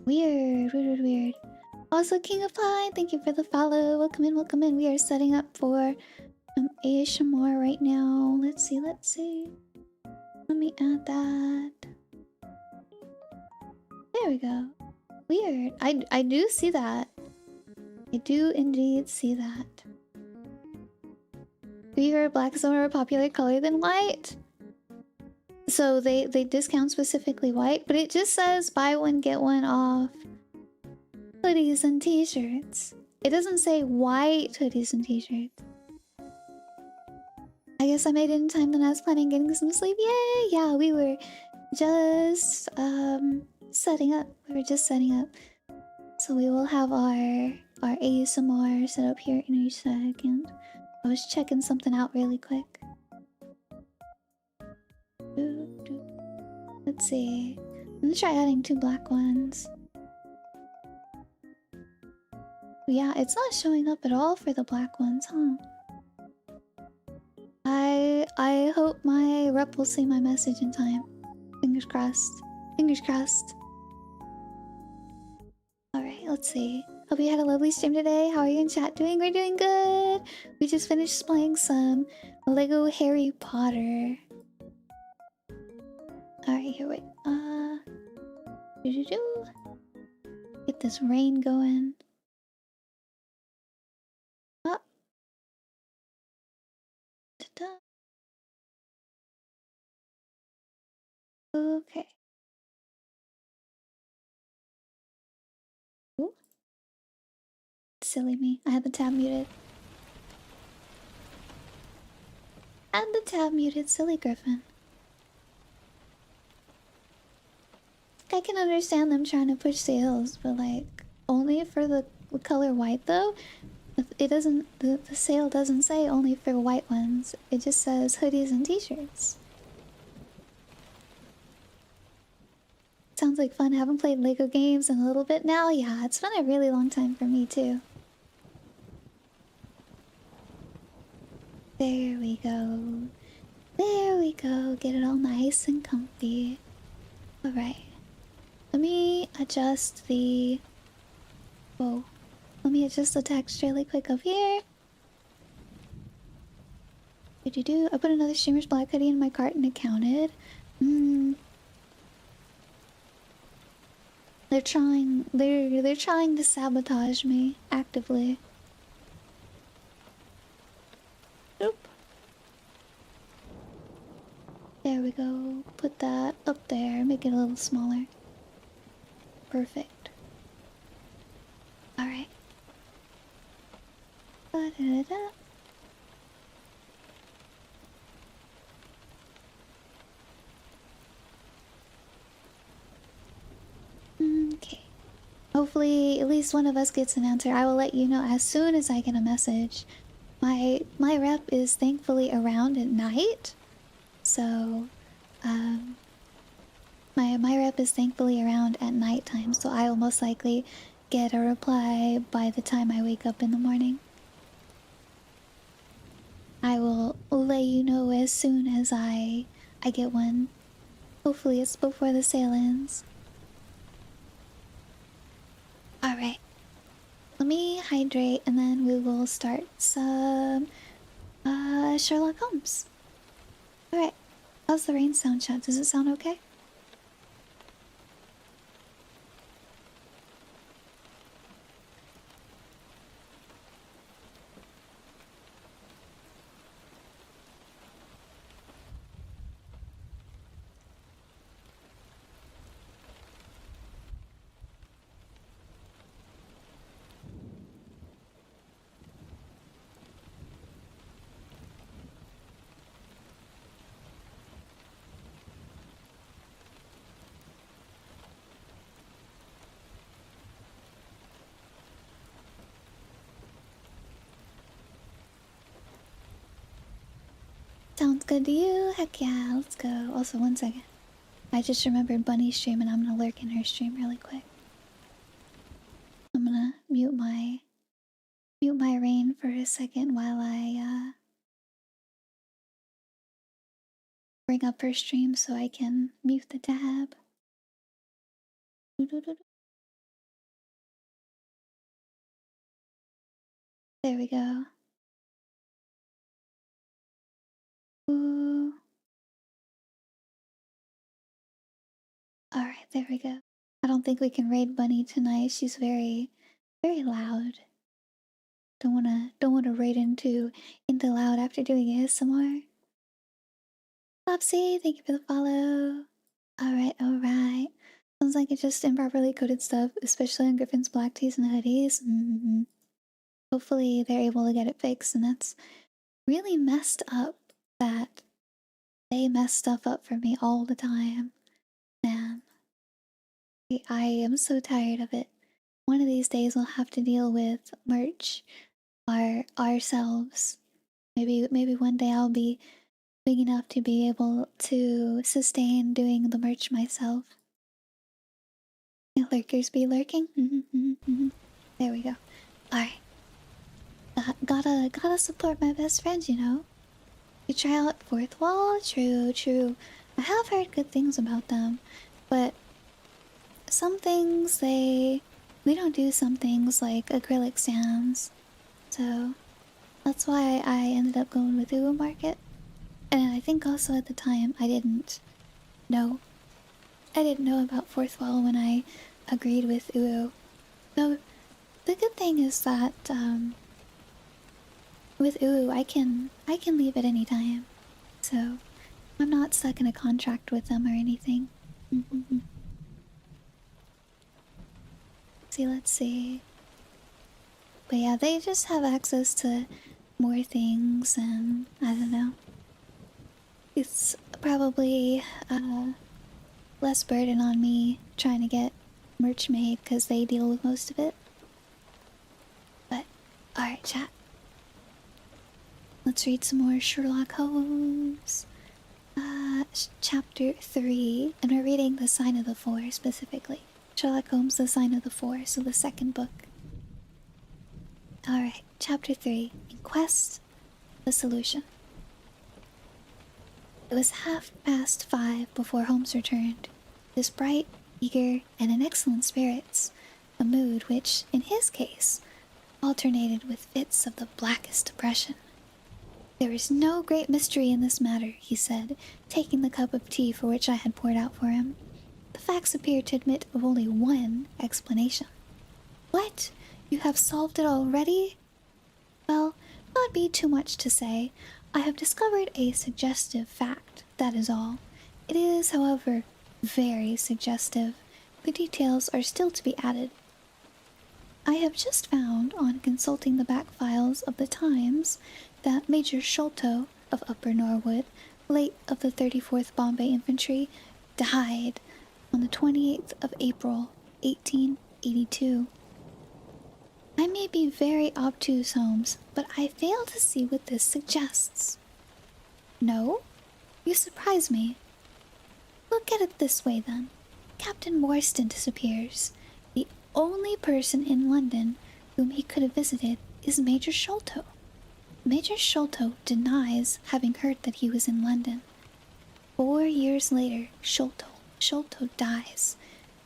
S1: Weird. Also, King of Pie, thank you for the follow. Welcome in, welcome in. We are setting up for ASMR right now. Let's see. Let me add that. There we go. Weird. I do see that. I do indeed see that. We heard black is a more popular color than white. So they discount specifically white, but it just says buy one get one off hoodies and t-shirts. It doesn't say white hoodies and t-shirts. I guess I made it in time then I was planning getting some sleep. Yay! Yeah, we were just setting up. We were just setting up. So we will have our ASMR set up here in a second. I was checking something out really quick. Let's see. I'm gonna try adding 2 black ones. Yeah, it's not showing up at all for the black ones, huh? I hope my rep will see my message in time. Fingers crossed. Fingers crossed. Alright, let's see. Hope you had a lovely stream today. How are you in chat doing? We're doing good. We just finished playing some Lego Harry Potter. Alright, here, wait. Get this rain going. Oh. Ta-da. Okay. Ooh. Silly me. I had the tab muted. Silly Griffin. I can understand them trying to push sales, but like, only for the color white though? It doesn't, the sale doesn't say only for white ones. It just says hoodies and t-shirts. Sounds like fun. I haven't played Lego games in a little bit now. Yeah, it's been a really long time for me too. There we go. There we go. Get it all nice and comfy. Alright. Let me adjust the... Whoa. Let me adjust the text really quick up here. I put another streamer's black hoodie in my cart and it counted. They're trying to sabotage me actively. Oop. There we go. Put that up there. Make it a little smaller. Perfect. Alright. Da-da-da-da. Okay. Hopefully at least one of us gets an answer. I will let you know as soon as I get a message. My rep is thankfully around at night. So my rep is thankfully around at nighttime, so I will most likely get a reply by the time I wake up in the morning. I will let you know as soon as I get one. Hopefully it's before the sale ends. Alright. Let me hydrate and then we will start some Sherlock Holmes. Alright. How's the rain sound, chat? Does it sound okay? sounds good to you? Heck yeah, let's go. Also, one second. I just remembered Bunny's stream and I'm gonna lurk in her stream really quick. I'm gonna mute my rain for a second while I bring up her stream so I can mute the tab. There we go. Ooh. Alright, there we go. I don't think we can raid Bunny tonight. She's very, very loud. Don't wanna raid into loud after doing ASMR. Popsy, thank you for the follow. Alright, alright. Sounds like it's just improperly coded stuff, especially on Griffin's black tees and hoodies. Hopefully they're able to get it fixed, and that's really messed up that they mess stuff up for me all the time. Man, I am so tired of it. One of these days we'll have to deal with merch ourselves. Maybe one day I'll be big enough to be able to sustain doing the merch myself. Lurkers be lurking. There we go. Alright. Gotta support my best friends, you know. You try out Fourth Wall? True. I have heard good things about them, but some things they don't do some things like acrylic stands. So that's why I ended up going with Uwu Market. And I think also at the time I didn't know about Fourth Wall when I agreed with Uwu. So the good thing is that with Uwu I can leave at any time. So I'm not stuck in a contract with them or anything. Let's see. But yeah, they just have access to more things, and I don't know. It's probably less burden on me trying to get merch made because they deal with most of it. But alright, chat. Let's read some more Sherlock Holmes. Chapter 3, and we're reading The Sign of the Four specifically. Sherlock Holmes, The Sign of the Four, so the second book. Alright, Chapter 3, In Quest of the Solution. It was 5:30 before Holmes returned. He was bright, eager, and in excellent spirits, a mood which, in his case, alternated with fits of the blackest depression. There is no great mystery in this matter, he said, taking the cup of tea for which I had poured out for him. The facts appear to admit of only one explanation. What? You have solved it already? Well, not be too much to say. I have discovered a suggestive fact, that is all. It is, however, very suggestive. The details are still to be added. I have just found, on consulting the back files of the Times, that Major Sholto of Upper Norwood, late of the 34th Bombay Infantry, died on the 28th of April, 1882. I may be very obtuse, Holmes, but I fail to see what this suggests. No? You surprise me. Look at it this way, then. Captain Morstan disappears. The only person in London whom he could have visited is Major Sholto. Major Sholto denies having heard that he was in London. 4 years later, Sholto dies.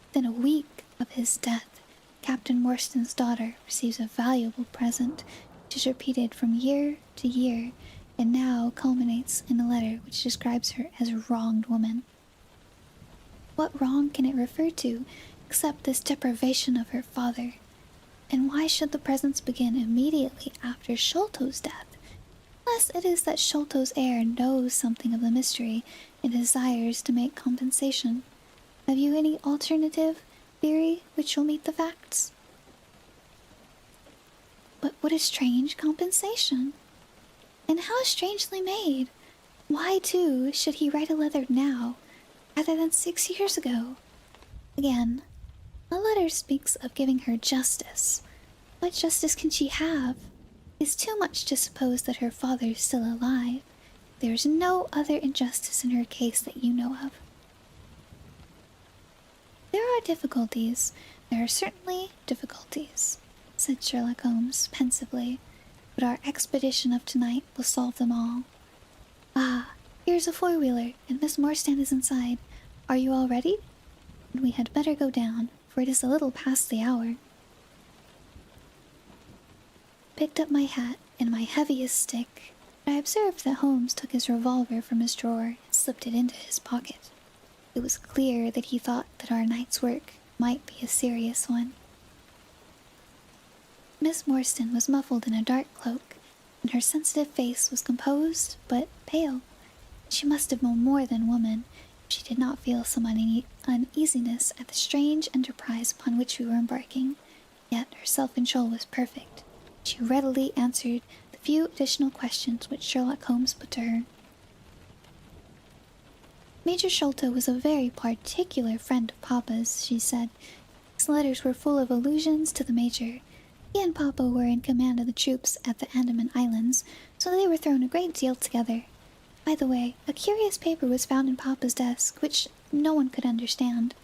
S1: Within a week of his death, Captain Morstan's daughter receives a valuable present, which is repeated from year to year, and now culminates in a letter which describes her as a wronged woman. What wrong can it refer to, except this deprivation of her father? And why should the presents begin immediately after Sholto's death? Unless it is that Sholto's heir knows something of the mystery and desires to make compensation. Have you any alternative theory which will meet the facts? But what a strange compensation! And how strangely made! Why, too, should he write a letter now, rather than 6 years ago? Again, a letter speaks of giving her justice. What justice can she have? It is too much to suppose that her father is still alive. There is no other injustice in her case that you know of. There are difficulties. There are certainly difficulties, said Sherlock Holmes pensively, but our expedition of tonight will solve them all. Ah, here's a four-wheeler, and Miss Morstan is inside. Are you all ready? And we had better go down, for it is a little past the hour. Picked up my hat and my heaviest stick, but I observed that Holmes took his revolver from his drawer and slipped it into his pocket. It was clear that he thought that our night's work might be a serious one. Miss Morstan was muffled in a dark cloak, and her sensitive face was composed but pale. She must have been more than woman if she did not feel some uneasiness at the strange enterprise upon which we were embarking, yet her self-control was perfect. She readily answered the few additional questions which Sherlock Holmes put to her. Major Sholto was a very particular friend of Papa's, she said. His letters were full of allusions to the Major. He and Papa were in command of the troops at the Andaman Islands, so they were thrown a great deal together. By the way, a curious paper was found in Papa's desk, which no one could understand.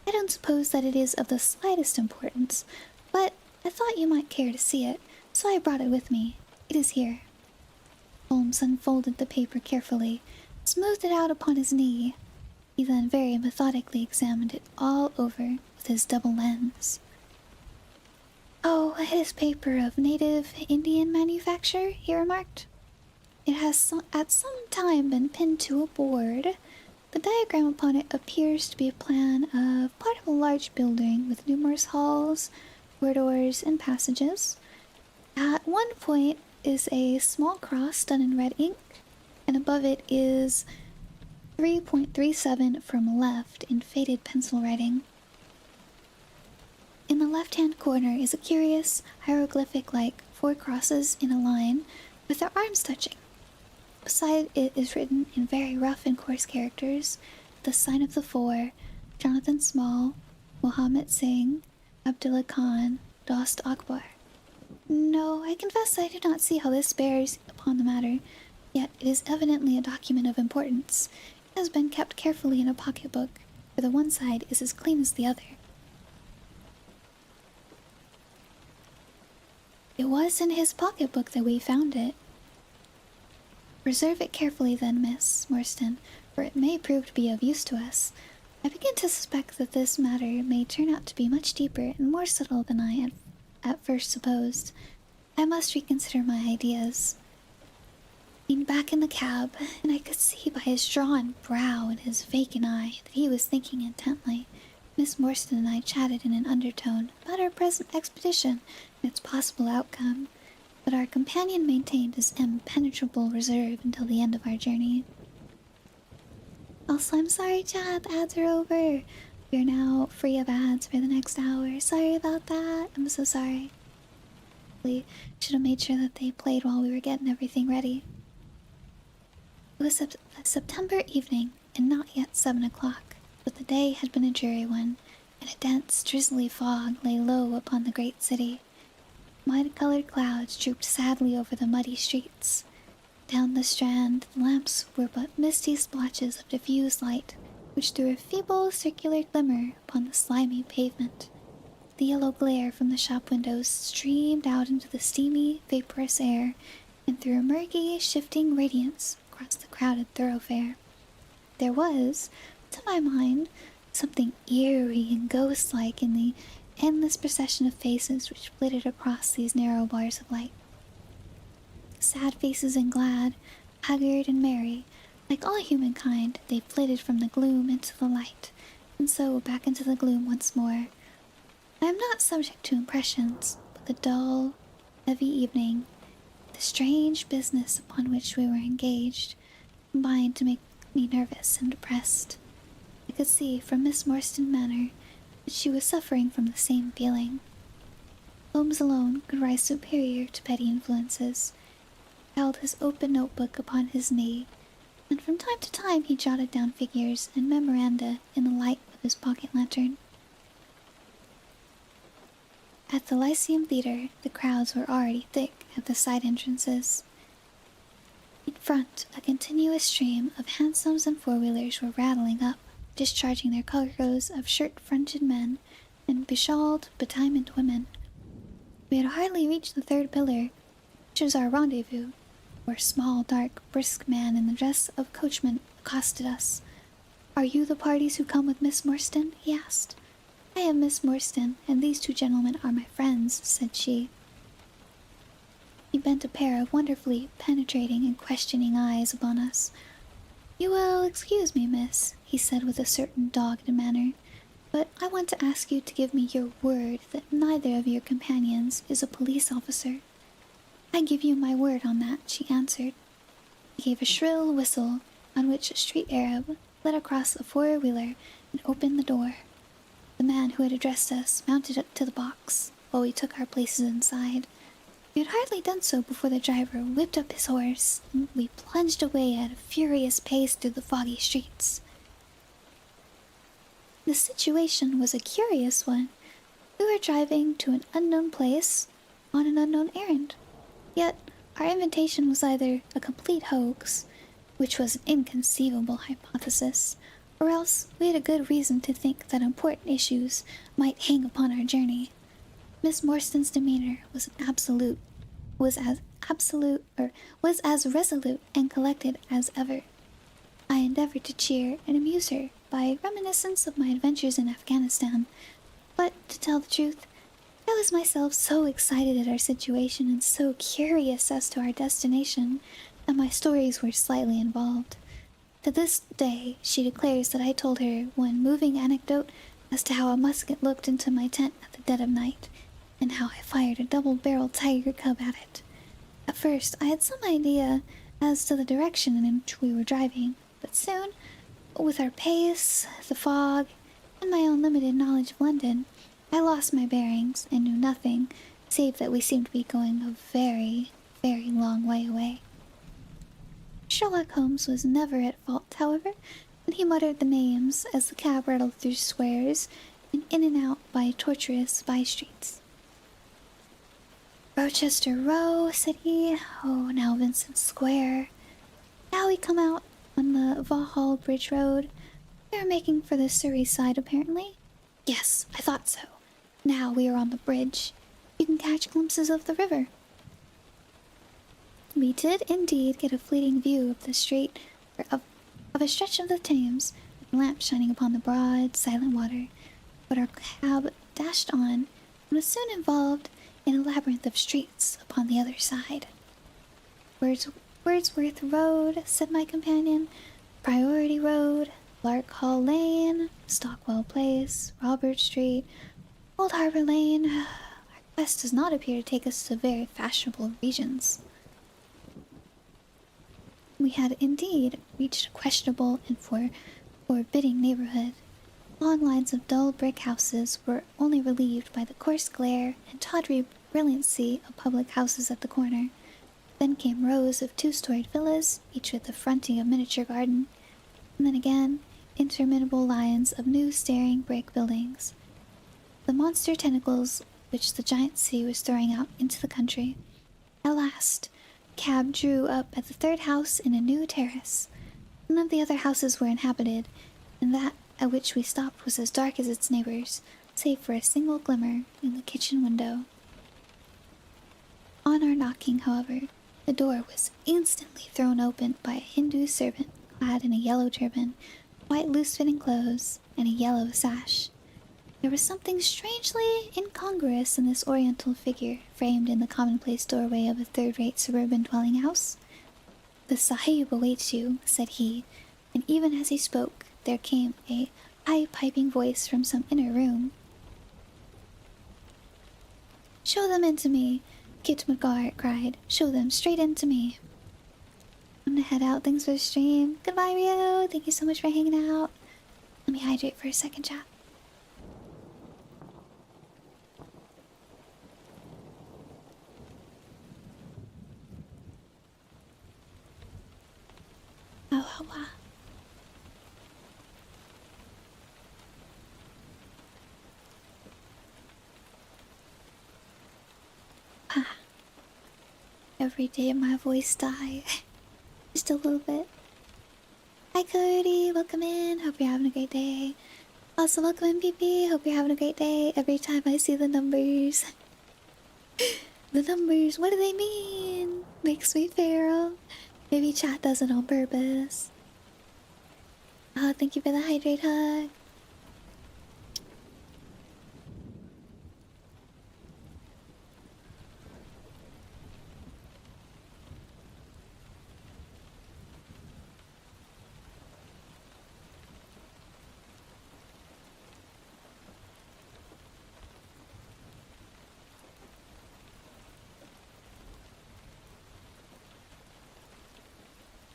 S1: I don't suppose that it is of the slightest importance, but I thought you might care to see it, so I brought it with me. It is here. Holmes unfolded the paper carefully, smoothed it out upon his knee. He then very methodically examined it all over with his double lens. Oh, it is paper of native Indian manufacture, he remarked. It has at some time been pinned to a board. The diagram upon it appears to be a plan of part of a large building with numerous halls, corridors, and passages. At one point is a small cross done in red ink, and above it is 3.37 from left in faded pencil writing. In the left-hand corner is a curious hieroglyphic like 4 crosses in a line with their arms touching. Beside it is written in very rough and coarse characters the sign of the 4, Jonathan Small, Mohammed Singh, Abdullah Khan, Dost Akbar. No, I confess I do not see how this bears upon the matter, yet it is evidently a document of importance. It has been kept carefully in a pocketbook, for the one side is as clean as the other. It was in his pocketbook that we found it. Preserve it carefully then, Miss Morstan, for it may prove to be of use to us. I begin to suspect that this matter may turn out to be much deeper and more subtle than I had at first supposed. I must reconsider my ideas. Leaned back in the cab, and I could see by his drawn brow and his vacant eye that he was thinking intently. Miss Morstan and I chatted in an undertone about our present expedition and its possible outcome, but our companion maintained his impenetrable reserve until the end of our journey. Also, I'm sorry, chat, the ads are over. We are now free of ads for the next hour. Sorry about that. I'm so sorry. We should have made sure that they played while we were getting everything ready. It was a September evening, and not yet 7 o'clock, but the day had been a dreary one, and a dense, drizzly fog lay low upon the great city. Mud-colored clouds drooped sadly over the muddy streets. Down the Strand, the lamps were but misty splotches of diffused light, which threw a feeble circular glimmer upon the slimy pavement. The yellow glare from the shop windows streamed out into the steamy, vaporous air, and threw a murky, shifting radiance across the crowded thoroughfare. There was, to my mind, something eerie and ghost-like in the endless procession of faces which flitted across these narrow bars of light. Sad faces and glad, haggard and merry, like all humankind, they flitted from the gloom into the light, and so back into the gloom once more. I am not subject to impressions, but the dull, heavy evening, the strange business upon which we were engaged, combined to make me nervous and depressed. I could see from Miss Morstan's manner that she was suffering from the same feeling. Holmes alone could rise superior to petty influences. He held his open notebook upon his knee, and from time to time he jotted down figures and memoranda in the light of his pocket lantern. At the Lyceum Theatre, the crowds were already thick at the side entrances. In front, a continuous stream of hansoms and four-wheelers were rattling up, discharging their cargoes of shirt-fronted men and beshawled, betimoned women. We had hardly reached the third pillar, which was our rendezvous, where a small, dark, brisk man in the dress of coachman accosted us. "Are you the parties who come with Miss Morstan?" he asked. "I am Miss Morstan, and these two gentlemen are my friends," said she. He bent a pair of wonderfully penetrating and questioning eyes upon us. "You will excuse me, miss," he said with a certain dogged manner, "but I want to ask you to give me your word that neither of your companions is a police officer." "I give you my word on that," she answered. He gave a shrill whistle, on which a street Arab led across a four-wheeler and opened the door. The man who had addressed us mounted up to the box, while we took our places inside. We had hardly done so before the driver whipped up his horse, and we plunged away at a furious pace through the foggy streets. The situation was a curious one. We were driving to an unknown place on an unknown errand. Yet our invitation was either a complete hoax, which was an inconceivable hypothesis, or else we had a good reason to think that important issues might hang upon our journey. Miss Morstan's demeanor was as resolute and collected as ever. I endeavored to cheer and amuse her by reminiscence of my adventures in Afghanistan, but to tell the truth, I was myself so excited at our situation and so curious as to our destination that my stories were slightly involved. To this day, she declares that I told her one moving anecdote as to how a musket looked into my tent at the dead of night, and how I fired a double-barreled tiger cub at it. At first, I had some idea as to the direction in which we were driving, but soon, with our pace, the fog, and my own limited knowledge of London, I lost my bearings and knew nothing, save that we seemed to be going a very, very long way away. Sherlock Holmes was never at fault, however, and he muttered the names as the cab rattled through squares and in and out by tortuous by-streets. "Rochester Row," said he. "Oh, now Vincent Square. Now we come out on the Vauxhall Bridge Road. We are making for the Surrey side, apparently. Yes, I thought so. Now we are on the bridge. You can catch glimpses of the river." We did indeed get a fleeting view of the street, of a stretch of the Thames, with lamps shining upon the broad, silent water, but our cab dashed on, and was soon involved in a labyrinth of streets upon the other side. Wordsworth Road," said my companion, "Priority Road, Lark Hall Lane, Stockwell Place, Robert Street, Old Harbour Lane. Our quest does not appear to take us to very fashionable regions." We had indeed reached a questionable and forbidding neighborhood. Long lines of dull brick houses were only relieved by the coarse glare and tawdry brilliancy of public houses at the corner. Then came rows of two-storied villas, each with a fronting of miniature garden, and then again interminable lines of new staring brick buildings, the monster tentacles which the giant city was throwing out into the country. At last, the cab drew up at the third house in a new terrace. None of the other houses were inhabited, and that at which we stopped was as dark as its neighbors, save for a single glimmer in the kitchen window. On our knocking, however, the door was instantly thrown open by a Hindu servant clad in a yellow turban, white loose-fitting clothes, and a yellow sash. There was something strangely incongruous in this oriental figure framed in the commonplace doorway of a third-rate suburban dwelling house. "The Sahib awaits you," said he, and even as he spoke, there came a high-piping voice from some inner room. "Show them in to me," Kit McGar cried. "Show them straight in to me." I'm gonna head out. Thanks for the stream. Goodbye, Rio. Thank you so much for hanging out. Let me hydrate for a second, chat. Oh, wow. Ah. Every day my voice dies. Just a little bit. Hi Cody, welcome in. Hope you're having a great day. Also welcome in PP. Hope you're having a great day. Every time I see the numbers. The numbers, what do they mean? Makes me feral. Maybe chat does it on purpose. Oh, thank you for the hydrate hug.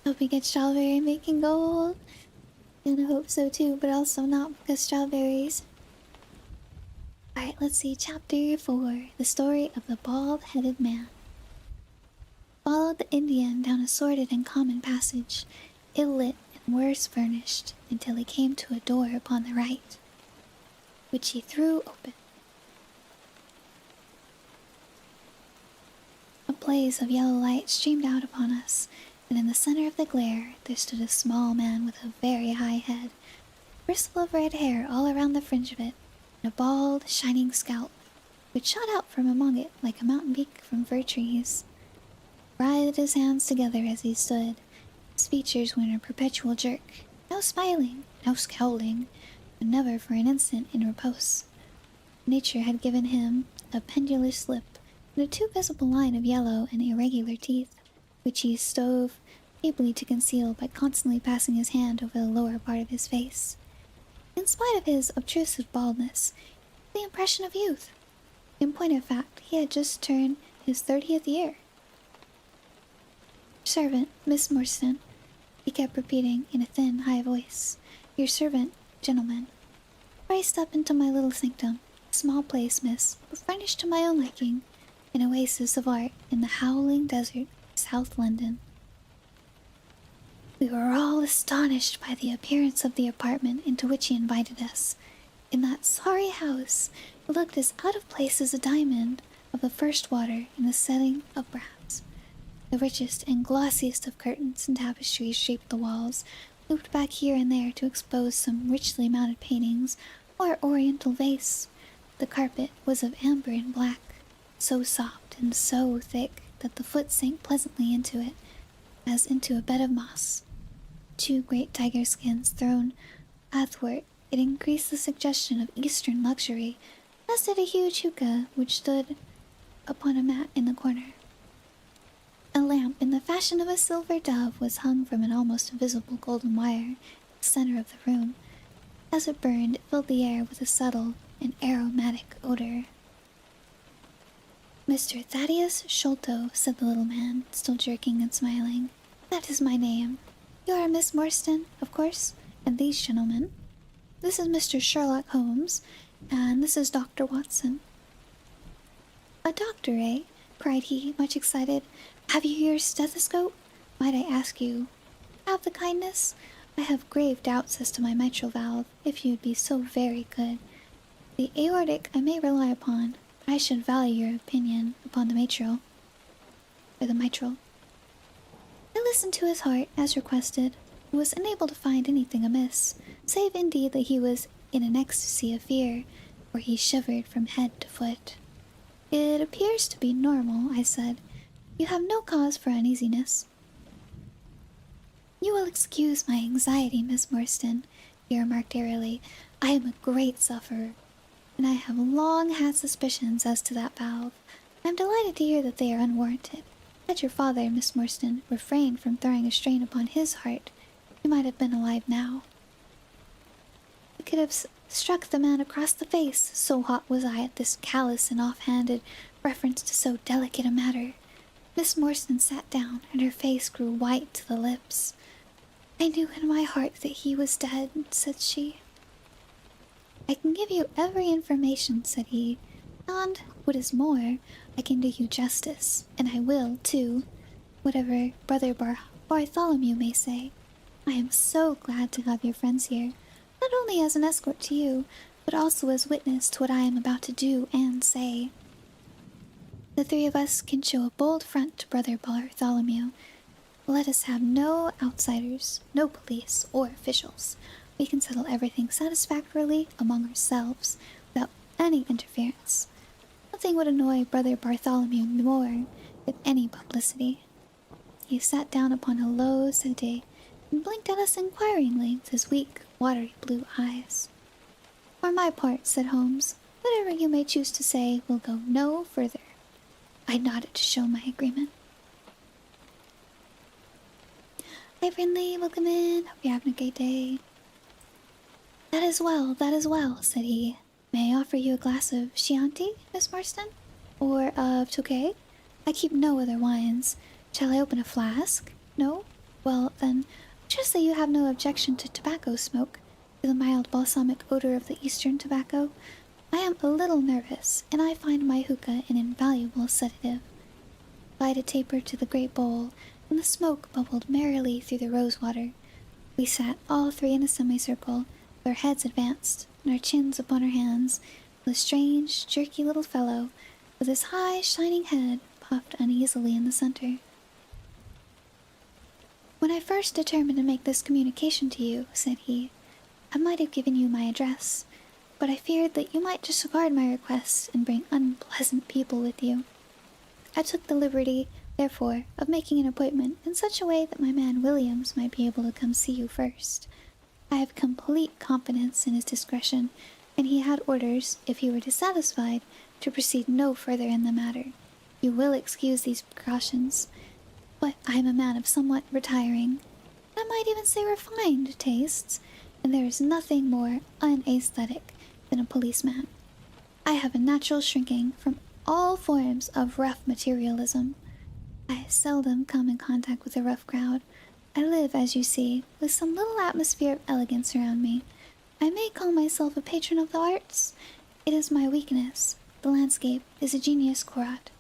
S1: Hope we get strawberry making gold. And I hope so too, but also not because strawberries. Alright, let's see. Chapter 4. The Story of the Bald-Headed Man. Followed the Indian down a sordid and common passage, ill-lit and worse furnished, until he came to a door upon the right, which he threw open. A blaze of yellow light streamed out upon us, and in the center of the glare there stood a small man with a very high head, a bristle of red hair all around the fringe of it, and a bald, shining scalp, which shot out from among it like a mountain peak from fir trees. He writhed his hands together as he stood. His features were in a perpetual jerk, now smiling, now scowling, but never for an instant in repose. Nature had given him a pendulous lip and a too visible line of yellow and irregular teeth, which he strove ably to conceal by constantly passing his hand over the lower part of his face. In spite of his obtrusive baldness, he had the impression of youth. In point of fact, he had just turned his 30th year. "Servant, Miss Morstan," he kept repeating in a thin, high voice. "Your servant, gentlemen." I stepped into my little sanctum, a small place, miss, but furnished to my own liking, an oasis of art in the howling desert of South London. We were all astonished by the appearance of the apartment into which he invited us. In that sorry house, it looked as out of place as a diamond of the first water in the setting of brass. The richest and glossiest of curtains and tapestries shaped the walls, looped back here and there to expose some richly mounted paintings or oriental vase. The carpet was of amber and black, so soft and so thick that the foot sank pleasantly into it, as into a bed of moss. 2 great tiger skins thrown athwart it increased the suggestion of eastern luxury, as did a huge hookah which stood upon a mat in the corner. A lamp in the fashion of a silver dove was hung from an almost invisible golden wire in the center of the room. As it burned, it filled the air with a subtle and aromatic odor. "Mr. Thaddeus Sholto," said the little man, still jerking and smiling. "That is my name. You are Miss Morstan, of course, and these gentlemen. This is Mr. Sherlock Holmes, and this is Dr. Watson." "A doctor, eh?" cried he, much excited. "Have you your stethoscope? Might I ask you, have the kindness? I have grave doubts as to my mitral valve, if you'd be so very good. The aortic I may rely upon, but I should value your opinion upon the mitral. I listened to his heart, as requested, and was unable to find anything amiss, save indeed that he was in an ecstasy of fear, for he shivered from head to foot. "It appears to be normal," I said. "You have no cause for uneasiness." "You will excuse my anxiety, Miss Morstan," he remarked airily. "I am a great sufferer, and I have long had suspicions as to that valve. I am delighted to hear that they are unwarranted. Had your father, Miss Morstan, refrained from throwing a strain upon his heart, he might have been alive now. I could have struck the man across the face, so hot was I at this callous and off-handed reference to so delicate a matter." Miss Morstan sat down, and her face grew white to the lips. "I knew in my heart that he was dead," said she. "I can give you every information," said he, "and, what is more, I can do you justice, and I will, too, whatever Brother Bartholomew may say. I am so glad to have your friends here, not only as an escort to you, but also as witness to what I am about to do and say. The 3 of us can show a bold front to Brother Bartholomew, Let us have no outsiders, no police or officials. We can settle everything satisfactorily among ourselves without any interference. Nothing would annoy Brother Bartholomew more than any publicity. He sat down upon a low settee and blinked at us inquiringly with his weak, watery blue eyes. For my part, said Holmes, whatever you may choose to say will go no further. I nodded to show my agreement. Hey Brindley, welcome in. Hope you're having a great day. That is well, said he. May I offer you a glass of Chianti, Miss Marston? Or of Tokay? I keep no other wines. Shall I open a flask? No? Well, then, just that you have no objection to tobacco smoke, to the mild balsamic odor of the eastern tobacco. I am a little nervous, and I find my hookah an invaluable sedative. Light a taper to the great bowl, and the smoke bubbled merrily through the rosewater. We sat all three in a semicircle, with our heads advanced, and our chins upon our hands, while a strange, jerky little fellow, with his high, shining head, puffed uneasily in the center. When I first determined to make this communication to you, said he, I might have given you my address, but I feared that you might disregard my request and bring unpleasant people with you. I took the liberty, therefore, of making an appointment in such a way that my man Williams might be able to come see you first. I have complete confidence in his discretion, and he had orders, if he were dissatisfied, to proceed no further in the matter. You will excuse these precautions, but I am a man of somewhat retiring, I might even say refined tastes, and there is nothing more unaesthetic than a policeman. I have a natural shrinking from all forms of rough materialism. I seldom come in contact with a rough crowd. I live, as you see, with some little atmosphere of elegance around me. I may call myself a patron of the arts. It is my weakness. The landscape is a genius curat.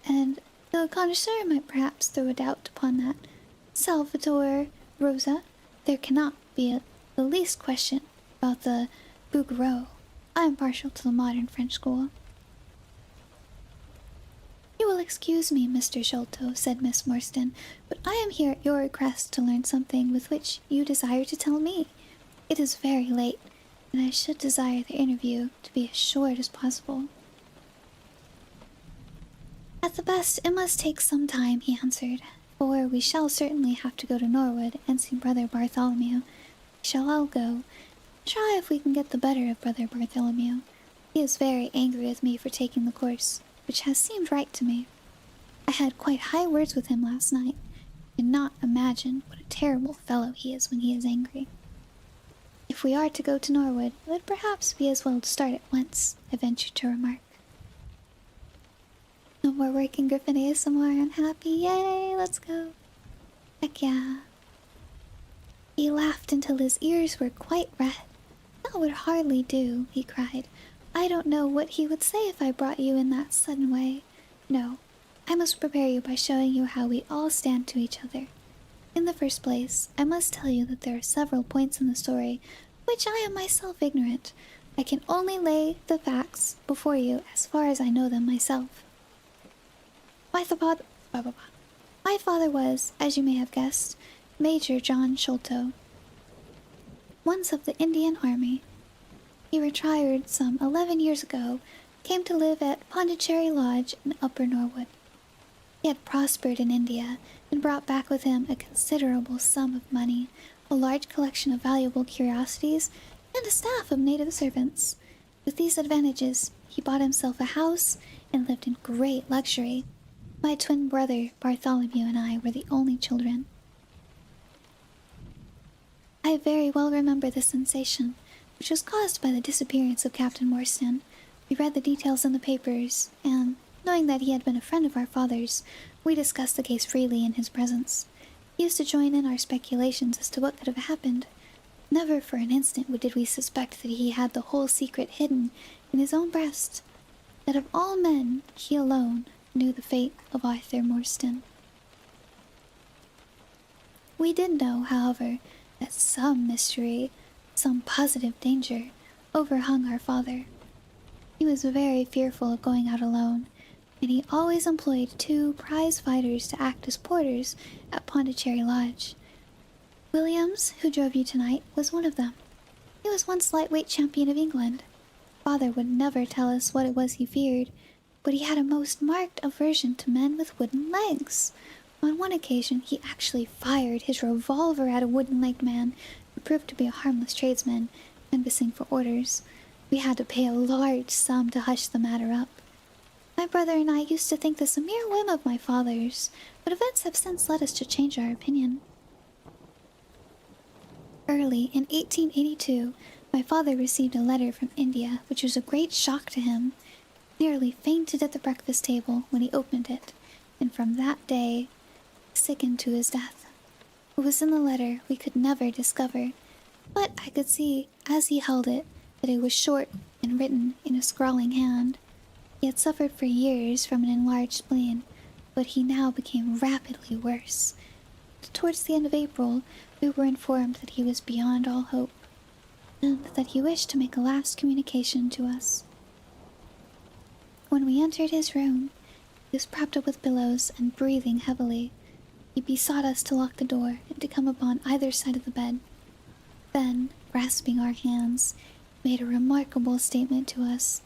S1: And though a connoisseur might perhaps throw a doubt upon that, Salvator Rosa, there cannot be the least question about the Bouguereau. I am partial to the modern French school. You will excuse me, Mr. Sholto, said Miss Morstan, but I am here at your request to learn something with which you desire to tell me. It is very late, and I should desire the interview to be as short as possible. At the best, it must take some time, he answered, for we shall certainly have to go to Norwood and see Brother Bartholomew. We shall all go. Try if we can get the better of Brother Bartholomew. He is very angry with me for taking the course, which has seemed right to me. I had quite high words with him last night. You cannot imagine what a terrible fellow he is when he is angry. If we are to go to Norwood, it would perhaps be as well to start at once, I ventured to remark. No more working Griffin ASMR, I'm happy, yay, let's go. Heck yeah. He laughed until his ears were quite red. That would hardly do, he cried. I don't know what he would say if I brought you in that sudden way. No, I must prepare you by showing you how we all stand to each other. In the first place, I must tell you that there are several points in the story which I am myself ignorant. I can only lay the facts before you as far as I know them myself. My father was, as you may have guessed, Major John Sholto, once of the Indian Army. He retired some 11 years ago, came to live at Pondicherry Lodge in Upper Norwood. He had prospered in India and brought back with him a considerable sum of money, a large collection of valuable curiosities, and a staff of native servants. With these advantages, he bought himself a house and lived in great luxury. My twin brother Bartholomew and I were the only children. I very well remember the sensation, which was caused by the disappearance of Captain Morstan. We read the details in the papers, and, knowing that he had been a friend of our father's, we discussed the case freely in his presence. He used to join in our speculations as to what could have happened. Never for an instant did we suspect that he had the whole secret hidden in his own breast, that of all men he alone knew the fate of Arthur Morstan. We did know, however, that some mystery, some positive danger, overhung our father. He was very fearful of going out alone, and he always employed 2 prize fighters to act as porters at Pondicherry Lodge. Williams, who drove you tonight, was one of them. He was once lightweight champion of England. Father would never tell us what it was he feared, but he had a most marked aversion to men with wooden legs. On one occasion, he actually fired his revolver at a wooden-legged man who proved to be a harmless tradesman, canvassing for orders. We had to pay a large sum to hush the matter up. My brother and I used to think this a mere whim of my father's, but events have since led us to change our opinion. Early in 1882, my father received a letter from India, which was a great shock to him. He nearly fainted at the breakfast table when he opened it, and from that day, sickened to his death. What was in the letter we could never discover, but I could see, as he held it, that it was short and written in a scrawling hand. He had suffered for years from an enlarged spleen, but he now became rapidly worse. Towards the end of April, we were informed that he was beyond all hope, and that he wished to make a last communication to us. When we entered his room, he was propped up with pillows and breathing heavily. He besought us to lock the door and to come upon either side of the bed. Then, grasping our hands, he made a remarkable statement to us,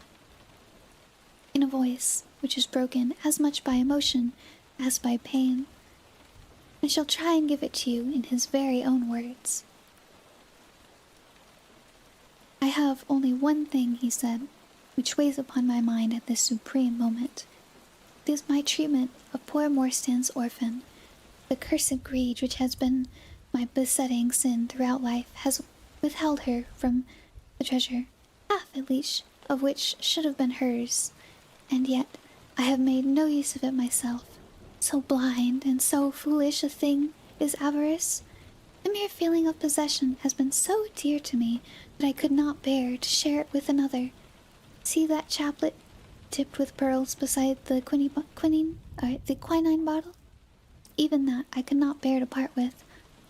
S1: in a voice which was broken as much by emotion as by pain. I shall try and give it to you in his very own words. I have only one thing, he said, which weighs upon my mind at this supreme moment. It is my treatment of poor Morstan's orphan. The cursed greed which has been my besetting sin throughout life has withheld her from the treasure, half at least of which should have been hers, and yet I have made no use of it myself. So blind and so foolish a thing is avarice. The mere feeling of possession has been so dear to me that I could not bear to share it with another. See that chaplet tipped with pearls beside the quinine bottle? Even that I could not bear to part with,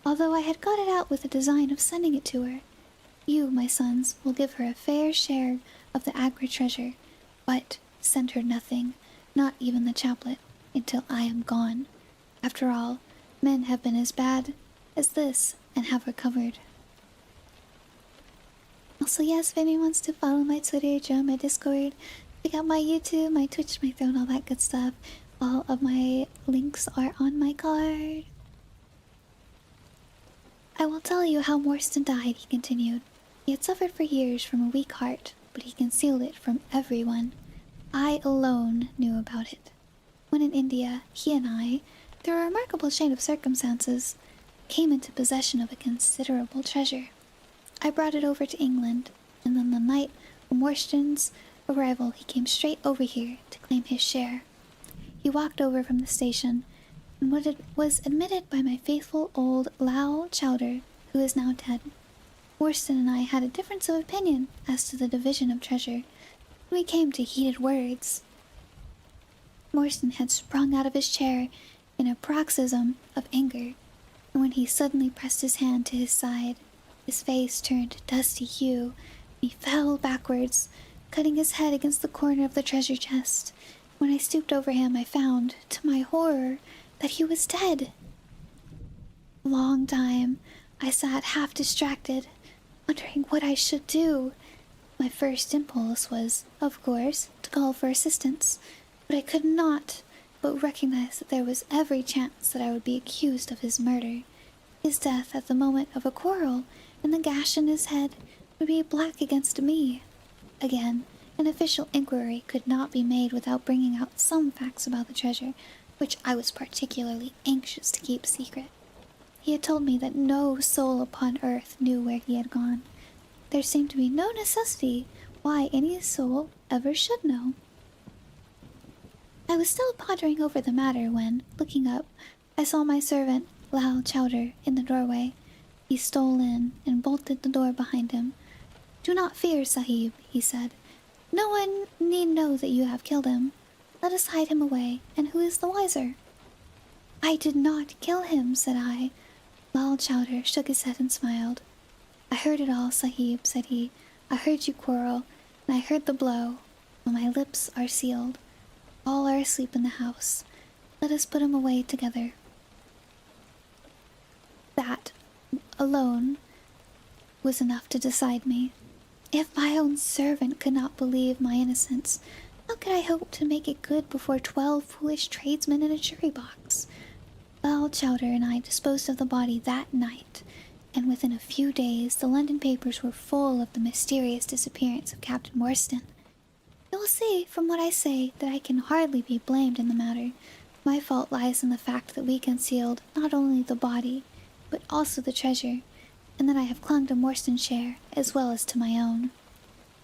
S1: although I had got it out with the design of sending it to her. You, my sons, will give her a fair share of the Agra treasure, but send her nothing, not even the chaplet, until I am gone. After all, men have been as bad as this and have recovered. Also, yes, if anyone wants to follow my Twitter, join my Discord, check out my YouTube, my Twitch, my Throne, all that good stuff. All of my links are on my card. I will tell you how Morstan died, he continued. He had suffered for years from a weak heart, but he concealed it from everyone. I alone knew about it. When in India, he and I, through a remarkable chain of circumstances, came into possession of a considerable treasure. I brought it over to England, and on the night of Morstan's arrival he came straight over here to claim his share. He walked over from the station, and was admitted by my faithful old Lao Chowder, who is now dead. Morstan and I had a difference of opinion as to the division of treasure. We came to heated words. Morstan had sprung out of his chair in a paroxysm of anger, and when he suddenly pressed his hand to his side, his face turned dusty hue, and he fell backwards, cutting his head against the corner of the treasure chest. When I stooped over him, I found, to my horror, that he was dead. A long time I sat half distracted, wondering what I should do. My first impulse was, of course, to call for assistance, but I could not but recognize that there was every chance that I would be accused of his murder. His death at the moment of a quarrel, and the gash in his head, would be black against me. Again, an official inquiry could not be made without bringing out some facts about the treasure, which I was particularly anxious to keep secret. He had told me that no soul upon earth knew where he had gone. There seemed to be no necessity why any soul ever should know. I was still pondering over the matter when, looking up, I saw my servant, Lal Chowder, in the doorway. He stole in and bolted the door behind him. "Do not fear, Sahib," he said. "No one need know that you have killed him. Let us hide him away, and who is the wiser?" "I did not kill him," said I. Lal Chowder shook his head and smiled. "I heard it all, Sahib," said he. "I heard you quarrel, and I heard the blow, but my lips are sealed. All are asleep in the house. Let us put him away together. That alone was enough to decide me. If my own servant could not believe my innocence, how could I hope to make it good before 12 foolish tradesmen in a jury box? Well, Chowder and I disposed of the body that night, and within a few days the London papers were full of the mysterious disappearance of Captain Morstan. You will see from what I say that I can hardly be blamed in the matter. My fault lies in the fact that we concealed not only the body, but also the treasure, and that I have clung to Morstan's share as well as to my own.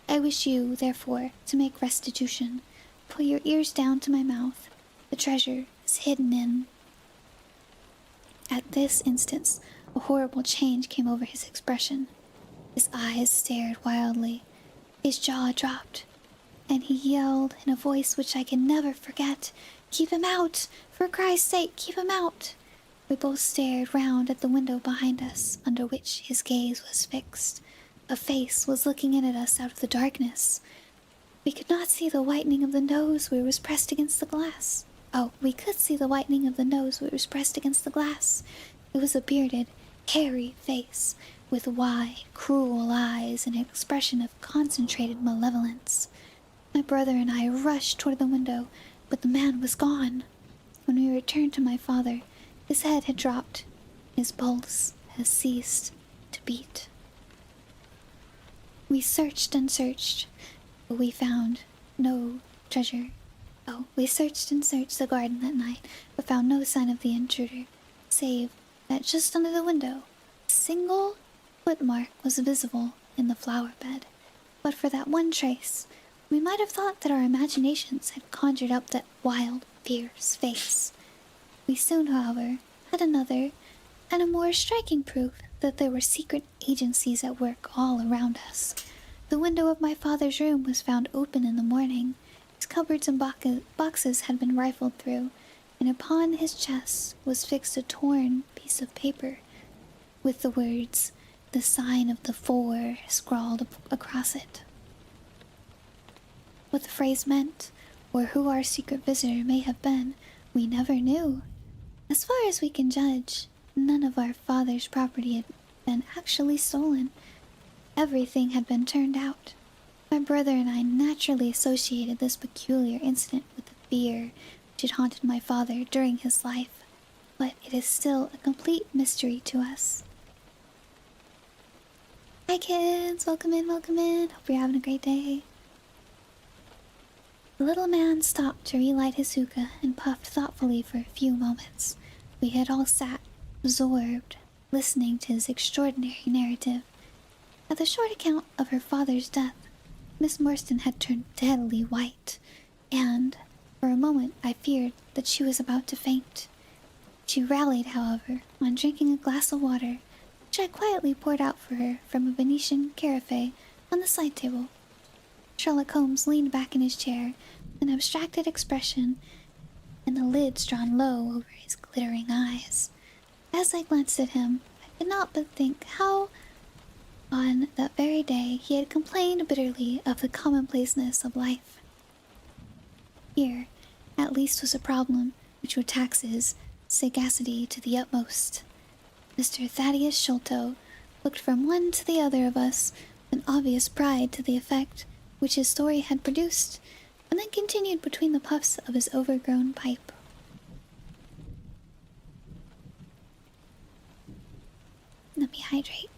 S1: I wish you, therefore, to make restitution. Put your ears down to my mouth. The treasure is hidden in... At this instant, a horrible change came over his expression. His eyes stared wildly, his jaw dropped, and he yelled in a voice which I can never forget, "Keep him out! For Christ's sake, keep him out!" We both stared round at the window behind us, under which his gaze was fixed. A face was looking in at us out of the darkness. We could not see the whitening of the nose where it was pressed against the glass. Oh, we could see the whitening of the nose where it was pressed against the glass. It was a bearded, hairy face, with wide, cruel eyes and an expression of concentrated malevolence. My brother and I rushed toward the window, but the man was gone. When we returned to my father, his head had dropped. His pulse had ceased to beat. We searched and searched, but we found no treasure. Oh, we searched and searched the garden that night, but found no sign of the intruder, save that just under the window, a single footmark was visible in the flower bed. But for that one trace, we might have thought that our imaginations had conjured up that wild, fierce face. We soon, however, had another and a more striking proof that there were secret agencies at work all around us. The window of my father's room was found open in the morning. His cupboards and boxes had been rifled through, and upon his chest was fixed a torn piece of paper, with the words, "The sign of the four," scrawled across it. What the phrase meant, or who our secret visitor may have been, we never knew. As far as we can judge, none of our father's property had been actually stolen. Everything had been turned out. My brother and I naturally associated this peculiar incident with the fear which had haunted my father during his life, but it is still a complete mystery to us. Hi kids, welcome in, welcome in. Hope you're having a great day. The little man stopped to relight his hookah and puffed thoughtfully for a few moments. We had all sat, absorbed, listening to his extraordinary narrative. At the short account of her father's death, Miss Morstan had turned deadly white, and, for a moment, I feared that she was about to faint. She rallied, however, on drinking a glass of water, which I quietly poured out for her from a Venetian carafe on the side table. Sherlock Holmes leaned back in his chair, with an abstracted expression, and the lids drawn low over his glittering eyes. As I glanced at him, I could not but think how, on that very day, he had complained bitterly of the commonplaceness of life. Here, at least, was a problem which would tax his sagacity to the utmost. Mr. Thaddeus Sholto looked from one to the other of us with an obvious pride to the effect which his story had produced, and then continued between the puffs of his overgrown pipe. Let me hydrate.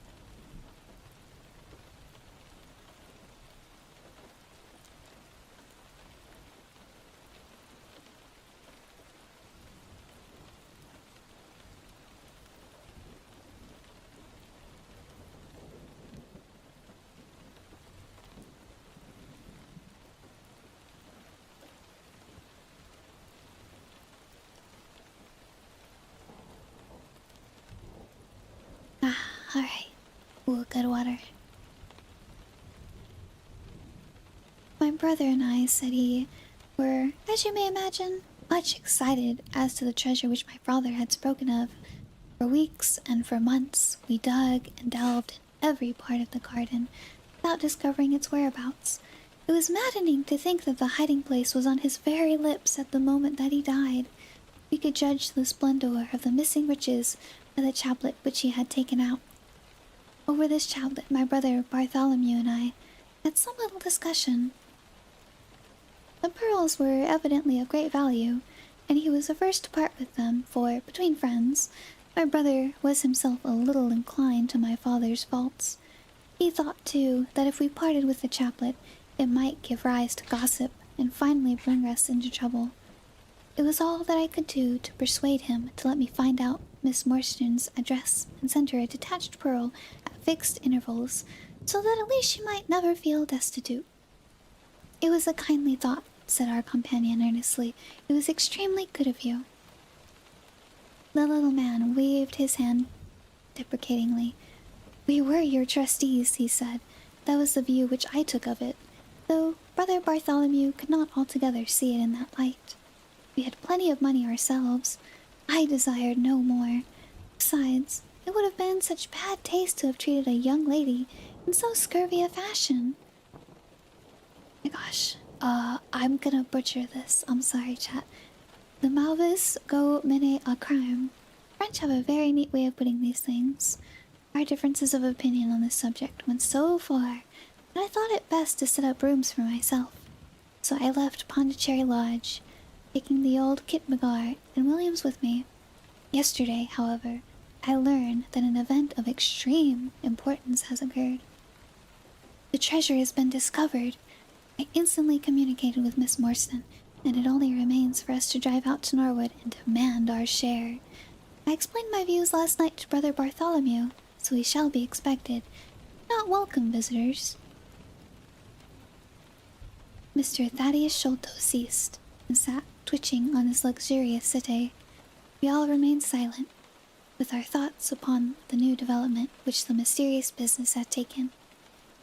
S1: Alright. Ooh, good water. My brother and I, said he, were, as you may imagine, much excited as to the treasure which my father had spoken of. For weeks and for months we dug and delved in every part of the garden without discovering its whereabouts. It was maddening to think that the hiding place was on his very lips at the moment that he died. We could judge the splendor of the missing riches by the chaplet which he had taken out. Over this chaplet, my brother Bartholomew and I had some little discussion. The pearls were evidently of great value, and he was the first to part with them, for, between friends, my brother was himself a little inclined to my father's faults. He thought, too, that if we parted with the chaplet, it might give rise to gossip and finally bring us into trouble. It was all that I could do to persuade him to let me find out Miss Morstan's address and send her a detached pearl at fixed intervals, so that at least she might never feel destitute. It was a kindly thought, said our companion earnestly. It was extremely good of you. The little man waved his hand deprecatingly. We were your trustees, he said. That was the view which I took of it, though Brother Bartholomew could not altogether see it in that light. We had plenty of money ourselves. I desired no more. Besides, it would have been such bad taste to have treated a young lady in so scurvy a fashion. My gosh, I'm gonna butcher this. I'm sorry, chat. The malvis go mene a crime. French have a very neat way of putting these things. Our differences of opinion on this subject went so far that I thought it best to set up rooms for myself. So I left Pondicherry Lodge, taking the old Kit Magar and Williams with me. Yesterday, however, I learned that an event of extreme importance has occurred. The treasure has been discovered. I instantly communicated with Miss Morstan, and it only remains for us to drive out to Norwood and demand our share. I explained my views last night to Brother Bartholomew, so we shall be expected, not welcome visitors. Mr. Thaddeus Sholto ceased, and sat twitching on his luxurious settee. We all remained silent, with our thoughts upon the new development which the mysterious business had taken.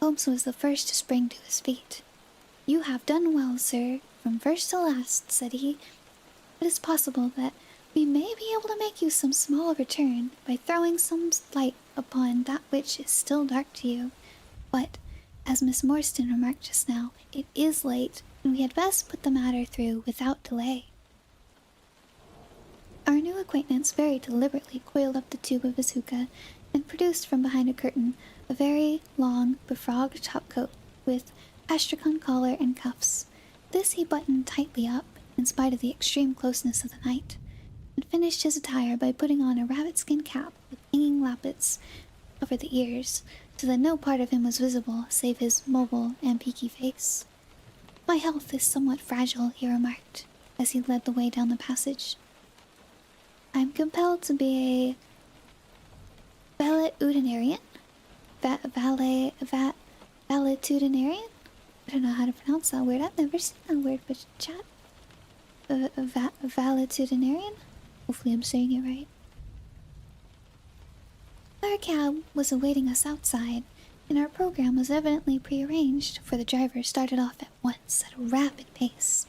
S1: Holmes was the first to spring to his feet. You have done well, sir, from first to last, said he. It is possible that we may be able to make you some small return by throwing some light upon that which is still dark to you. But, as Miss Morstan remarked just now, it is late, and we had best put the matter through without delay. Our new acquaintance very deliberately coiled up the tube of his hookah and produced from behind a curtain a very long, befrogged topcoat with astrakhan collar and cuffs. This he buttoned tightly up, in spite of the extreme closeness of the night, and finished his attire by putting on a rabbit-skin cap with hanging lappets over the ears, so that no part of him was visible save his mobile and peaky face. My health is somewhat fragile, he remarked, as he led the way down the passage. I am compelled to be a valetudinarian? Valetudinarian? I don't know how to pronounce that word. I've never seen that word, but chat. Valetudinarian? Hopefully I'm saying it right. Our cab was awaiting us outside, and our program was evidently prearranged, for the driver started off at once at a rapid pace.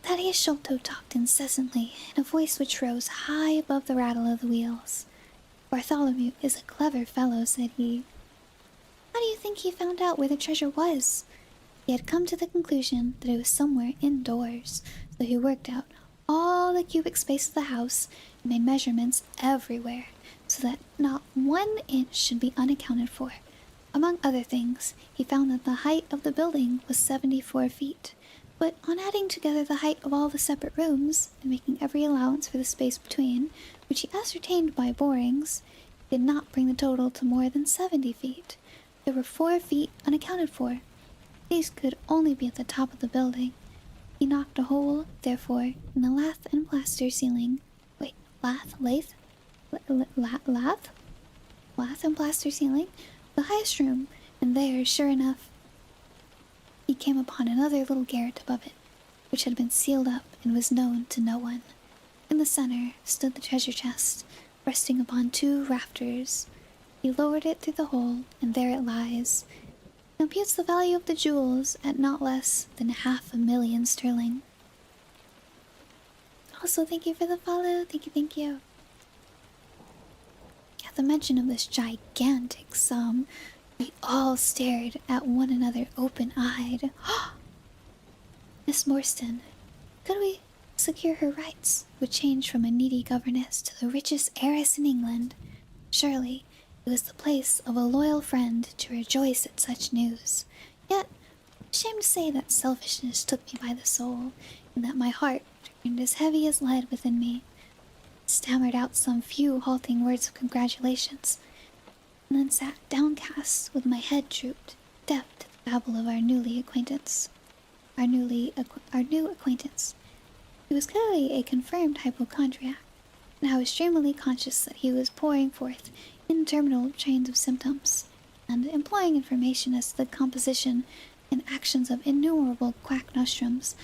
S1: Thaddeus Sholto talked incessantly, in a voice which rose high above the rattle of the wheels. Bartholomew is a clever fellow, said he. How do you think he found out where the treasure was? He had come to the conclusion that it was somewhere indoors, so he worked out all the cubic space of the house and made measurements everywhere, so that not 1 inch should be unaccounted for. Among other things, he found that the height of the building was 74 feet, but on adding together the height of all the separate rooms, and making every allowance for the space between, which he ascertained by borings, he did not bring the total to more than 70 feet. There were 4 feet unaccounted for. These could only be at the top of the building. He knocked a hole, therefore, in the lath and plaster ceiling. Wait, lath and plaster ceiling? The highest room, and there, sure enough, he came upon another little garret above it, which had been sealed up and was known to no one. In the center stood the treasure chest, resting upon 2 rafters. He lowered it through the hole, and there it lies. He computes the value of the jewels at not less than 500,000 sterling. Also, thank you for the follow. Thank you. At the mention of this gigantic sum, We all stared at one another open-eyed. Miss Morstan, could we secure her rights? Would change from a needy governess to the richest heiress in England. Surely it was the place of a loyal friend to rejoice at such news. Yet, ashamed to say that selfishness took me by the soul, and that my heart turned as heavy as lead within me. Stammered out some few halting words of congratulations, and then sat downcast with my head drooped, deaf to the babble of our new acquaintance. He was clearly a confirmed hypochondriac, and I was dreamily conscious that he was pouring forth interminable trains of symptoms, and employing information as to the composition and actions of innumerable quack nostrums,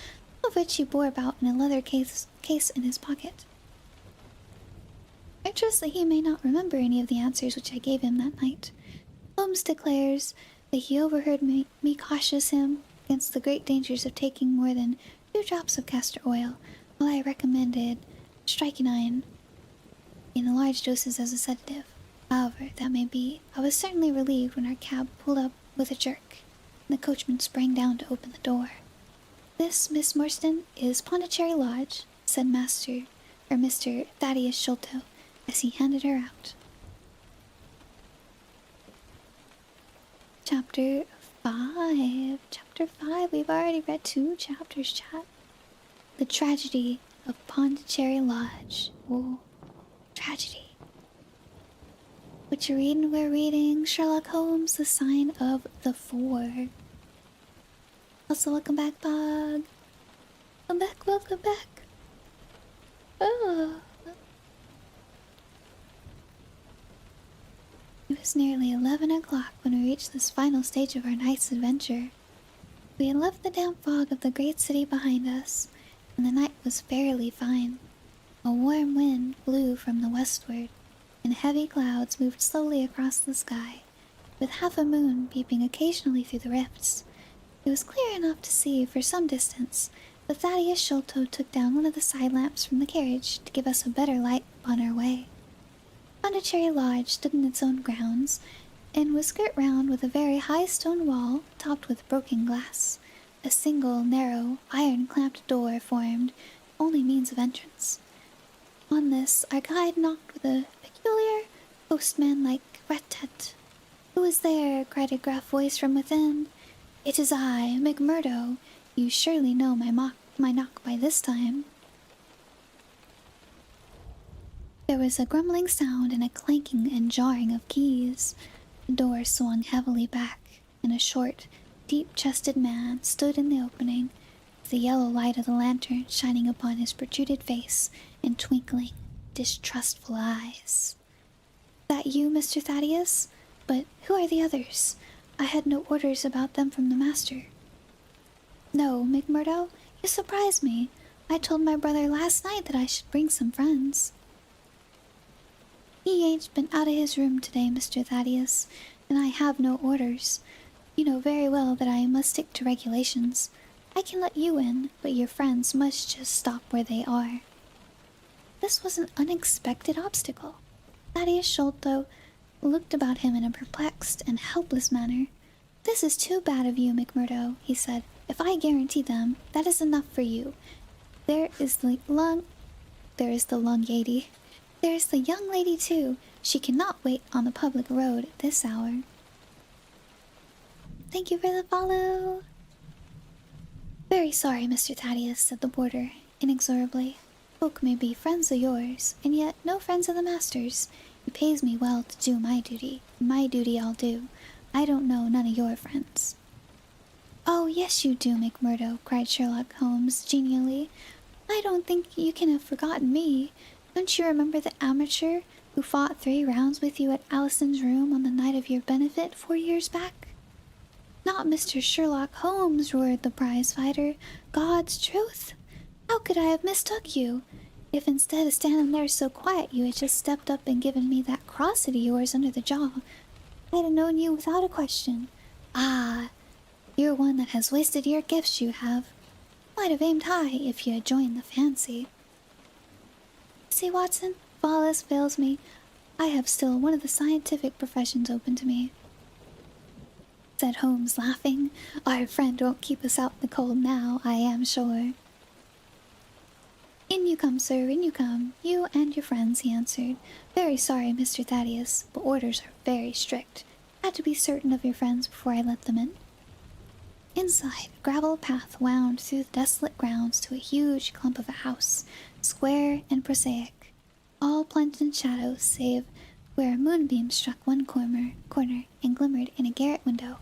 S1: of which he bore about in a leather case in his pocket. I trust that he may not remember any of the answers which I gave him that night. Holmes declares that he overheard me cautious him against the great dangers of taking more than 2 drops of castor oil, while I recommended strychnine in large doses as a sedative. However that may be, I was certainly relieved when our cab pulled up with a jerk, and the coachman sprang down to open the door. "This, Miss Morstan, is Pondicherry Lodge," said Mr. Thaddeus Sholto, as he handed her out. Chapter 5. Chapter 5. We've already read 2 chapters, chat. The Tragedy of Pondicherry Lodge. Oh, tragedy. What you reading? We're reading Sherlock Holmes, The Sign of the Four. Also, welcome back, Pog. Welcome back. Oh. It was nearly 11 o'clock when we reached this final stage of our night's adventure. We had left the damp fog of the great city behind us, and the night was fairly fine. A warm wind blew from the westward, and heavy clouds moved slowly across the sky, with half a moon peeping occasionally through the rifts. It was clear enough to see for some distance, but Thaddeus Sholto took down one of the side lamps from the carriage to give us a better light upon our way. Pondicherry Lodge stood in its own grounds, and was girt round with a very high stone wall topped with broken glass. A single, narrow, iron-clamped door formed only means of entrance. On this our guide knocked with a peculiar, postman-like rat-tat. "Who is there?" cried a gruff voice from within. "It is I, McMurdo. You surely know my knock by this time." There was a grumbling sound and a clanking and jarring of keys. The door swung heavily back, and a short, deep-chested man stood in the opening, with the yellow light of the lantern shining upon his protruded face and twinkling, distrustful eyes. "That you, Mr. Thaddeus? But who are the others? I had no orders about them from the master." "No, McMurdo, you surprise me. I told my brother last night that I should bring some friends." "He ain't been out of his room today, Mr. Thaddeus, and I have no orders. You know very well that I must stick to regulations. I can let you in, but your friends must just stop where they are." This was an unexpected obstacle. Thaddeus Sholto looked about him in a perplexed and helpless manner. "This is too bad of you, McMurdo," he said. "If I guarantee them, that is enough for you. There is the young lady too. She cannot wait on the public road at this hour." "Thank you for the follow." "Very sorry, Mr. Thaddeus," said the boarder, inexorably. "Folk may be friends of yours, and yet no friends of the master's. It pays me well to do my duty. My duty I'll do. I don't know none of your friends." "Oh, yes you do, McMurdo," cried Sherlock Holmes genially. "I don't think you can have forgotten me. Don't you remember the amateur who fought 3 rounds with you at Alison's room on the night of your benefit 4 years back?" "Not Mr. Sherlock Holmes," roared the prize fighter. "God's truth! How could I have mistook you? If instead of standing there so quiet you had just stepped up and given me that crossed of yours under the jaw, I'd have known you without a question. Ah, you're one that has wasted your gifts, you have. Might have aimed high if you had joined the fancy. See, Watson, if all else fails me, I have still one of the scientific professions open to me." said Holmes, laughing. Our friend won't keep us out in the cold now, I am sure. In you come, sir, in you come. You and your friends, he answered. Very sorry, Mr. Thaddeus, but orders are very strict. Had to be certain of your friends before I let them in. Inside, a gravel path wound through the desolate grounds to a huge clump of a house, square and prosaic, all plunged in shadows save where a moonbeam struck one corner and glimmered in a garret window.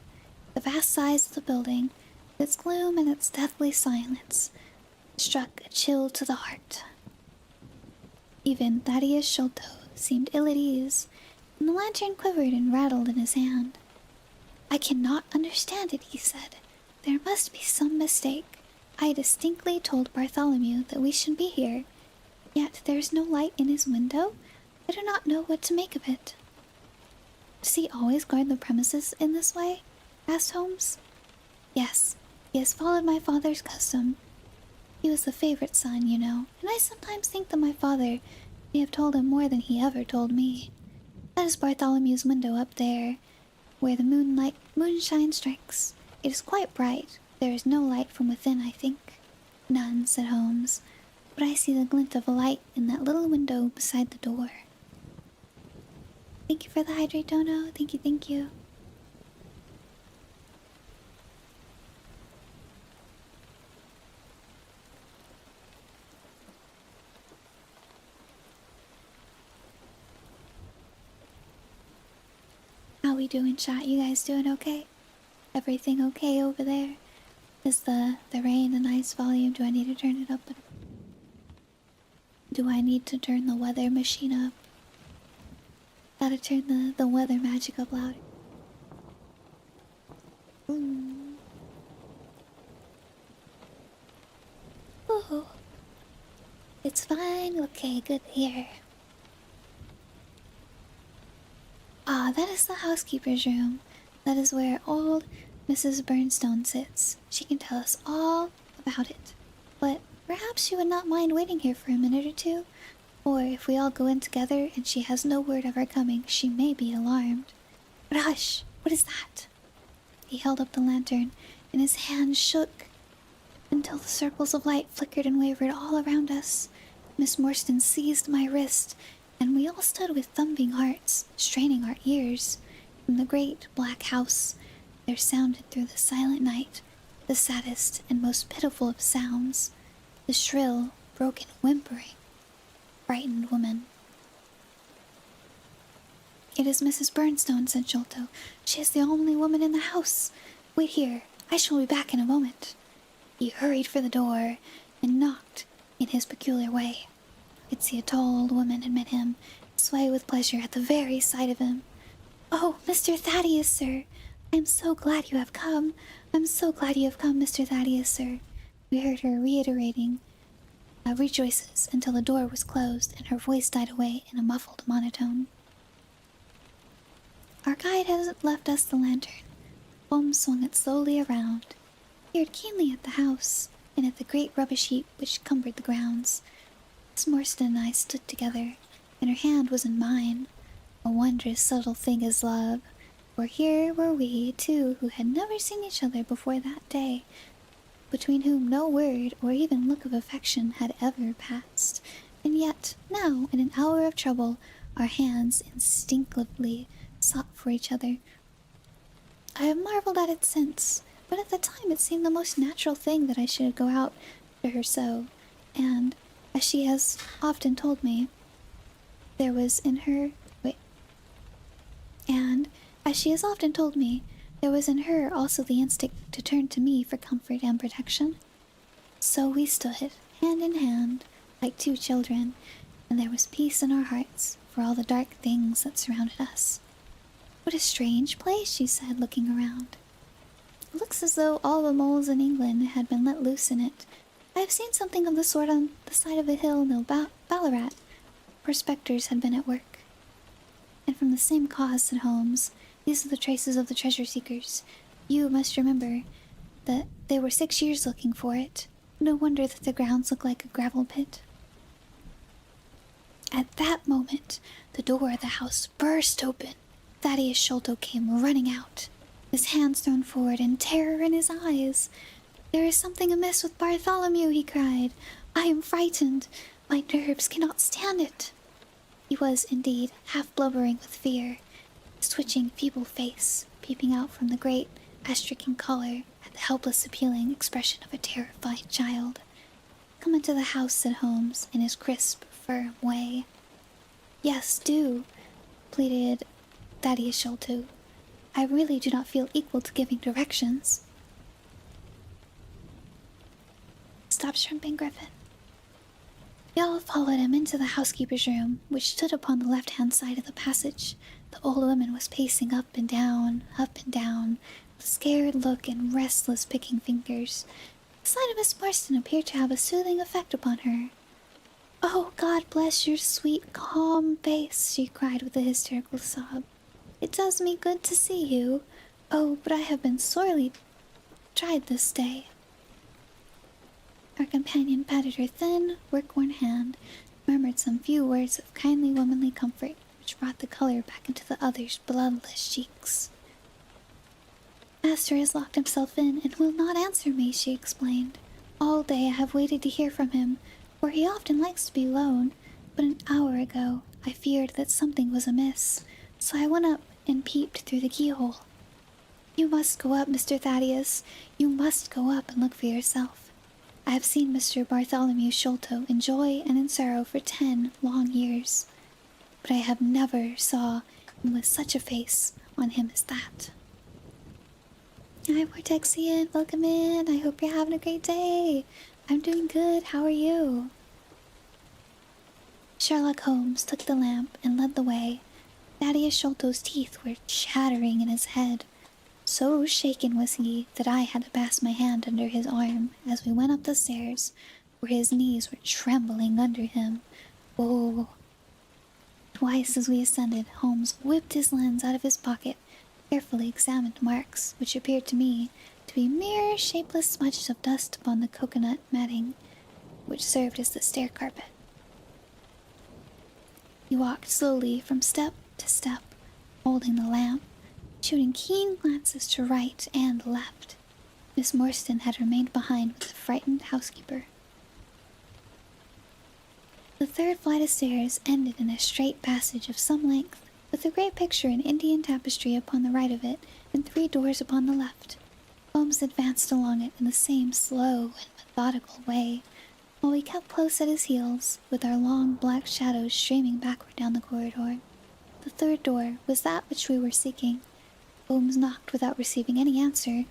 S1: The vast size of the building, with its gloom and its deathly silence, struck a chill to the heart. Even Thaddeus Sholto seemed ill at ease, and the lantern quivered and rattled in his hand. I cannot understand it, he said. There must be some mistake. I distinctly told Bartholomew that we should be here, yet there is no light in his window. I do not know what to make of it. Does he always guard the premises in this way? Asked Holmes. Yes, he has followed my father's custom. He was the favorite son, you know, and I sometimes think that my father may have told him more than he ever told me. That is Bartholomew's window up there, where the moonshine strikes. It is quite bright. There is no light from within, I think. None, said Holmes, but I see the glint of a light in that little window beside the door. Thank you for the hydrate, Dono. Thank you, thank you. How we doing, chat? You guys doing okay? Everything okay over there? Is the rain a nice volume? Do I need to turn it up? Do I need to turn the weather machine up? Gotta turn the weather magic up louder. Oh, it's fine. Okay, good here. Ah, that is the housekeeper's room. That is where old Mrs. Burnstone sits. She can tell us all about it. But perhaps she would not mind waiting here for a minute or two. Or if we all go in together and she has no word of our coming, she may be alarmed. But hush! What is that? He held up the lantern, and his hand shook until the circles of light flickered and wavered all around us. Miss Morstan seized my wrist, and we all stood with thumping hearts, straining our ears. From the great black house, there sounded through the silent night the saddest and most pitiful of sounds, the shrill, broken whimpering, frightened woman. It is Mrs. Burnstone, said Sholto. She is the only woman in the house. Wait here. I shall be back in a moment. He hurried for the door and knocked in his peculiar way. I could see a tall old woman admit him, sway with pleasure at the very sight of him. Oh, Mr. Thaddeus, sir! I am so glad you have come. I'm so glad you have come, Mr. Thaddeus, sir. We heard her reiterating rejoices until the door was closed and her voice died away in a muffled monotone. Our guide has left us the lantern. Holmes swung it slowly around, peered keenly at the house and at the great rubbish heap which cumbered the grounds. Miss Morstan and I stood together, and her hand was in mine. A wondrous subtle thing is love, for here were we, two, who had never seen each other before that day, between whom no word or even look of affection had ever passed, and yet now, in an hour of trouble, our hands instinctively sought for each other. I have marveled at it since, but at the time it seemed the most natural thing that I should go out to her so, and, as she has often told me, there was in her also the instinct to turn to me for comfort and protection. So we stood, hand in hand, like two children, and there was peace in our hearts for all the dark things that surrounded us. What a strange place, she said, looking around. It looks as though all the moles in England had been let loose in it. I have seen something of the sort on the side of a hill near Ballarat. Prospectors had been at work. And from the same cause, said Holmes, these are the traces of the treasure seekers. You must remember that they were 6 years looking for it. No wonder that the grounds look like a gravel pit. At that moment, the door of the house burst open. Thaddeus Sholto came running out. his hands thrown forward and terror in his eyes. "There is something amiss with Bartholomew," he cried. "I am frightened. My nerves cannot stand it." He was indeed half blubbering with fear, his twitching, feeble face peeping out from the great, stricken collar and the helpless, appealing expression of a terrified child. "Come into the house," said Holmes in his crisp, firm way. "Yes, do," pleaded Thaddeus Sholto. "I really do not feel equal to giving directions." "Stop shrimping, Griffin." We all followed him into the housekeeper's room, which stood upon the left-hand side of the passage. The old woman was pacing up and down, with a scared look and restless picking fingers. The sight of Miss Marston appeared to have a soothing effect upon her. "Oh, God bless your sweet, calm face," she cried with a hysterical sob. "It does me good to see you. Oh, but I have been sorely tried this day." Our companion patted her thin, work-worn hand, murmured some few words of kindly womanly comfort, which brought the color back into the other's bloodless cheeks. "Master has locked himself in and will not answer me," she explained. "All day I have waited to hear from him, for he often likes to be alone, but an hour ago I feared that something was amiss, so I went up and peeped through the keyhole. You must go up, Mr. Thaddeus. You must go up and look for yourself. I have seen Mr. Bartholomew Sholto in joy and in sorrow for 10 long years, but I have never saw him with such a face on him as that." "Hi, Vortexian. Welcome in. I hope you're having a great day. I'm doing good. How are you?" Sherlock Holmes took the lamp and led the way. Thaddeus Sholto's teeth were chattering in his head. So shaken was he that I had to pass my hand under his arm as we went up the stairs, for his knees were trembling under him. Oh! Twice as we ascended, Holmes whipped his lens out of his pocket, carefully examined marks, which appeared to me to be mere shapeless smudges of dust upon the coconut matting, which served as the stair carpet. He walked slowly from step to step, holding the lamp, shooting keen glances to right and left. Miss Marston had remained behind with the frightened housekeeper. The third flight of stairs ended in a straight passage of some length, with a great picture in Indian tapestry upon the right of it, and 3 doors upon the left. Holmes advanced along it in the same slow and methodical way, while we kept close at his heels, with our long black shadows streaming backward down the corridor. The third door was that which we were seeking. Holmes knocked without receiving any answer, and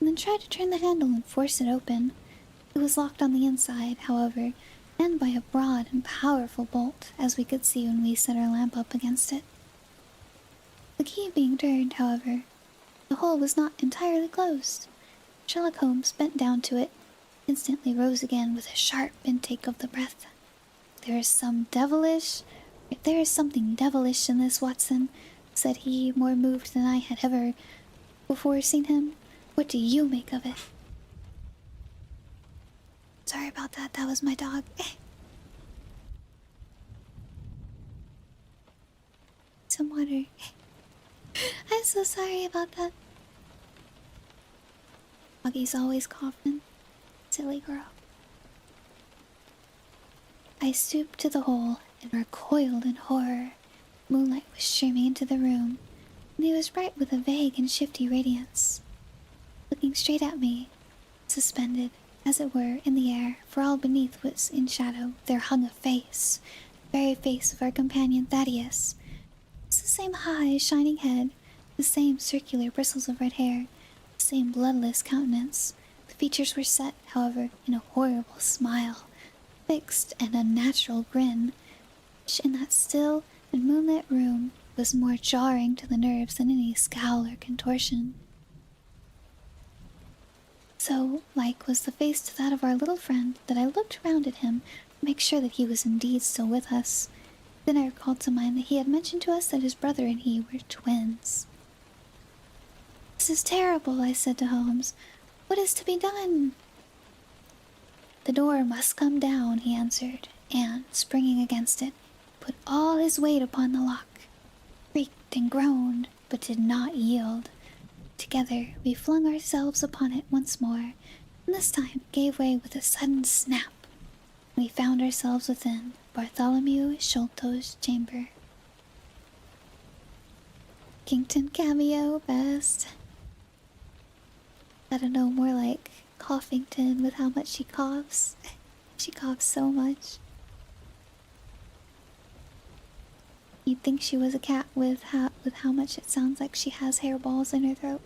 S1: then tried to turn the handle and force it open. It was locked on the inside, however, and by a broad and powerful bolt, as we could see when we set our lamp up against it. The key being turned, however, the hole was not entirely closed. Sherlock Holmes bent down to it, instantly rose again with a sharp intake of the breath. There is something devilish in this, Watson," said he, more moved than I had ever before seen him. "What do you make of it?" "Sorry about that. That was my dog." "Some water." "I'm so sorry about that." Doggy's always coughing. Silly girl. I stooped to the hole and recoiled in horror. Moonlight was streaming into the room, and it was bright with a vague and shifty radiance. Looking straight at me, suspended, as it were, in the air, for all beneath was in shadow, there hung a face, the very face of our companion Thaddeus. It was the same high, shining head, the same circular bristles of red hair, the same bloodless countenance. The features were set, however, in a horrible smile, fixed and unnatural grin, which in that still and moonlit room was more jarring to the nerves than any scowl or contortion. So like was the face to that of our little friend that I looked round at him to make sure that he was indeed still with us. Then I recalled to mind that he had mentioned to us that his brother and he were twins. "This is terrible," I said to Holmes. "What is to be done?" "The door must come down," he answered, and, springing against it, put all his weight upon the lock, creaked and groaned, but did not yield. Together, we flung ourselves upon it once more, and this time gave way with a sudden snap. We found ourselves within Bartholomew Sholto's chamber. Kington cameo best. I don't know, more like Coughington with how much she coughs. She coughs so much. You'd think she was a cat with how much it sounds like she has hairballs in her throat.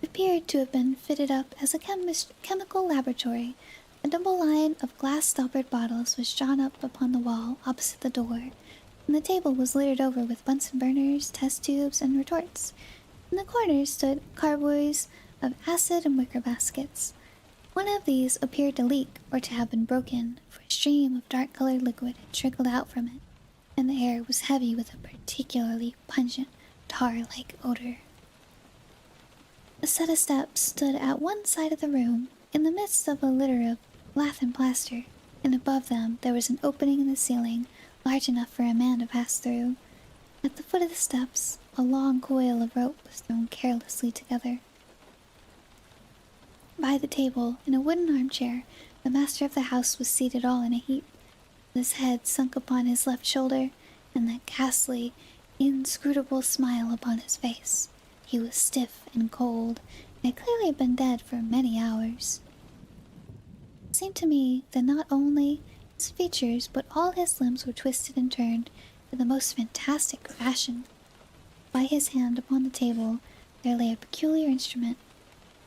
S1: It appeared to have been fitted up as a chemical laboratory. A double line of glass-stoppered bottles was drawn up upon the wall opposite the door, and the table was littered over with Bunsen burners, test tubes, and retorts. In the corners stood carboys of acid and wicker baskets. One of these appeared to leak or to have been broken, for a stream of dark-colored liquid had trickled out from it, and the air was heavy with a particularly pungent, tar-like odor. A set of steps stood at one side of the room, in the midst of a litter of lath and plaster, and above them there was an opening in the ceiling large enough for a man to pass through. At the foot of the steps, a long coil of rope was thrown carelessly together. By the table, in a wooden armchair, the master of the house was seated all in a heap, with his head sunk upon his left shoulder, and that ghastly, inscrutable smile upon his face. He was stiff and cold, and had clearly been dead for many hours. It seemed to me that not only his features, but all his limbs were twisted and turned in the most fantastic fashion. By his hand upon the table there lay a peculiar instrument,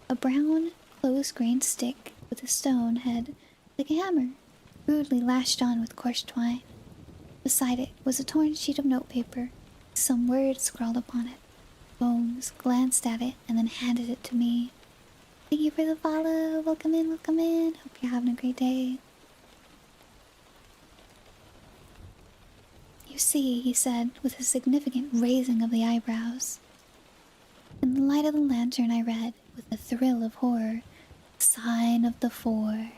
S1: a brown, close-grained stick with a stone head like a hammer, rudely lashed on with coarse twine. Beside it was a torn sheet of notepaper, with some words scrawled upon it. Holmes glanced at it and then handed it to me. "Thank you for the follow. Welcome in, welcome in. Hope you're having a great day." "You see," he said, with a significant raising of the eyebrows. In the light of the lantern I read, with a thrill of horror, "Sign of the Four."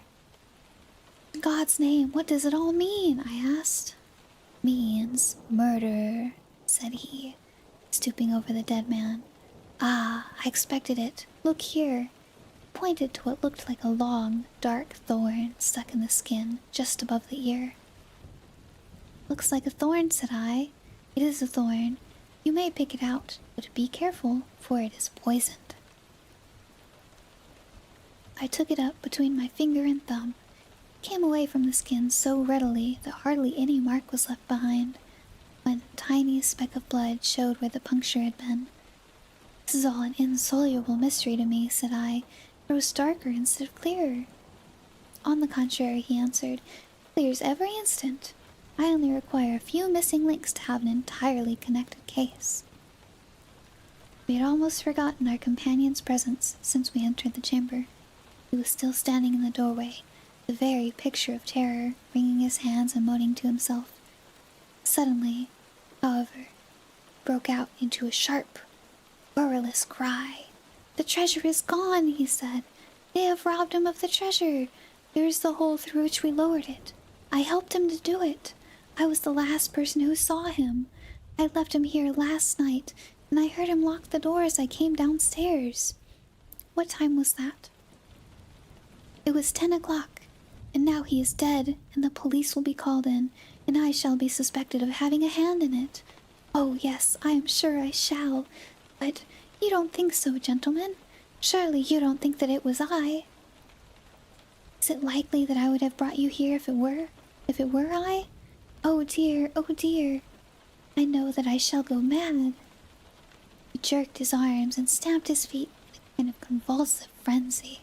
S1: "In God's name, what does it all mean?" I asked. "Means murder," said he, stooping over the dead man. "Ah, I expected it. Look here." He pointed to what looked like a long, dark thorn stuck in the skin just above the ear. "Looks like a thorn," said I. "It is a thorn. You may pick it out, but be careful, for it is poisoned." I took it up between my finger and thumb. It came away from the skin so readily that hardly any mark was left behind. One tiny speck of blood showed where the puncture had been. "This is all an insoluble mystery to me," said I. "It grows darker instead of clearer." "On the contrary," he answered, "it clears every instant. I only require a few missing links to have an entirely connected case." We had almost forgotten our companion's presence since we entered the chamber. He was still standing in the doorway, the very picture of terror, wringing his hands and moaning to himself. Suddenly, however, he broke out into a sharp, querulous cry. "The treasure is gone," he said. "They have robbed him of the treasure. There is the hole through which we lowered it. I helped him to do it. I was the last person who saw him. I left him here last night, and I heard him lock the door as I came downstairs." "What time was that?" "It was 10 o'clock, and now he is dead, and the police will be called in, and I shall be suspected of having a hand in it. Oh, yes, I am sure I shall. But you don't think so, gentlemen? Surely you don't think that it was I?" "Is it likely that I would have brought you here if it were I? Oh dear, oh dear. I know that I shall go mad." He jerked his arms and stamped his feet in a kind of convulsive frenzy.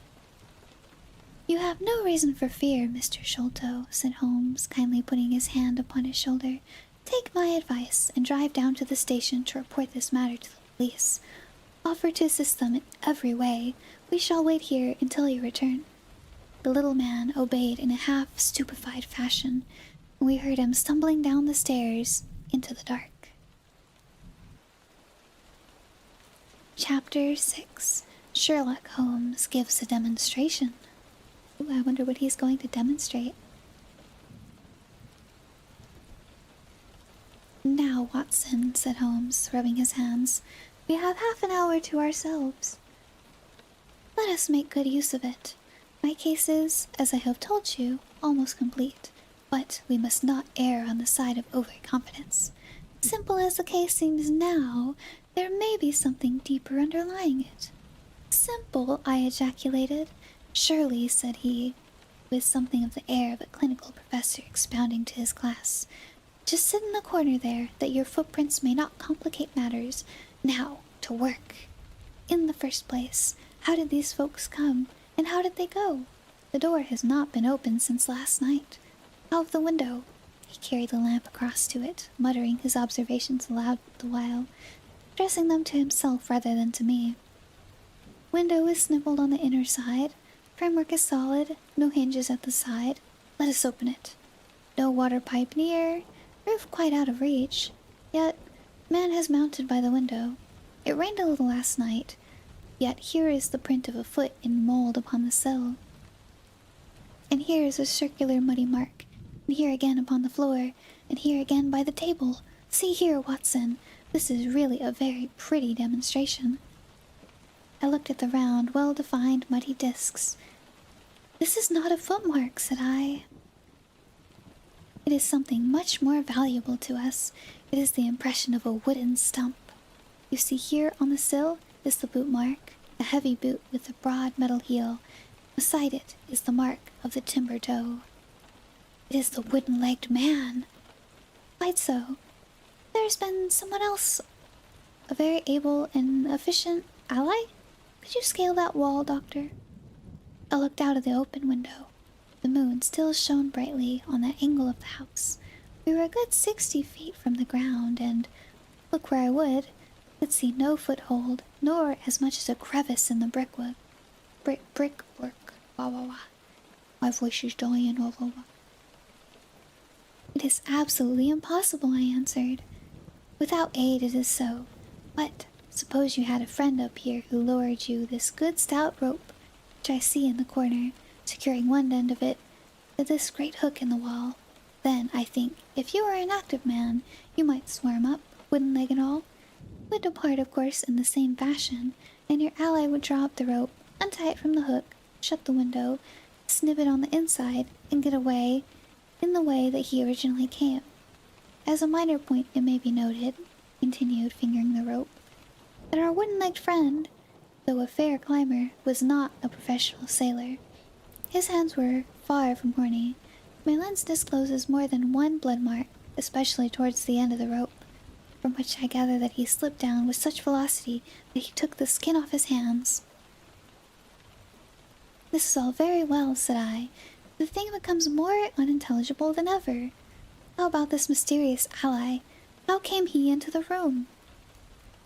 S1: "You have no reason for fear, Mr. Sholto," said Holmes, kindly putting his hand upon his shoulder. "Take my advice and drive down to the station to report this matter to the police. Offer to assist them in every way. We shall wait here until you return." The little man obeyed in a half-stupefied fashion, and we heard him stumbling down the stairs into the dark. Chapter 6. Sherlock Holmes gives a demonstration. Ooh, I wonder what he's going to demonstrate. "Now, Watson, said Holmes, rubbing his hands. We have half an hour to ourselves. Let us make good use of it. My case is, as I have told you, almost complete, but we must not err on the side of overconfidence. Simple as the case seems now, there may be something deeper underlying it. Simple, I ejaculated. Surely, said he, with something of the air of a clinical professor expounding to his class. Just sit in the corner there, that your footprints may not complicate matters. Now, to work. In the first place, how did these folks come, and how did they go? The door has not been opened since last night. Out of the window. He carried the lamp across to it, muttering his observations aloud the while, addressing them to himself rather than to me. Window is snivelled on the inner side. Framework is solid, no hinges at the side. Let us open it. No water pipe near, roof quite out of reach. Yet, man has mounted by the window. It rained a little last night, yet here is the print of a foot in mould upon the sill. And here is a circular muddy mark, and here again upon the floor, and here again by the table. See here, Watson, this is really a very pretty demonstration. I looked at the round, well-defined muddy discs. This is not a footmark, said I. It is something much more valuable to us. It is the impression of a wooden stump. You see here on the sill is the boot mark, a heavy boot with a broad metal heel. Beside it is the mark of the timber toe. It is the wooden-legged man. Quite so. There's been someone else, a very able and efficient ally? Could you scale that wall, Doctor? I looked out of the open window. The moon still shone brightly on that angle of the house. We were a good 60 feet from the ground, and, look where I would, could see no foothold, nor as much as a crevice in the brickwork. Brickwork. Wah wah wah. My voice is dying. Wah wah wah. It is absolutely impossible, I answered. Without aid it is so. But suppose you had a friend up here who lowered you this good stout rope, which I see in the corner, securing one end of it to this great hook in the wall. Then, I think, if you were an active man, you might swarm up, wooden leg and all. Would depart, of course, in the same fashion, and your ally would draw up the rope, untie it from the hook, shut the window, snip it on the inside, and get away in the way that he originally came. As a minor point, it may be noted, continued, fingering the rope, that our wooden-legged friend, though a fair climber, was not a professional sailor. His hands were far from horny. My lens discloses more than one blood mark, especially towards the end of the rope, from which I gather that he slipped down with such velocity that he took the skin off his hands. This is all very well, said I. The thing becomes more unintelligible than ever. How about this mysterious ally? How came he into the room?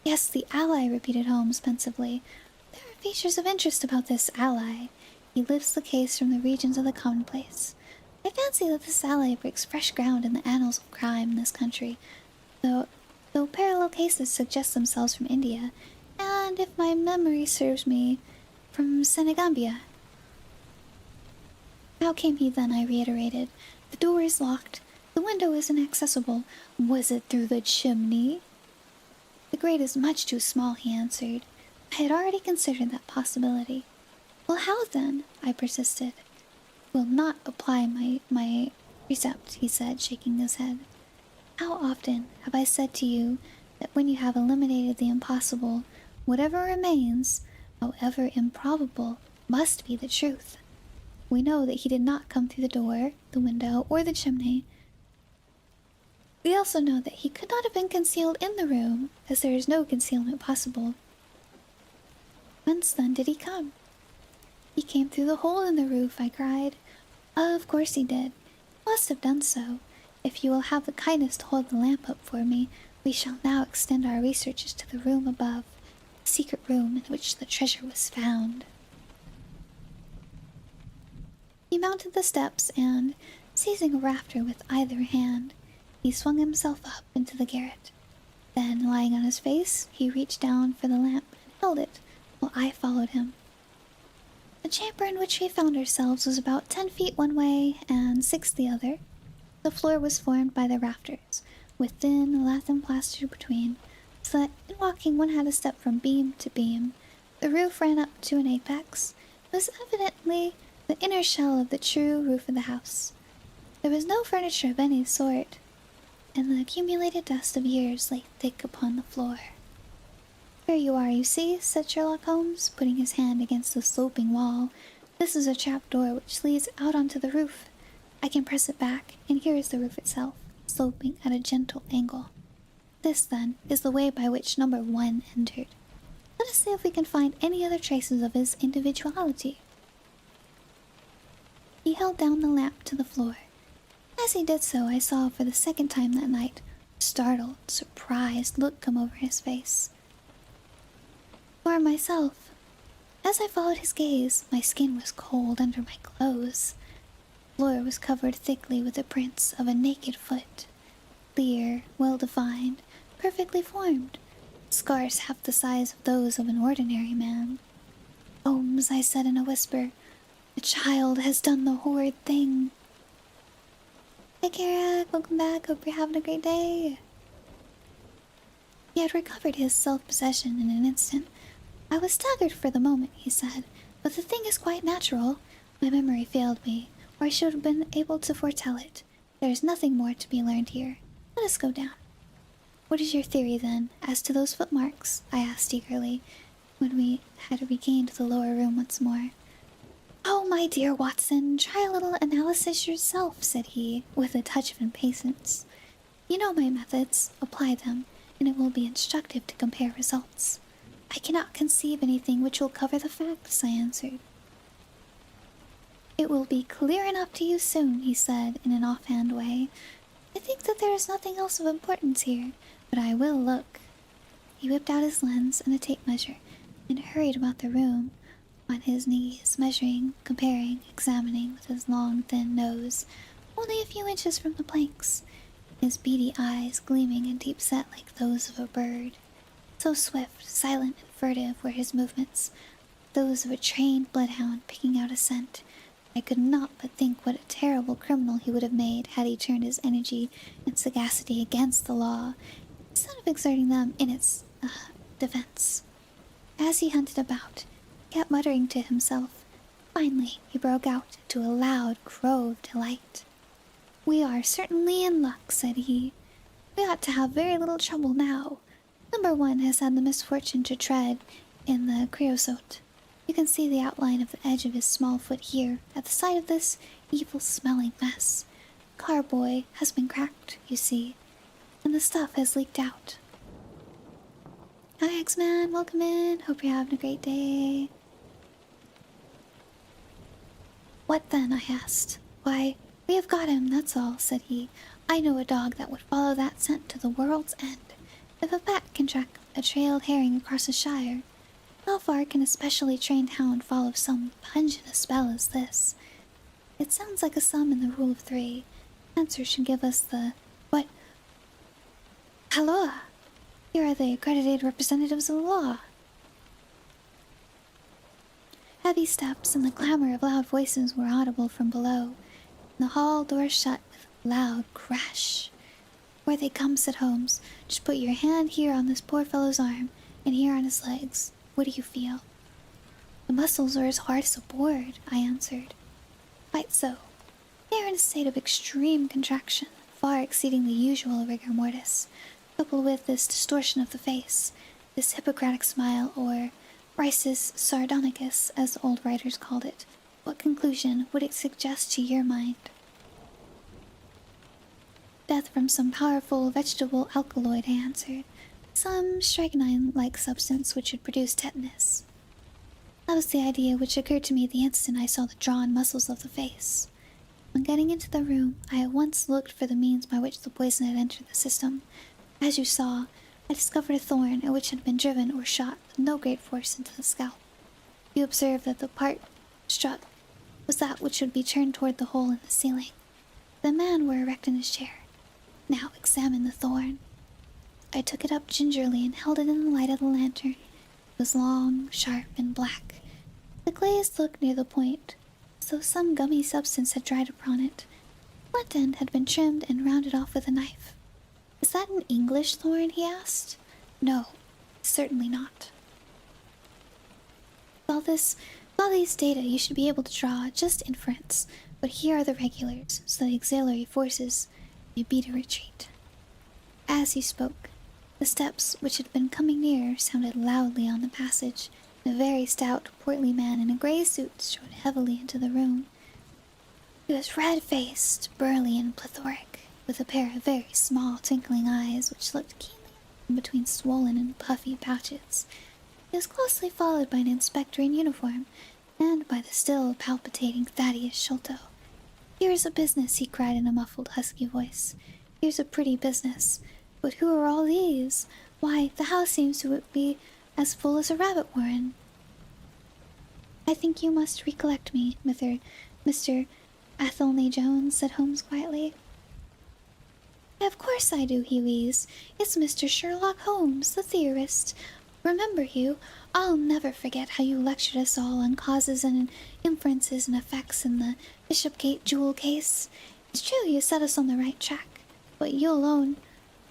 S1: Yes, the ally, repeated Holmes pensively. There are features of interest about this ally. He lifts the case from the regions of the commonplace. I fancy that this ally breaks fresh ground in the annals of crime in this country, though parallel cases suggest themselves from India, and, if my memory serves me, from Senegambia. How came he then? I reiterated. The door is locked. The window is inaccessible. Was it through the chimney? The grate is much too small, he answered. I had already considered that possibility. Well, how then? I persisted. Will not apply my precept, he said, shaking his head. How often have I said to you that when you have eliminated the impossible, whatever remains, however improbable, must be the truth? We know that he did not come through the door, the window, or the chimney. We also know that he could not have been concealed in the room, as there is no concealment possible. Whence then did he come? He came through the hole in the roof, I cried. Of course he did. He must have done so. If you will have the kindness to hold the lamp up for me, we shall now extend our researches to the room above, the secret room in which the treasure was found. He mounted the steps and, seizing a rafter with either hand, he swung himself up into the garret. Then, lying on his face, he reached down for the lamp and held it, while I followed him. The chamber in which we found ourselves was about 10 feet one way and 6 the other. The floor was formed by the rafters, with thin lath plastered between, so that in walking one had to step from beam to beam. The roof ran up to an apex. It was evidently the inner shell of the true roof of the house. There was no furniture of any sort, and the accumulated dust of years lay thick upon the floor. "Here you are, you see," said Sherlock Holmes, putting his hand against the sloping wall. "This is a trap-door which leads out onto the roof. I can press it back, and here is the roof itself, sloping at a gentle angle. This, then, is the way by which number 1 entered. Let us see if we can find any other traces of his individuality." He held down the lamp to the floor. As he did so, I saw for the second time that night a startled, surprised look come over his face. For myself, as I followed his gaze, my skin was cold under my clothes. The floor was covered thickly with the prints of a naked foot, clear, well-defined, perfectly formed, scarce half the size of those of an ordinary man. "Holmes," I said in a whisper, "the child has done the horrid thing." "Hey, Kara, welcome back. Hope you're having a great day." He had recovered his self-possession in an instant. "I was staggered for the moment," he said, "but the thing is quite natural. My memory failed me, or I should have been able to foretell it. There is nothing more to be learned here. Let us go down." "What is your theory, then, as to those footmarks?" I asked eagerly, when we had regained the lower room once more. "Oh, my dear Watson, try a little analysis yourself," said he, with a touch of impatience. "You know my methods. Apply them, and it will be instructive to compare results." "I cannot conceive anything which will cover the facts," I answered. "It will be clear enough to you soon," he said in an offhand way. "I think that there is nothing else of importance here, but I will look." He whipped out his lens and a tape measure, and hurried about the room, on his knees, measuring, comparing, examining with his long, thin nose, only a few inches from the planks, his beady eyes gleaming and deep-set like those of a bird. So swift, silent, and furtive were his movements, those of a trained bloodhound picking out a scent. I could not but think what a terrible criminal he would have made had he turned his energy and sagacity against the law, instead of exerting them in its defense. As he hunted about, he kept muttering to himself. Finally, he broke out into a loud crow of delight. "We are certainly in luck," said he. "We ought to have very little trouble now. Number 1 has had the misfortune to tread in the creosote. You can see the outline of the edge of his small foot here, at the side of this evil-smelling mess. The carboy has been cracked, you see, and the stuff has leaked out." "Hi, X-Man, welcome in. Hope you're having a great day." "What then?" I asked. "Why, we have got him, that's all," said he. "I know a dog that would follow that scent to the world's end. If a bat can track a trailed herring across a shire, how far can a specially trained hound follow some pungent a spell as this? It sounds like a sum in the rule of 3. Answer should give us the... What? Halloa! Here are the accredited representatives of the law." Heavy steps and the clamor of loud voices were audible from below, and the hall door shut with a loud crash. "Where they come," said Holmes. "Just put your hand here on this poor fellow's arm, and here on his legs. What do you feel?" "The muscles are as hard as a board," I answered. "Quite so. They are in a state of extreme contraction, far exceeding the usual rigor mortis, coupled with this distortion of the face, this Hippocratic smile, or risus sardonicus, as the old writers called it. What conclusion would it suggest to your mind?" "Death from some powerful vegetable alkaloid," I answered. "Some strychnine-like substance which would produce tetanus." That was the idea which occurred to me the instant I saw the drawn muscles of the face. On getting into the room, I at once looked for the means by which the poison had entered the system. As you saw, I discovered a thorn which had been driven or shot with no great force into the scalp. You observe that the part struck was that which would be turned toward the hole in the ceiling. The man were erect in his chair. "Now examine the thorn." I took it up gingerly and held it in the light of the lantern. It was long, sharp, and black. The glazed looked near the point, as though some gummy substance had dried upon it. The blunt end had been trimmed and rounded off with a knife. Is that an English thorn? He asked. No, certainly not. With all these data, you should be able to draw just inference, but here are the regulars, so the auxiliary forces may beat a retreat. As he spoke, the steps, which had been coming nearer, sounded loudly on the passage, and a very stout, portly man in a grey suit strode heavily into the room. He was red-faced, burly, and plethoric, with a pair of very small, twinkling eyes which looked keenly in between swollen and puffy pouches. He was closely followed by an inspector in uniform, and by the still palpitating Thaddeus Sholto. "Here's a business," he cried in a muffled, husky voice. "Here's a pretty business. But who are all these? Why, the house seems to be as full as a rabbit warren." "I think you must recollect me, Mr. Athelney Jones," said Holmes quietly. "Of course I do," he wheezed. "It's Mr. Sherlock Holmes, the theorist. Remember you? I'll never forget how you lectured us all on causes and inferences and effects in the Bishopgate jewel case. It's true you set us on the right track, but you'll own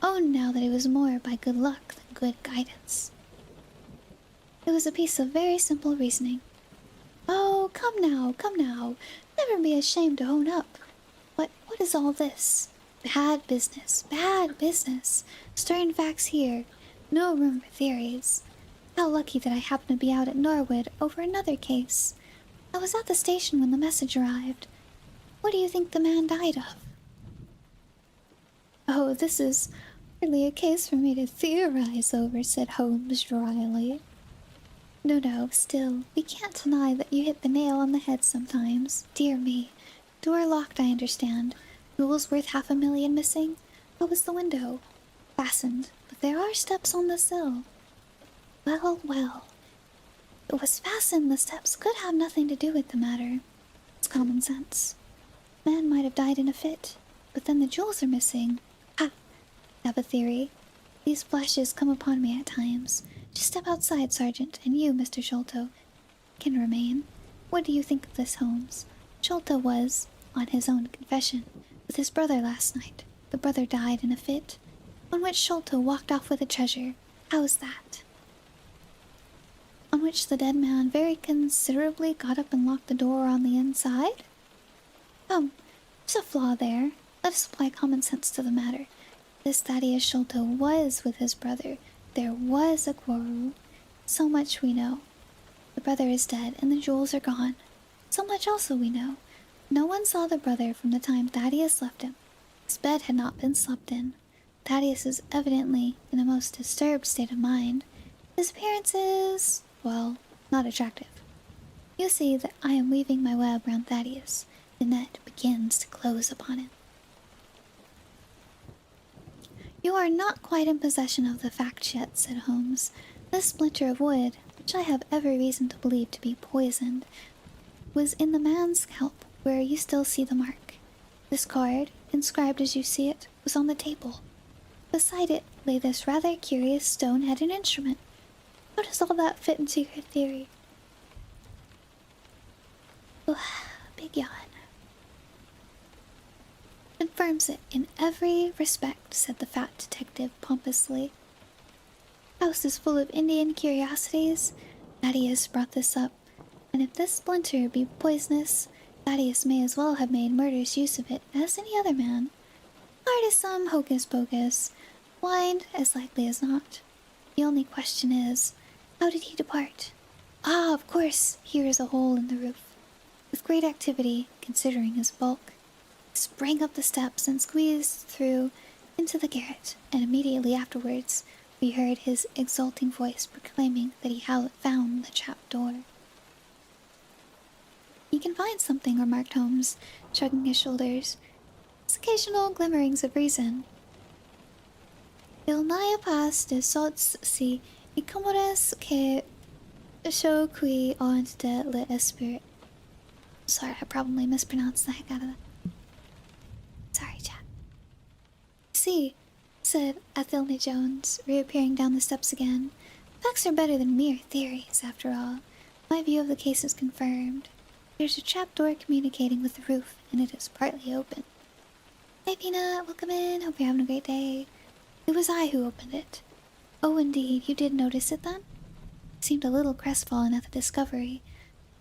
S1: now that it was more by good luck than good guidance. It was a piece of very simple reasoning." "Oh, come now, come now. Never be ashamed to own up. But what is all this? Bad business, bad business. Stern facts here. No room for theories. How lucky that I happened to be out at Norwood over another case. I was at the station when the message arrived. What do you think the man died of?" "Oh, this is hardly a case for me to theorize over," said Holmes dryly. No, still, we can't deny that you hit the nail on the head sometimes. Dear me. Door locked, I understand. Jewels worth $500,000 missing? What was the window? Fastened, but there are steps on the sill. Well. It was fastened. The steps could have nothing to do with the matter. It's common sense. Man might have died in a fit, but then the jewels are missing. I have a theory. These flashes come upon me at times. Just step outside, Sergeant, and you, Mr. Sholto, can remain. What do you think of this, Holmes? Sholto was, on his own confession, with his brother last night. The brother died in a fit, on which Sholto walked off with the treasure. How's that? On which the dead man very considerably got up and locked the door on the inside? There's a flaw there. Let us apply common sense to the matter. This Thaddeus Sholto was with his brother. There was a quarrel. So much we know. The brother is dead, and the jewels are gone. So much also we know. No one saw the brother from the time Thaddeus left him. His bed had not been slept in. Thaddeus is evidently in a most disturbed state of mind. His appearance is, well, not attractive. You see that I am weaving my web round Thaddeus. The net begins to close upon him. You are not quite in possession of the facts yet, said Holmes. This splinter of wood, which I have every reason to believe to be poisoned, was in the man's scalp, where you still see the mark. This card, inscribed as you see it, was on the table. Beside it lay this rather curious stone-headed instrument. How does all that fit into your theory? Big yawn. Confirms it in every respect, said the fat detective pompously. House is full of Indian curiosities. Thaddeus brought this up, and if this splinter be poisonous, Thaddeus may as well have made murderous use of it as any other man. Art is some hocus-pocus, blind as likely as not. The only question is, how did he depart? Ah, of course, here is a hole in the roof. With great activity, considering his bulk, he sprang up the steps and squeezed through into the garret, and immediately afterwards we heard his exulting voice proclaiming that he had found the trap door. You can find something, remarked Holmes, shrugging his shoulders. It's occasional glimmerings of reason. Il n'y a pas de sortes si incommodes que ceux qui ont de l'esprit. Sorry, I probably mispronounced the heck out of that. Sorry, Chad. See, said Athelney Jones, reappearing down the steps again. Facts are better than mere theories, after all. My view of the case is confirmed. There's a trapdoor communicating with the roof, and it is partly open. Hey, Peanut, welcome in. Hope you're having a great day. It was I who opened it. Oh, indeed, you did notice it then? Seemed a little crestfallen at the discovery.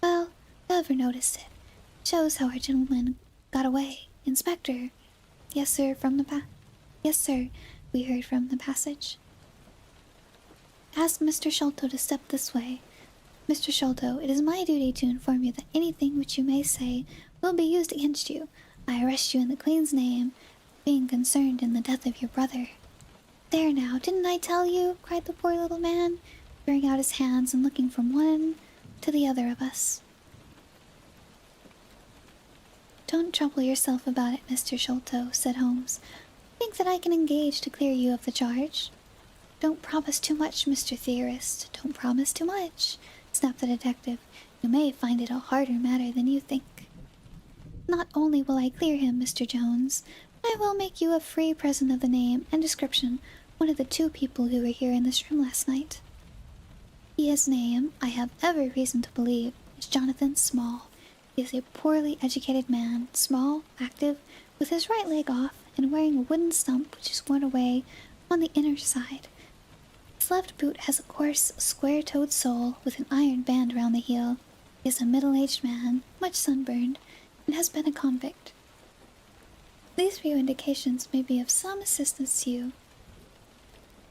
S1: Well, whoever noticed it. Shows how our gentleman got away. Inspector. Yes, sir, Yes, sir, we heard from the passage. Ask Mr. Sholto to step this way. Mr. Sholto, it is my duty to inform you that anything which you may say will be used against you. I arrest you in the Queen's name, being concerned in the death of your brother. There now, didn't I tell you? Cried the poor little man, throwing out his hands and looking from one to the other of us. Don't trouble yourself about it, Mr. Sholto, said Holmes. Think that I can engage to clear you of the charge? Don't promise too much, Mr. Theorist. Don't promise too much, snapped the detective. You may find it a harder matter than you think. Not only will I clear him, Mr. Jones, but I will make you a free present of the name and description of one of the two people who were here in this room last night. His name, I have every reason to believe, is Jonathan Small. He is a poorly educated man, small, active, with his right leg off, and wearing a wooden stump which is worn away on the inner side. His left boot has a coarse, square-toed sole with an iron band around the heel. He is a middle-aged man, much sunburned, and has been a convict. These few indications may be of some assistance to you.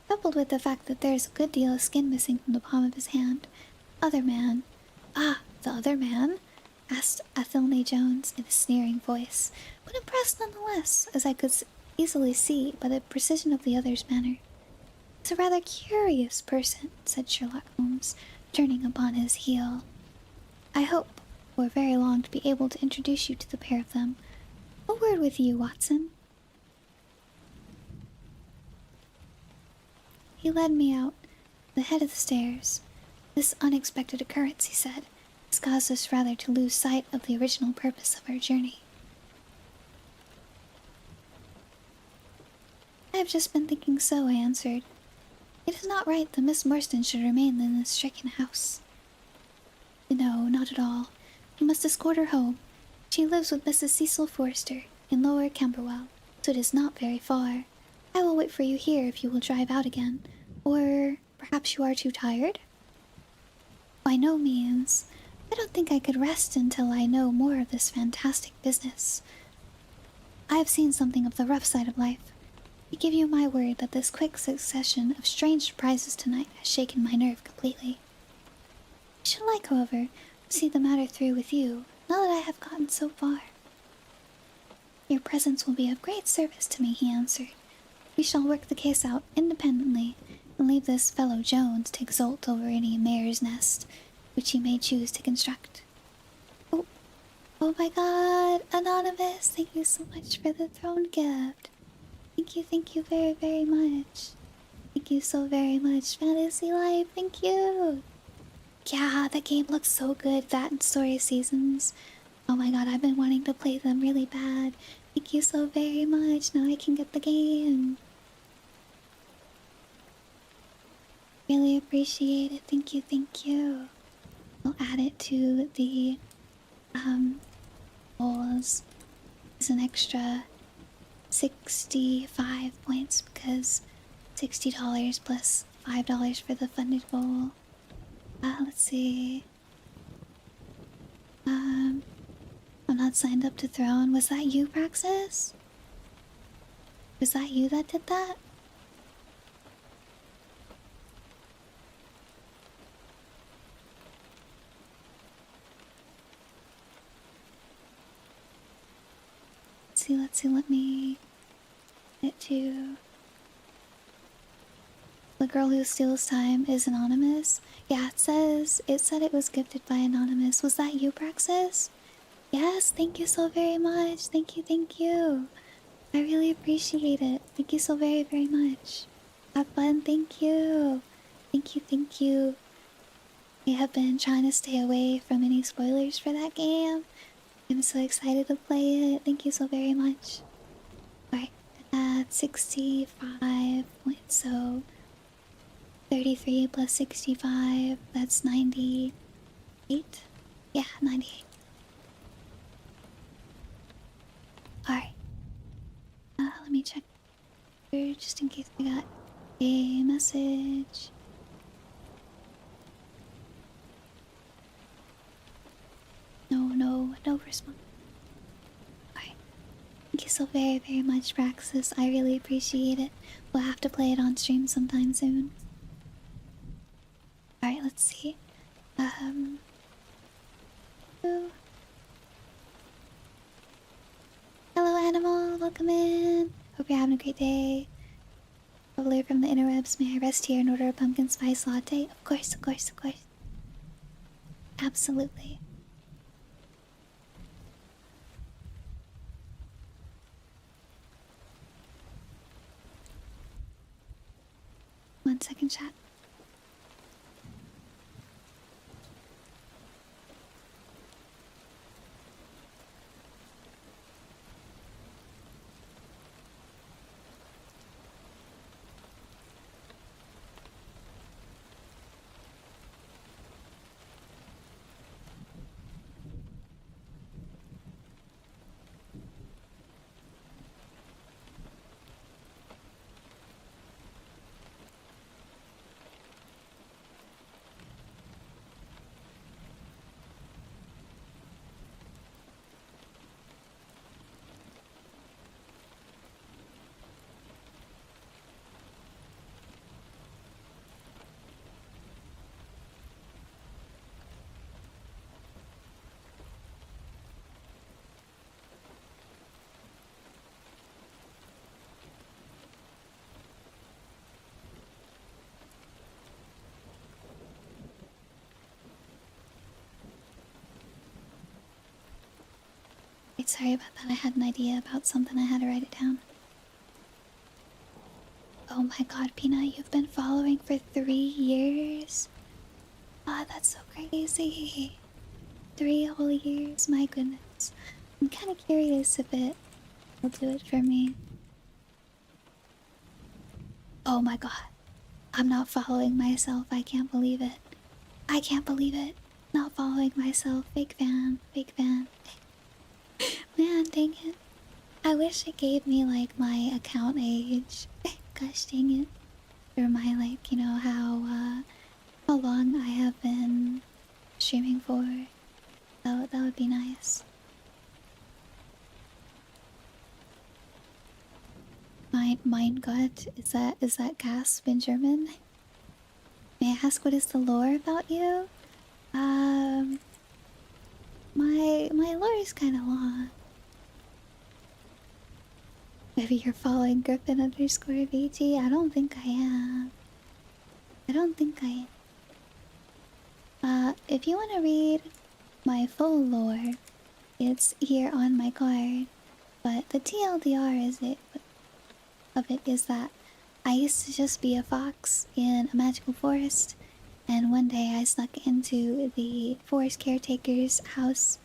S1: Coupled with the fact that there is a good deal of skin missing from the palm of his hand, other man... Ah, the other man? Asked Athelney Jones in a sneering voice, but impressed nonetheless, as I could easily see by the precision of the other's manner. It's a rather curious person, said Sherlock Holmes, turning upon his heel. I hope, before very long, to be able to introduce you to the pair of them. A word with you, Watson. He led me out, to the head of the stairs. This unexpected occurrence, he said, has caused us rather to lose sight of the original purpose of our journey. I have just been thinking so, I answered. It is not right that Miss Morstan should remain in this stricken house. No, not at all. You must escort her home. She lives with Mrs. Cecil Forrester in Lower Camberwell, so it is not very far. I will wait for you here if you will drive out again. Or perhaps you are too tired? By no means. I don't think I could rest until I know more of this fantastic business. I have seen something of the rough side of life. I give you my word that this quick succession of strange surprises tonight has shaken my nerve completely. I should like, however, to see the matter through with you, now that I have gotten so far. Your presence will be of great service to me, he answered. We shall work the case out independently, and leave this fellow Jones to exult over any mare's nest which he may choose to construct. Oh my god, Anonymous, thank you so much for the throne gift. Thank you very, very much. Thank you so very much, Fantasy Life, thank you. Yeah, that game looks so good, that and Story Seasons. Oh my god, I've been wanting to play them really bad. Thank you so very much, now I can get the game. Really appreciate it, thank you, thank you. I'll add it to the, goals. It's an extra 65 points because $60 plus $5 for the funded goal. Let's see. I'm not signed up to Throne. Was that you, Praxis? Was that you that did that? Let's see, let me get to... The girl who steals time is anonymous. Yeah, it said it was gifted by Anonymous. Was that you, Praxis? Yes, thank you so very much. Thank you, thank you. I really appreciate it. Thank you so very, very much. Have fun, thank you. Thank you, thank you. I have been trying to stay away from any spoilers for that game. I'm so excited to play it. Thank you so very much. Alright, that's 65 points, so 33 plus 65, that's 98. Yeah, 98. Alright. Let me check. just in case I got a message. No response. Alright. Thank you so very, very much, Praxis. I really appreciate it. We'll have to play it on stream sometime soon. Alright, let's see. Oh. Hello, animal. Welcome in. Hope you're having a great day. Traveler from the interwebs, may I rest here and order a pumpkin spice latte? Of course, of course, of course. Absolutely. One second, chat. Wait, sorry about that. I had an idea about something. I had to write it down. Oh my god, Peanut, you've been following for 3 years? Ah, that's so crazy. 3 whole years, my goodness. I'm kind of curious if it will do it for me. Oh my god. I'm not following myself. I can't believe it. I can't believe it. Not following myself. Fake fan. Fake fan. Man, dang it. I wish it gave me, like, my account age. Gosh dang it. Or my, like, you know, how long I have been streaming for. That would be nice. Mein Gott, is that gasp in German? May I ask what is the lore about you? My lore is kind of long. Maybe you're following Griffin underscore VT? I don't think I am. I don't think I am. If you want to read my full lore, it's here on my card. But the TLDR of it is that I used to just be a fox in a magical forest, and one day I snuck into the forest caretaker's house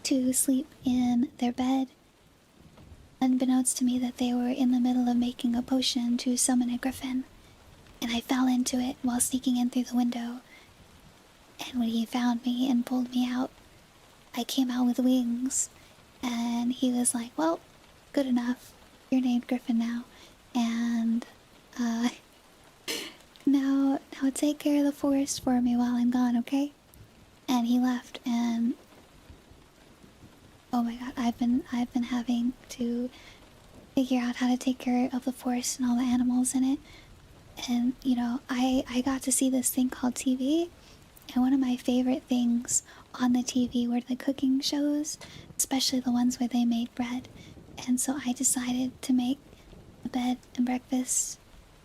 S1: to sleep in their bed, unbeknownst to me that they were in the middle of making a potion to summon a griffin, and I fell into it while sneaking in through the window. And when he found me and pulled me out, I came out with wings, and he was like, well, good enough, you're named Griffin now, and now take care of the forest for me while I'm gone, okay? And he left, and oh my god, I've been having to figure out how to take care of the forest and all the animals in it. And you know, I got to see this thing called TV, and one of my favorite things on the TV were the cooking shows, especially the ones where they made bread. And so I decided to make a bed and breakfast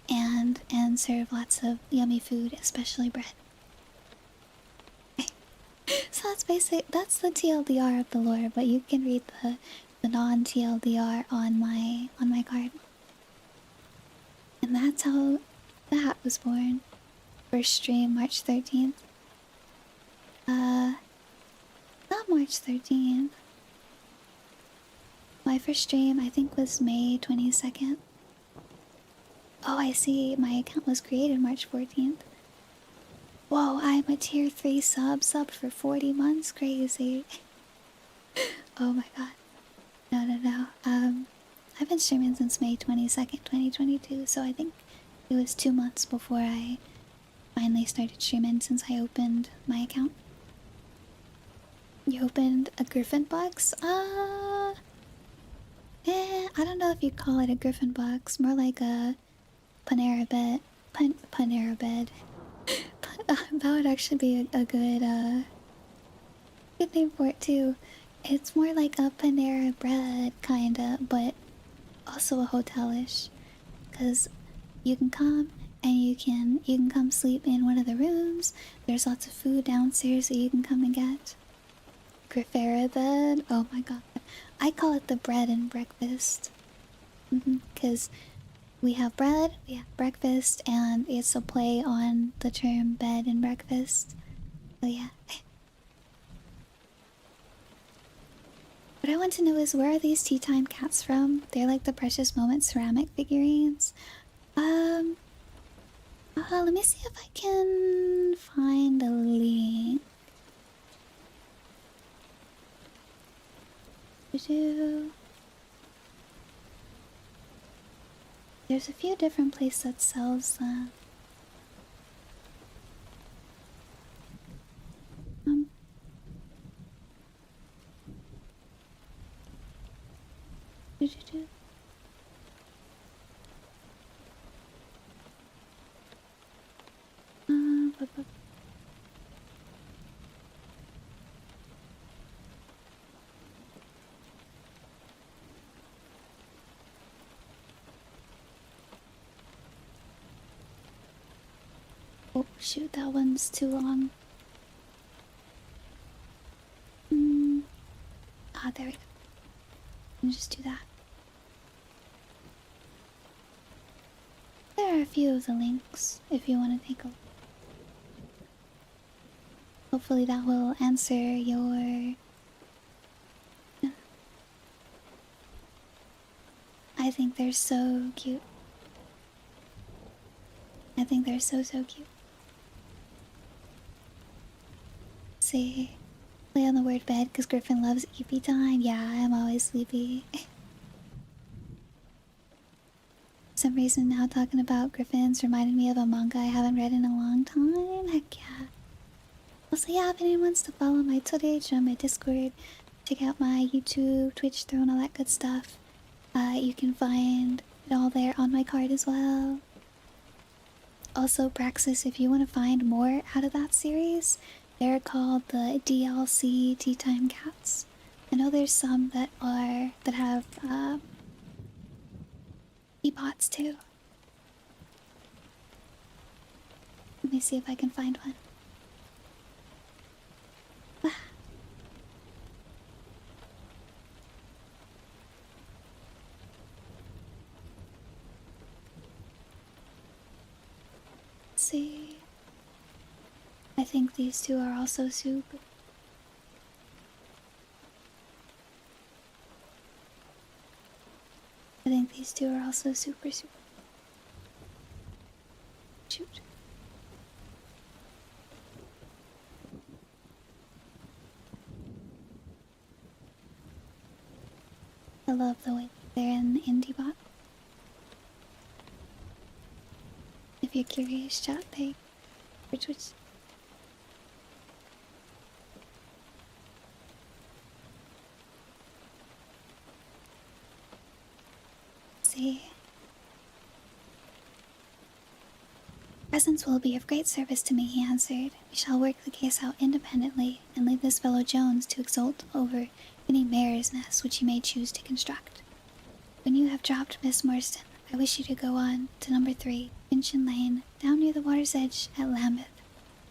S1: and serve lots of yummy food, especially bread. So that's the TLDR of the lore, but you can read the non-TLDR on my card. And that's how that was born. First stream March 13th. Not March 13th. My first stream I think was May 22nd. Oh, I see. My account was created March 14th. Whoa, I'm a tier 3 subbed for 40 months. Crazy. Oh my god. No. I've been streaming since May 22nd, 2022, so I think it was 2 months before I finally started streaming since I opened my account. You opened a griffin box? I don't know if you call it a griffin box, more like a Panera bed. Panera bed. That would actually be a good name for it too. It's more like a Panera bread, kinda, but also a hotelish. Cause you can come and you can come sleep in one of the rooms. There's lots of food downstairs that you can come and get. Griffera bed. Oh my god. I call it the bread and breakfast. Cause we have bread, we have breakfast, and it's a play on the term bed and breakfast. Oh yeah. What I want to know is, where are these tea time cats from? They're like the Precious Moments ceramic figurines. Let me see if I can find a link. There's a few different places that sells them. Oh shoot, that one's too long. There we go. Let me just do that. There are a few of the links if you want to take a look. Hopefully that will answer your... I think they're so cute. I think they're so cute. See, play on the word bed because Griffin loves EP time. Yeah, I'm always sleepy. For some reason now talking about griffins reminded me of a manga I haven't read in a long time. Heck yeah. Also, yeah, if anyone wants to follow my Twitch, join my Discord, check out my YouTube, Twitch, Throne, all that good stuff. You can find it all there on my card as well. Also, Praxis, if you want to find more out of that series, they're called the DLC Tea Time Cats. I know there's some that have teapots too. Let me see if I can find one. Let's see. I think these two are also super. I think these two are also super. Shoot. I love the way they're in the indie bot. If you're curious, chat, they for Twitch. See. Presence will be of great service to me, he answered. We shall work the case out independently and leave this fellow Jones to exult over any mare's nest which he may choose to construct. When you have dropped Miss Marston, I wish you to go on to number 3, Minchin Lane, down near the water's edge at Lambeth.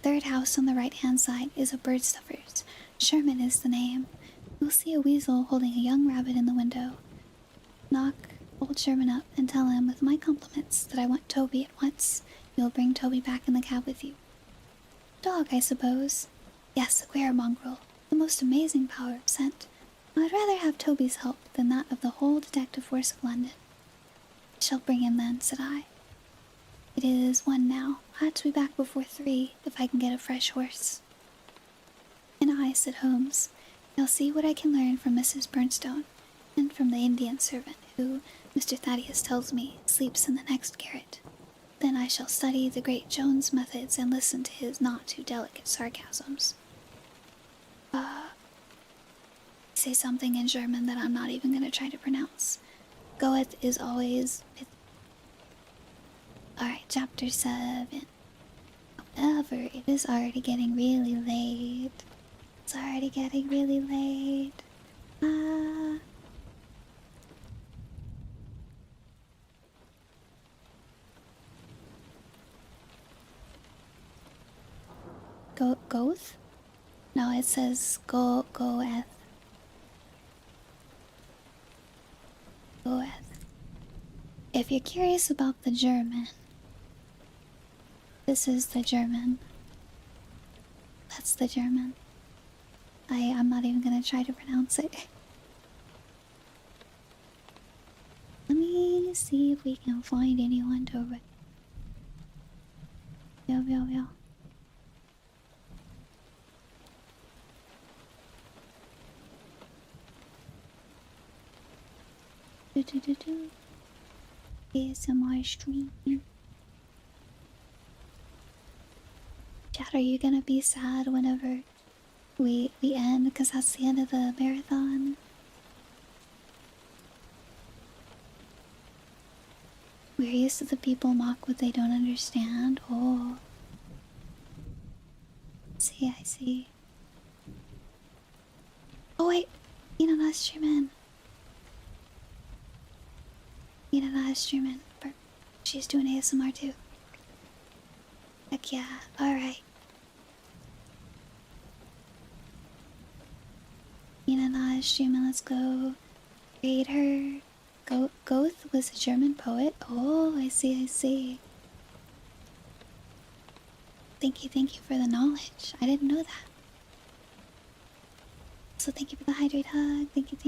S1: Third house on the right-hand side is a bird stuffer's. Sherman is the name. You'll see a weasel holding a young rabbit in the window. Knock old Sherman up and tell him with my compliments that I want Toby at once. You'll bring Toby back in the cab with you. Dog, I suppose. Yes, a queer mongrel. The most amazing power of scent. I'd rather have Toby's help than that of the whole detective force of London. I shall bring him then, said I. It is 1 now. I had to be back before 3 if I can get a fresh horse. And I, said Holmes, I'll see what I can learn from Mrs. Burnstone and from the Indian servant who Mr. Thaddeus tells me sleeps in the next garret. Then I shall study the great Jones' methods and listen to his not too delicate sarcasms. Say something in German that I'm not even gonna try to pronounce. Goeth is always... Alright, chapter 7. However, it is already getting really late. It's already getting really late. Goeth? No, it says goeth. Goeth. If you're curious about the German, this is the German. That's the German. I'm not even gonna try to pronounce it. Let me see if we can find anyone to read. Yo. ASMR stream. Chat, are you gonna be sad whenever we end? Because that's the end of the marathon. We're used to the people mock what they don't understand. Oh. I see. Oh wait, not streaming. Not streaming. She's doing ASMR too. Heck yeah, alright. Not streaming, let's go read her. Goethe was a German poet. Oh, I see. Thank you for the knowledge. I didn't know that. So thank you for the hydrate hug. Thank you.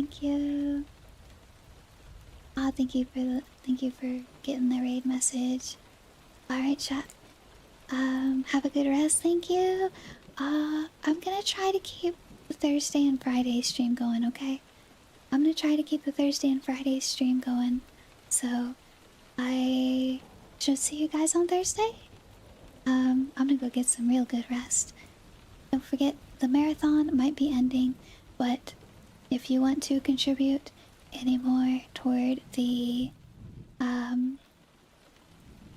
S1: Thank you for getting the raid message. Alright, chat. Have a good rest, thank you. I'm gonna try to keep the Thursday and Friday stream going, okay? I'm gonna try to keep the Thursday and Friday stream going. So, I should see you guys on Thursday. I'm gonna go get some real good rest. Don't forget, the marathon might be ending, but if you want to contribute any more toward the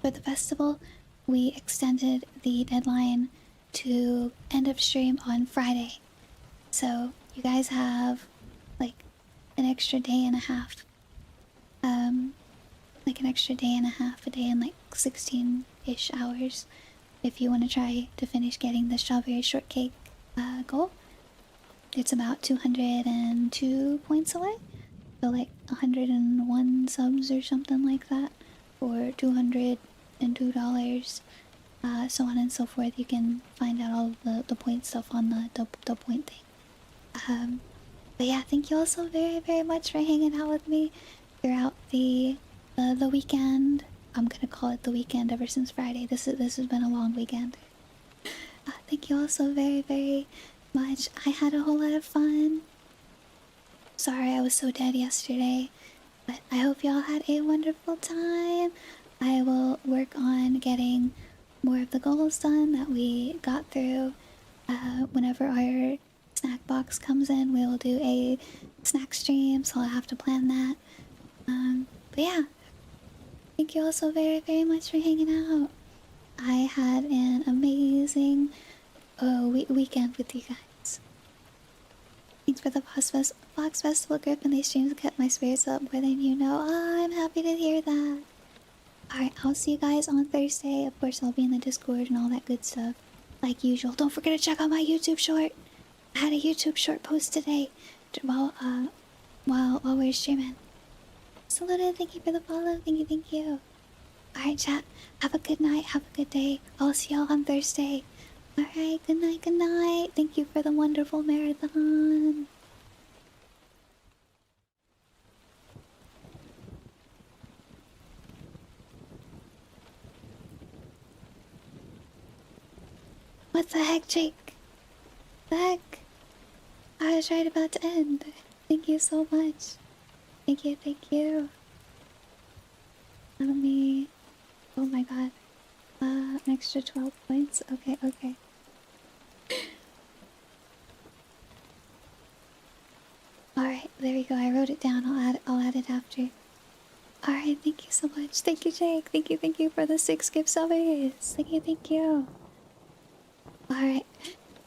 S1: for the festival, we extended the deadline to end of stream on Friday. So you guys have like an extra day and a half. A day and like 16-ish hours if you want to try to finish getting the strawberry shortcake goal. It's about 202 points away. So like 101 subs or something like that, or $202, so on and so forth. You can find out all of the point stuff on the point thing. But yeah, thank you all so very much for hanging out with me throughout the weekend. I'm gonna call it the weekend ever since Friday. This has been a long weekend. Thank you all so very much. I had a whole lot of fun. Sorry I was so dead yesterday, but I hope y'all had a wonderful time. I will work on getting more of the goals done that we got through. Whenever our snack box comes in, we will do a snack stream, so I'll have to plan that. But yeah, thank you all so very much for hanging out. I had an amazing weekend with you guys. Thanks for the Fox Festival grip and these streams kept my spirits up more than you know. I'm happy to hear that. Alright, I'll see you guys on Thursday. Of course, I'll be in the Discord and all that good stuff. Like usual. Don't forget to check out my YouTube short. I had a YouTube short post today while we're streaming. Saluda, thank you for the follow. Thank you. Alright, chat. Have a good night. Have a good day. I'll see y'all on Thursday. Alright, good night. Thank you for the wonderful marathon. What the heck, Jake? The heck? I was right about to end. Thank you so much. Thank you. Let me. Oh my god. An extra 12 points. Okay, okay. Alright, there we go. I wrote it down. I'll add it after. Alright, thank you so much. Thank you, Jake. Thank you for the 6 gift subbers. Thank you. Alright.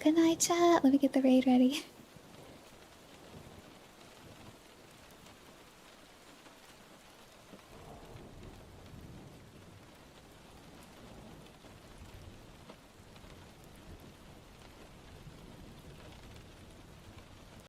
S1: Good night, chat. Let me get the raid ready.